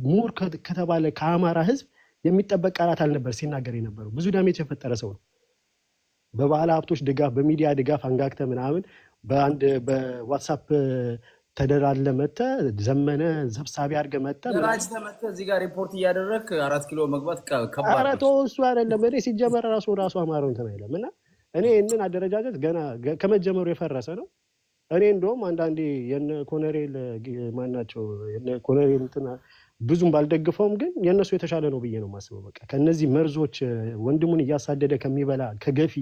ሙር ከተባለ ከአማራ ህዝብ የሚጠበቅ ቃላት አልነበር ሲናገር የነበረው። ብዙ ዳሜጅ የፈጠረ ሰው ነው። በባለ ሀብቶች ድጋፍ፣ በሚዲያ ድጋፍ አንጋግተ ምናምን በዋትሳፕ ተደራለ መተ ዘመነ ሰብሳቢ አድርገ መተ እዚህ ጋር ሪፖርት እያደረክ 4 ኪሎ መግባት ከባድ ነው። አራቶ እሱ አይደለም እኔ ሲጀመር ራሱ አማራው እንትን አይደለም። እና እኔ እንን አደረጃጀት ገና ከመጀመሩ የፈረሰ ነው። እኔ እንደውም አንዳንዴ የነ ኮሎኔል ማናቸው የነ ኮሎኔል እንትና ብዙም ባልደግፈውም ግን የነሱ የተሻለ ነው ብዬ ነው የማስበው። በቃ ከነዚህ መርዞች ወንድሙን እያሳደደ ከሚበላ ከገፊ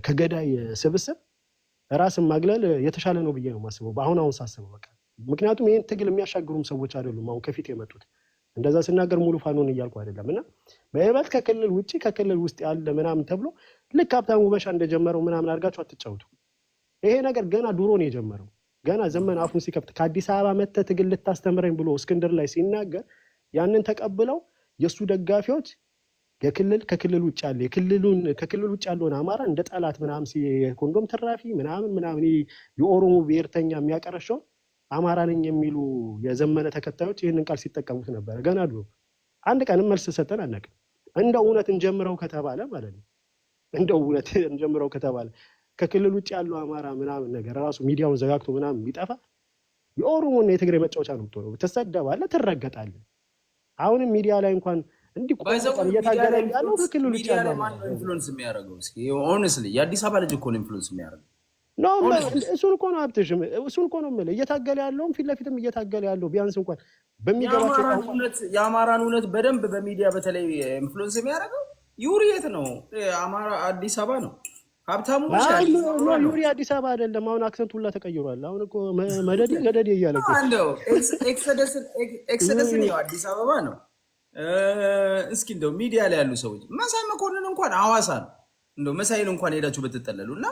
ከገዳይ ስብስብ ራስን ማግለል የተሻለ ነው ብዬ ነው የማስበው በአሁን ሳስበው። በቃ ምክንያቱም ይሄን ትግል የሚያሻግሩም ሰዎች አይደሉም አሁን ከፊት የመጡት። እንደዛ ስናገር ሙሉ ፋኖን እያልኩ አይደለም። እና በይበልጥ ከክልል ውጪ ከክልል ውስጥ ያለ ምናምን ተብሎ ልክ ሀብታሙ በሻ እንደጀመረው ምናምን አድርጋችሁ አትጫወቱ። ይሄ ነገር ገና ድሮ ነው የጀመረው። ገና ዘመን አፉን ሲከፍት ከአዲስ አበባ መተህ ትግል ልታስተምረኝ ብሎ እስክንድር ላይ ሲናገር ያንን ተቀብለው የእሱ ደጋፊዎች ከክልል ውጭ ያለ ከክልል ውጭ ያለውን አማራ እንደ ጠላት ምናምን የኮንዶም ተራፊ ምናምን የኦሮሞ ብሔርተኛ የሚያቀረሸው አማራ ነኝ የሚሉ የዘመነ ተከታዮች ይህንን ቃል ሲጠቀሙት ነበር ገና ድሮ። አንድ ቀንም መልስ ሰጠን አናውቅም። እንደው እውነት እንጀምረው ከተባለ ማለት ነው እንደው እውነት እንጀምረው ከተባለ ከክልል ውጭ ያለው አማራ ምናምን ነገር ራሱ ሚዲያውን ዘጋግቶ ምናምን ቢጠፋ የኦሮሞና የትግራይ መጫወቻ ነው የምትሆነው። ትሰደባለህ፣ ትረገጣለህ። አሁንም ሚዲያ ላይ እንኳን እንዲህ እየታገለ ያለው ከክልል ውጭ ያለው ኢንፍሉዌንስ የሚያደርገው እስኪ ሆነስሊ የአዲስ አበባ ልጅ እኮ ነው ኢንፍሉዌንስ የሚያደርገው ነው። እሱን እኮ ነው ሀብትሽም እሱን እኮ ነው የምልህ። እየታገለ ያለውም ፊት ለፊትም እየታገለ ያለው ቢያንስ እንኳን በሚገባቸው የአማራን እውነት በደንብ በሚዲያ በተለይ ኢንፍሉዌንስ የሚያደርገው ዩሪ የት ነው? አማራ አዲስ አበባ ነው። ሀብታሙ ዩሪ አዲስ አበባ አይደለም። አሁን አክሰንት ሁላ ተቀይሯል። አሁን እኮ መደዴ ገደዴ እያለ እኮ እንደው ኤክሰደስ ነው አዲስ አበባ ነው። እስኪ እንደው ሚዲያ ላይ ያሉ ሰዎች መሳይ መኮንን እንኳን ሐዋሳ ነው። እንደው መሳይን እንኳን ሄዳችሁ በተጠለሉ እና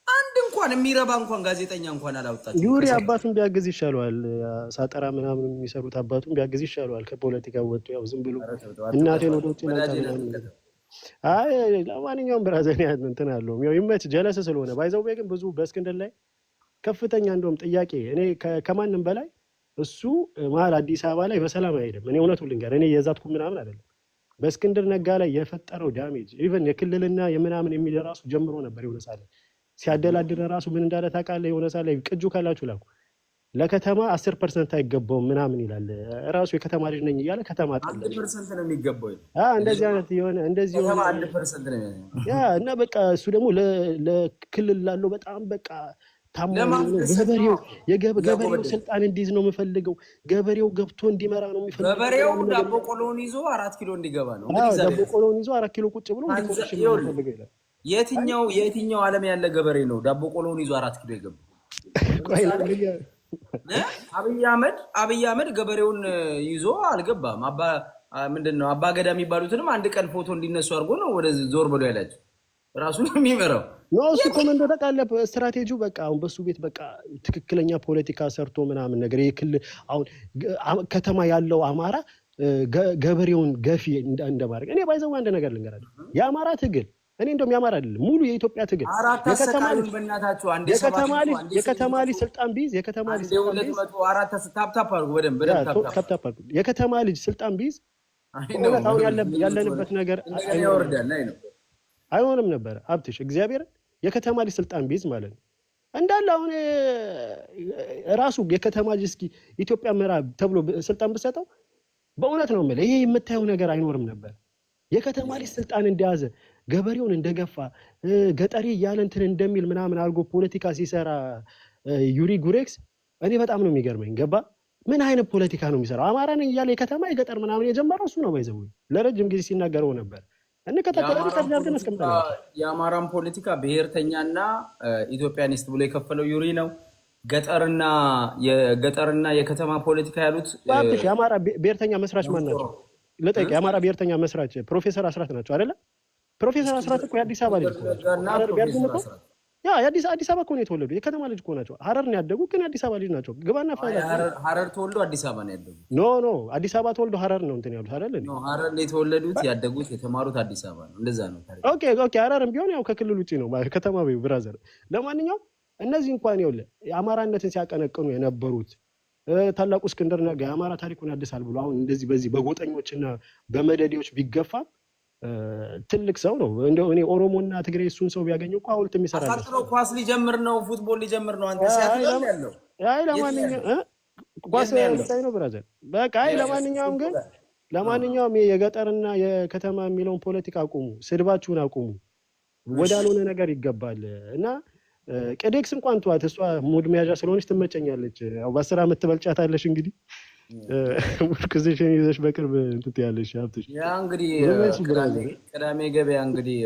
አንድ እንኳን የሚረባ እንኳን ጋዜጠኛ እንኳን አላወጣችሁ። ዩሪ አባቱን ቢያግዝ ይሻለዋል። ሳጠራ ምናምን የሚሰሩት አባቱን ቢያግዝ ይሻለዋል። ከፖለቲካ ወጥቶ ያው ዝም ብሎ እናቴን ወደ ውጭ ነው። አይ ለማንኛውም ብራዘር እንትን አለው ያው ይመች ጀለስ ስለሆነ ባይዘው ግን ብዙ በእስክንድር ላይ ከፍተኛ እንደውም ጥያቄ እኔ ከማንም በላይ እሱ መሀል አዲስ አበባ ላይ በሰላም አይሄድም። እኔ እውነቱን ልንገር እኔ የዛትኩ ምናምን አይደለም። በእስክንድር ነጋ ላይ የፈጠረው ዳሜጅ ኢቨን የክልልና የምናምን የሚል ራሱ ጀምሮ ነበር። የሆነ ሳለ ሲያደላድር ራሱ ምን እንዳለ ታውቃለህ? የሆነ ሳለ ቅጁ ካላችሁ ላኩ ለከተማ 10% አይገባውም ምናምን ይላል። ራሱ የከተማ ልጅ ነኝ እያለ ከተማ 1% ነው የሚገባው። እንደዚህ አይነት የሆነ እንደዚህ የሆነ 1% ነው ያ እና በቃ እሱ ደግሞ ለክልል ላለው በጣም በቃ ገበሬው ስልጣን እንዲይዝ ነው የምፈልገው። ገበሬው ገብቶ እንዲመራ ነው የሚፈልገው። ገበሬው ዳቦ ቆሎን ይዞ 4 ኪሎ እንዲገባ ነው። ዳቦ ቆሎን ይዞ 4 ኪሎ ቁጭ ብሎ እንዲቆሽ ነው የሚፈልገው ይላል። የትኛው ዓለም ያለ ገበሬ ነው ዳቦ ቆሎን ይዞ 4 ኪሎ ይገባ? አብይ አህመድ ገበሬውን ይዞ አልገባም። ምንድነው አባ ገዳ የሚባሉትንም አንድ ቀን ፎቶ እንዲነሱ አድርጎ ነው ወደ ዞር ብሎ ያላቸው ራሱን የሚመራው ነው። እሱ ኮመንዶ ተቃለፈ ስትራቴጂው በቃ አሁን በሱ ቤት በቃ ትክክለኛ ፖለቲካ ሰርቶ ምናምን ነገር የክልል አሁን ከተማ ያለው አማራ ገበሬውን ገፊ እንደማድረግ እኔ ባይዘው አንድ ነገር ልንገራችሁ። የአማራ ትግል እኔ እንደውም የአማራ አይደለም ሙሉ የኢትዮጵያ ትግል የከተማ ልጅ ስልጣን ቢይዝ የከተማ ልጅ ስልጣን ቢይዝ እውነት አሁን ያለንበት ነገር አይሆንም ነበረ። ሀብትሽ እግዚአብሔር የከተማ ልጅ ስልጣን ቢይዝ ማለት ነው እንዳለ አሁን ራሱ የከተማ ልጅ እስኪ ኢትዮጵያ ምዕራብ ተብሎ ስልጣን ብሰጠው በእውነት ነው የምልህ ይሄ የምታየው ነገር አይኖርም ነበር። የከተማ ልጅ ስልጣን እንደያዘ ገበሬውን እንደገፋ ገጠሬ እያለ እንትን እንደሚል ምናምን አድርጎ ፖለቲካ ሲሰራ ዩሪ ጉሬክስ እኔ በጣም ነው የሚገርመኝ። ገባ ምን አይነት ፖለቲካ ነው የሚሰራው? አማራ ነኝ እያለ የከተማ የገጠር ምናምን የጀመረው እሱ ነው። ባይዘው ለረጅም ጊዜ ሲናገረው ነበር። የአማራን ፖለቲካ ብሔርተኛና ኢትዮጵያኒስት ብሎ የከፈለው ዩሪ ነው። ገጠርና የከተማ ፖለቲካ ያሉት የአማራ ብሔርተኛ መስራች ማን ናቸው? ለጠይቅ የአማራ ብሔርተኛ መስራች ፕሮፌሰር አስራት ናቸው አይደለ? ፕሮፌሰር አስራት እኮ የአዲስ አበባ ልጅ አዲስ አበባ እኮ ነው የተወለዱ። የከተማ ልጅ እኮ ናቸው። ሀረር ነው ያደጉ፣ ግን የአዲስ አበባ ልጅ ናቸው። ግባና ሀረር ተወልዶ አዲስ አበባ ነው ያደጉ። ኖ አዲስ አበባ ተወልዶ ሀረር ነው እንትን ያሉት አይደል? ሀረር ላይ የተወለዱት ያደጉት የተማሩት አዲስ አበባ ነው። እንደዛ ነው። ኦኬ ሀረርም ቢሆን ያው ከክልል ውጭ ነው ከተማ ብራዘር። ለማንኛውም እነዚህ እንኳን ይኸውልህ የአማራነትን ሲያቀነቅኑ የነበሩት ታላቁ እስክንድር ነጋ የአማራ ታሪኩን ያድሳል ብሎ አሁን እንደዚህ በዚህ በጎጠኞችና በመደዴዎች ቢገፋ ትልቅ ሰው ነው። እንደው እኔ ኦሮሞና ትግሬ እሱን ሰው ቢያገኘው እኮ ሐውልት የሚሰራለት አሳጥሮ ኳስ ሊጀምር ነው፣ ፉትቦል ሊጀምር ነው። አንተ ሲያትላል ያለው ለማንኛውም ኳስ ልታይ ነው ብራዘር። በቃ ለማንኛውም የገጠርና የከተማ የሚለውን ፖለቲካ አቁሙ፣ ስድባችሁን አቁሙ። ወዳልሆነ ነገር ይገባል እና ቅዴክስ እንኳን ተዋት። እሷ ሙድ መያዣ ስለሆነች ትመጨኛለች። ያው በ10 ዓመት ትበልጫታለሽ። እንግዲህ ሙድክዝሽን ይዘሽ በቅርብ እንትን ያለሽ ሀብትሽ ያ እንግዲህ ቅዳሜ ገበያ እንግዲህ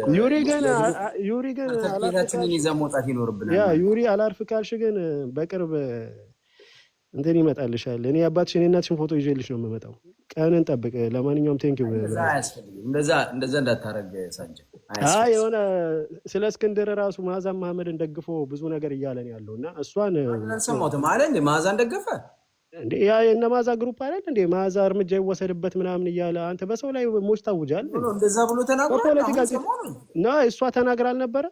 ዩሪ ግን አላርፍካችንን ይዘን መውጣት ይኖርብናል። ያ ዩሪ አላርፍ ካልሽ ግን በቅርብ እንትን ይመጣልሻል። እኔ አባትሽን የእናትሽን ፎቶ ይዤልሽ ነው የምመጣው። ቀንን ጠብቅ። ለማንኛውም ቴንክ ዩ። እንደዛ እንዳታረግ ሳንጀ። የሆነ ስለ እስክንድር ራሱ ማዛን መሐመድን ደግፎ ብዙ ነገር እያለን ያለው እና እሷን ሰማሁት ማለት እንደ ማዛን ደገፈ እንዴ? ያ እነ ማዛ ግሩፕ አይደል እንዴ? ማዛ እርምጃ ይወሰድበት ምናምን እያለ አንተ በሰው ላይ ሞች ታውጃለህ። እንደዛ ብሎ ተናግሯል። እሷ ተናግራ አልነበረ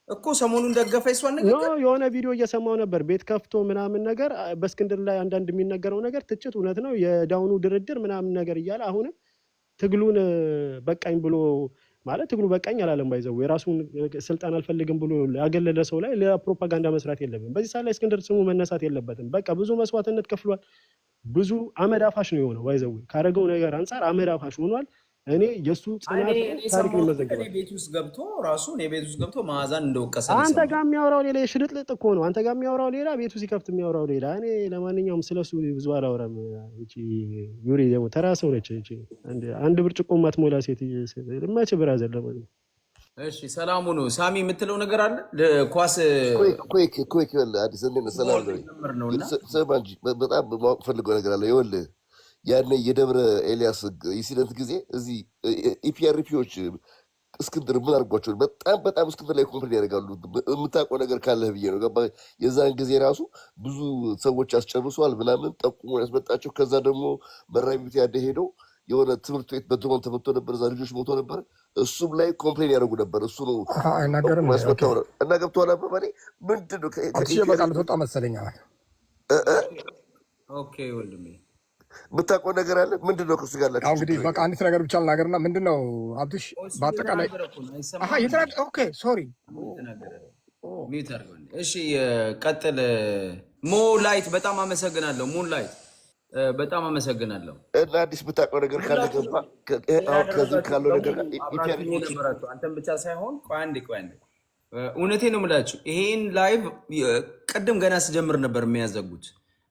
እኮ ሰሞኑን ደገፈ። እሷን ነገር የሆነ ቪዲዮ እየሰማው ነበር ቤት ከፍቶ ምናምን ነገር በእስክንድር ላይ አንዳንድ የሚነገረው ነገር ትችት እውነት ነው የዳውኑ ድርድር ምናምን ነገር እያለ አሁንም ትግሉን በቃኝ ብሎ ማለት ትግሉ በቃኝ አላለም። ባይዘው የራሱን ስልጣን አልፈልግም ብሎ ያገለለ ሰው ላይ ሌላ ፕሮፓጋንዳ መስራት የለብንም። በዚህ ሰዓት ላይ እስክንድር ስሙ መነሳት የለበትም። በቃ ብዙ መስዋዕትነት ከፍሏል። ብዙ አመድ አፋሽ ነው የሆነው። ባይዘው ካረገው ነገር አንፃር አመድ አፋሽ ሆኗል። እኔ የሱ ጽናት ታሪክ ይመዘገባል። ቤት ውስጥ ገብቶ ማዛን እንደወቀሰ አንተ ጋር የሚያወራው ሌላ ሽርጥልጥ እኮ ነው። አንተ ጋር የሚያወራው ሌላ፣ ቤቱ ሲከፍት የሚያወራው ሌላ። እኔ ለማንኛውም ስለሱ ብዙ አላወራም። እቺ ዩሪ ደግሞ ተራ ሰው ነች። እቺ አንድ ብርጭቆ ማትሞላ ሴት ልማች ብራዘር። ለማንኛውም እሺ፣ ሰላሙ ነው። ሳሚ የምትለው ነገር አለ? ኳስ ኩክ አዲስ ሰላም ነው። በጣም ማወቅ ፈልገው ነገር አለ። ይኸውልህ ያኔ የደብረ ኤልያስ ኢንሲደንት ጊዜ እዚህ ኢፒአርፒዎች እስክንድር ምን አድርጓቸው በጣም እስክንድር ላይ ኮምፕሌን ያደርጋሉ። የምታውቀው ነገር ካለህ ብዬ ነው። ገባ? የዛን ጊዜ ራሱ ብዙ ሰዎች ያስጨርሷል ምናምን ጠቁሞ ያስመጣቸው። ከዛ ደግሞ መራቢት ያደ ሄደው የሆነ ትምህርት ቤት በድሮን ተመቶ ነበር፣ እዛ ልጆች ሞቶ ነበር። እሱም ላይ ኮምፕሌን ያደርጉ ነበር። እሱ ነው ያስመጣው እና ገብቶሃል አባባሌ ምንድን ነው በቃ ልትወጣ መሰለኝ። ኦኬ ወንድሜ የምታውቀው ነገር አለ? ምንድን ነው ከሱ ጋር ያላችሁ? እንግዲህ በቃ አንዲት ነገር ብቻ ልናገርና ምንድን ነው አብዱሽ በአጠቃላይ ሶሪ እሺ ቀጥል። ሞ ላይት በጣም አመሰግናለሁ። ሙን ላይት በጣም አመሰግናለሁ። እና አዲስ የምታውቀው ነገር ካለ ገባ ከዚህ ካለው ነገር አንተም ብቻ ሳይሆን ቆይ አንዴ እውነቴን ነው የምላችሁ። ይሄን ላይቭ ቅድም ገና ስጀምር ነበር የሚያዘጉት።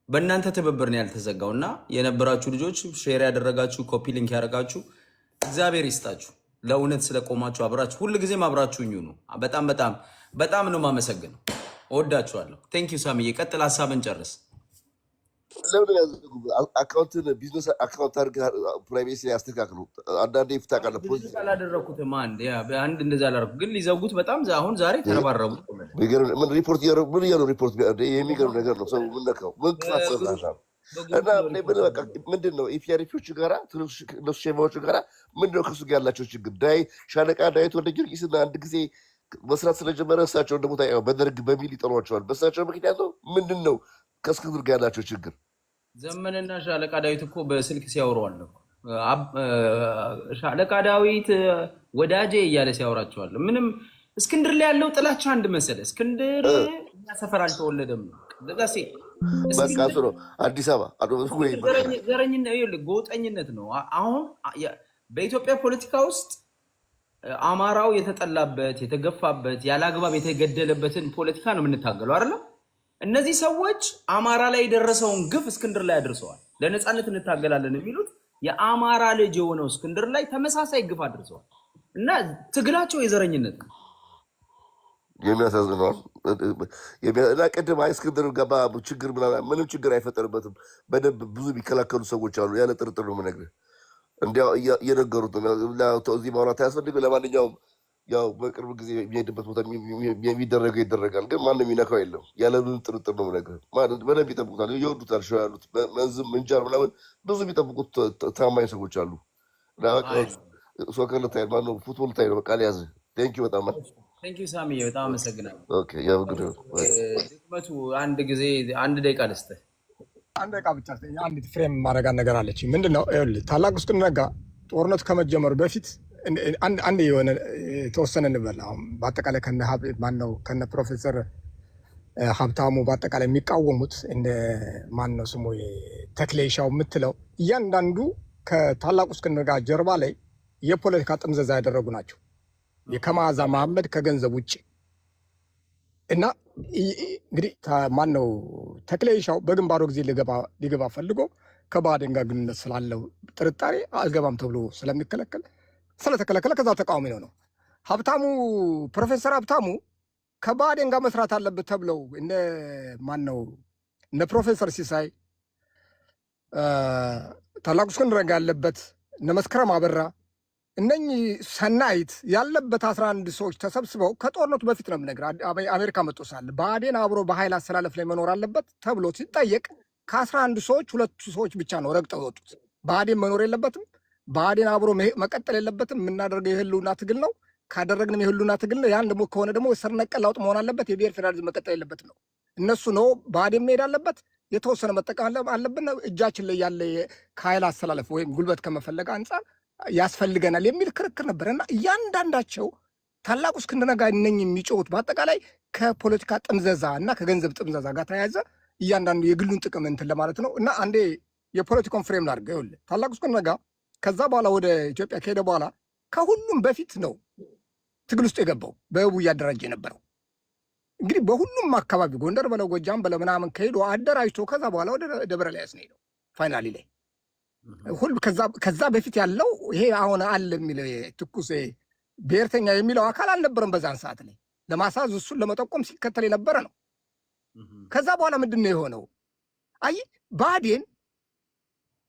በእናንተ ትብብር ነው ያልተዘጋው እና የነበራችሁ ልጆች ሼር ያደረጋችሁ ኮፒ ሊንክ ያደረጋችሁ እግዚአብሔር ይስጣችሁ። ለእውነት ስለቆማችሁ አብራችሁ ሁልጊዜም አብራችሁኝ ነው። በጣም ነው የማመሰግነው። እወዳችኋለሁ። ቴንክ ዩ ሳሚዬ። ቀጥል፣ ሀሳብን ጨርስ። ለምን ያዘጉ? አካውንትን ቢዝነስ አካውንት አድርገህ ፕራይቬሲ ላይ ያስተካክሉ። አንዳንዴ ይፍታቃለ ፖዚቲቭ አላደረኩትም። አንድ እንደዛ አላደረኩ፣ ግን ሊዘጉት በጣም አሁን ዛሬ ተረባረቡ። ምን ሪፖርት ምን እያሉ ሪፖርት የሚገርም ነገር ነው። ሰው ምን ነካው? ምን ክፋት ሰራሽ? እና በቃ ምንድን ነው ኢፒአርፒዎቹ ጋራ እነሱ ሼማዎቹ ጋራ ምንድን ነው ከሱ ጋር ያላቸው ችግር? ሻለቃ ዳዊት ወልደ ጊዮርጊስና አንድ ጊዜ መስራት ስለጀመረ እሳቸውን ደግሞ በደርግ በሚል ይጠሯቸዋል። በእሳቸው ምክንያት ነው። ምንድን ነው ከእስክንድር ጋር ያላቸው ችግር? ዘመንና ሻለቃ ዳዊት እኮ በስልክ ሲያወሩ አለ። ሻለቃ ዳዊት ወዳጄ እያለ ሲያወራቸዋል። ምንም እስክንድር ላይ ያለው ጥላቻ አንድ መሰለ። እስክንድር እኛ ሰፈር አልተወለደም ነው ደጋሴ በቃ እሱ ነው አዲስ አበባ ዘረኝነት፣ ጎጠኝነት ነው። አሁን በኢትዮጵያ ፖለቲካ ውስጥ አማራው የተጠላበት የተገፋበት ያለ አግባብ የተገደለበትን ፖለቲካ ነው የምንታገለው አይደለም። እነዚህ ሰዎች አማራ ላይ የደረሰውን ግፍ እስክንድር ላይ አድርሰዋል። ለነፃነት እንታገላለን የሚሉት የአማራ ልጅ የሆነው እስክንድር ላይ ተመሳሳይ ግፍ አድርሰዋል እና ትግላቸው የዘረኝነት ነው። የሚያሳዝነዋል እና ቅድም እስክንድር ገባ ችግር ምንም ችግር አይፈጠርበትም። በደንብ ብዙ የሚከላከሉ ሰዎች አሉ። ያለ ጥርጥር ነው የምነግርህ። እንዲያው እየነገሩት እዚህ ማውራት አያስፈልግም። ለማንኛውም ያው በቅርብ ጊዜ የሚሄድበት ቦታ የሚደረገው ይደረጋል፣ ግን ማንም የሚነካው የለም። ያለምንም ጥርጥር ነው የምነግርህ። በደንብ ይጠብቁታል፣ ይወዱታል። ሸው ያሉት መንዝም ምንጃር ምናምን ብዙ የሚጠብቁት ታማኝ ሰዎች አሉ። ሶከር ልታይ ማነው ፉትቦል ልታይ ነው። በቃ ሊያዝ ቴንኪው በጣም ቴንኪው ሳሚ፣ በጣም አመሰግናለሁ። ድክመቱ አንድ ጊዜ 1 ደቂቃ ልስጥህ። 1 ደቂቃ ብቻ አንዲት ፍሬም ማድረጋን ነገር አለች። ምንድነው? ይኸውልህ ታላቁ እስክንድር ነጋ ጦርነቱ ከመጀመሩ በፊት አንድ የሆነ የተወሰነ እንበል አሁን በአጠቃላይ ከነ ፕሮፌሰር ሀብታሙ በአጠቃላይ የሚቃወሙት እንደ ማነው ስሙ ተክሌሻው የምትለው እያንዳንዱ ከታላቁ እስክንድር ነጋ ጀርባ ላይ የፖለቲካ ጥምዘዛ ያደረጉ ናቸው። የከመዓዛ መሐመድ ከገንዘብ ውጭ እና እንግዲህ ማነው ተክሌሻው በግንባሩ ጊዜ ሊገባ ፈልጎ ከባዕዴን ጋር ግንኙነት ስላለው ጥርጣሬ አልገባም ተብሎ ስለተከለከለ ከዛ ተቃዋሚ ነው። ሀብታሙ ፕሮፌሰር ሀብታሙ ከባዕዴን ጋር መስራት አለበት ተብለው እነ ፕሮፌሰር ሲሳይ ታላቁ እስክንድር ነጋ ያለበት እነ መስከረም አበራ እነኚህ ሰናይት ያለበት 11 ሰዎች ተሰብስበው ከጦርነቱ በፊት ነው የምነግርህ። አሜሪካ መጥቶ ሳለ ብአዴን አብሮ በኃይል አሰላለፍ ላይ መኖር አለበት ተብሎ ሲጠየቅ ከ11 ሰዎች 2 ሰዎች ብቻ ነው ረግጠው የወጡት። ብአዴን መኖር የለበትም፣ ብአዴን አብሮ መቀጠል የለበትም፣ የምናደርገው የህልውና ትግል ነው፣ ካደረግንም የህልውና ትግል ነው። ያን ደግሞ ከሆነ ደግሞ ስር ነቀል ለውጥ መሆን አለበት፣ የብሔር ፌዴራሊዝም መቀጠል የለበትም ነው። እነሱ ነው ብአዴን መሄድ አለበት፣ የተወሰነ መጠቀም አለብን፣ እጃችን ላይ ያለ ከኃይል አሰላለፍ ወይም ጉልበት ከመፈለግ አንጻር ያስፈልገናል የሚል ክርክር ነበር እና እያንዳንዳቸው ታላቁ እስክንድር ነጋ እነኝህ የሚጮሁት በአጠቃላይ ከፖለቲካ ጥምዘዛ እና ከገንዘብ ጥምዘዛ ጋር ተያያዘ እያንዳንዱ የግሉን ጥቅም እንትን ለማለት ነው። እና አንዴ የፖለቲካውን ፍሬም ላድርገው። ይኸውልህ ታላቁ እስክንድር ነጋ ከዛ በኋላ ወደ ኢትዮጵያ ከሄደ በኋላ ከሁሉም በፊት ነው ትግል ውስጥ የገባው በህቡ እያደራጀ የነበረው። እንግዲህ በሁሉም አካባቢ ጎንደር በለው ጎጃም በለው ምናምን ከሄዶ አደራጅቶ ከዛ በኋላ ወደ ደብረ ኤልያስ ነው ሄደው ፋይናሊ ላይ ከዛ በፊት ያለው ይሄ አሁን አለ የሚለው ትኩስ ብሔርተኛ የሚለው አካል አልነበረም። በዛን ሰዓት ላይ ለማሳዝ እሱን ለመጠቆም ሲከተል የነበረ ነው። ከዛ በኋላ ምንድን ነው የሆነው? አይ ብአዴን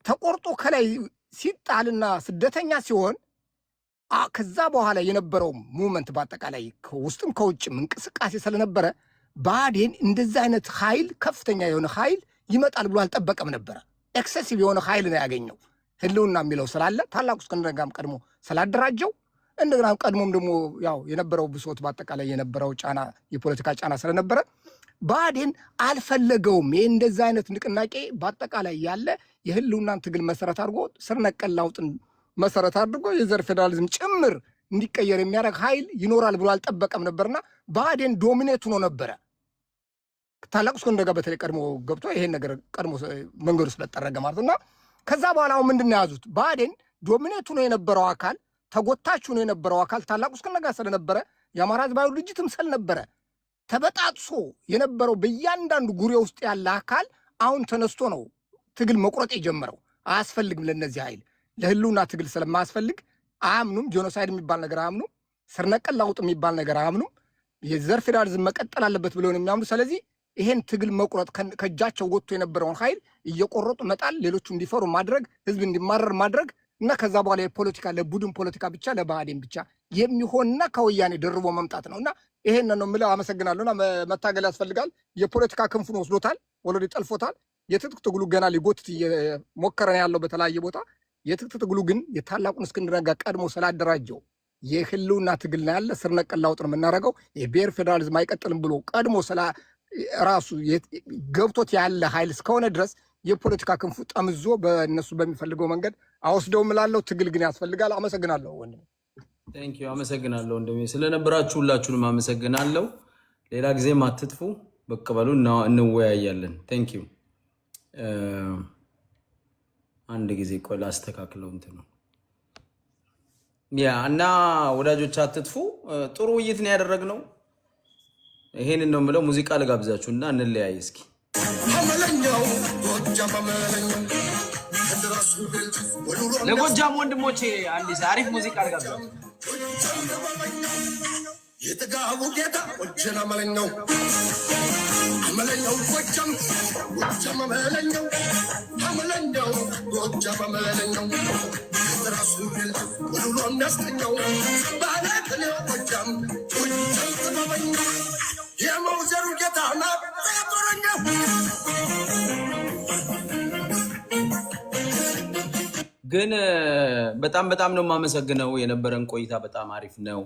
ተቆርጦ ከላይ ሲጣልና ስደተኛ ሲሆን ከዛ በኋላ የነበረው ሙቭመንት በአጠቃላይ ከውስጥም ከውጭም እንቅስቃሴ ስለነበረ ብአዴን እንደዛ አይነት ኃይል ከፍተኛ የሆነ ኃይል ይመጣል ብሎ አልጠበቀም ነበረ። ኤክሴሲቭ የሆነ ኃይል ነው ያገኘው። ህልውና የሚለው ስላለ ታላቁ እስክንድር ነጋም ቀድሞ ስላደራጀው እንደገና ቀድሞም ደግሞ ያው የነበረው ብሶት በአጠቃላይ የነበረው ጫና የፖለቲካ ጫና ስለነበረ ብአዴን አልፈለገውም። ይህ እንደዛ አይነት ንቅናቄ በአጠቃላይ ያለ የህልውናን ትግል መሰረት አድርጎ ስር ነቀል ለውጥን መሰረት አድርጎ የዘር ፌዴራሊዝም ጭምር እንዲቀየር የሚያደርግ ኃይል ይኖራል ብሎ አልጠበቀም ነበርና ብአዴን ዶሚኔት ሆኖ ነበረ። ታላቁ እስክንድር ነጋ በተለይ ቀድሞ ገብቶ ይሄን ነገር ቀድሞ መንገዱ ስለጠረገ ማለት እና ከዛ በኋላ ምንድን ነው ያዙት? ብአዴን ዶሚኔት ሆኖ የነበረው አካል ተጎታች ሆኖ የነበረው አካል ታላቁ እስክንድር ነጋ ስለነበረ የአማራ ህዝባዊ ድርጅትም ስለነበረ ተበጣጥሶ የነበረው በእያንዳንዱ ጉሬ ውስጥ ያለ አካል አሁን ተነስቶ ነው ትግል መቁረጥ የጀመረው። አያስፈልግም ለነዚህ ኃይል ለህልውና ትግል ስለማያስፈልግ አያምኑም። ጄኖሳይድ የሚባል ነገር አያምኑም። ስር ነቀል ለውጥ የሚባል ነገር አያምኑም። የዘር ፌዴራሊዝም መቀጠል አለበት ብለው ነው የሚያምኑ። ስለዚህ ይሄን ትግል መቁረጥ ከእጃቸው ወጥቶ የነበረውን ኃይል እየቆረጡ መጣል፣ ሌሎቹ እንዲፈሩ ማድረግ፣ ህዝብ እንዲማረር ማድረግ እና ከዛ በኋላ የፖለቲካ ለቡድን ፖለቲካ ብቻ ለብአዴን ብቻ የሚሆንና ከወያኔ ደርቦ መምጣት ነው። እና ይሄን ነው የምለው። አመሰግናለሁና መታገል ያስፈልጋል። የፖለቲካ ክንፉን ወስዶታል፣ ወለዲ ጠልፎታል። የትጥቅ ትግሉ ገና ሊጎትት እየሞከረ ነው ያለው በተለያየ ቦታ። የትጥቅ ትግሉ ግን የታላቁን እስክንድር ነጋ ቀድሞ ስላደራጀው የህልውና ትግል ነው ያለ። ስር ነቀል ለውጥ ነው የምናደርገው፣ የብሔር ፌዴራሊዝም አይቀጥልም ብሎ ቀድሞ ራሱ ገብቶት ያለ ኃይል እስከሆነ ድረስ የፖለቲካ ክንፉ ጠምዞ በእነሱ በሚፈልገው መንገድ አወስደው ምላለው። ትግል ግን ያስፈልጋል። አመሰግናለሁ ወንድሜ። ቴንክ ዩ አመሰግናለሁ ወንድሜ ስለነበራችሁ ሁላችሁንም አመሰግናለሁ። ሌላ ጊዜም አትጥፉ፣ በቃ በሉ እንወያያለን። ቴንክ ዩ። አንድ ጊዜ ቆይ ላስተካክለው እንትን ነው ያ እና ወዳጆች አትጥፉ። ጥሩ ውይይት ነው ያደረግነው። ይሄንን ነው የምለው። ሙዚቃ ልጋብዛችሁና እንለያይ እስኪ። ለጎጃም ወንድሞቼ አንዲስ አሪፍ ሙዚቃ ልጋብዛችሁ። የጥጋቡ ጌታ ወጀና መለኛው አመለኛው ጎጃም ጎጃም አመለኛው አመለኛው ጎጃም አመለኛው ራሱ ቢል ወሉሎ የሚያስተኛው ባለከለው ጎጃም ጎጃም ጥበበኛው የመውዘሩ ጌታ ና ጦረኛው ግን በጣም ነው የማመሰግነው። የነበረን ቆይታ በጣም አሪፍ ነው።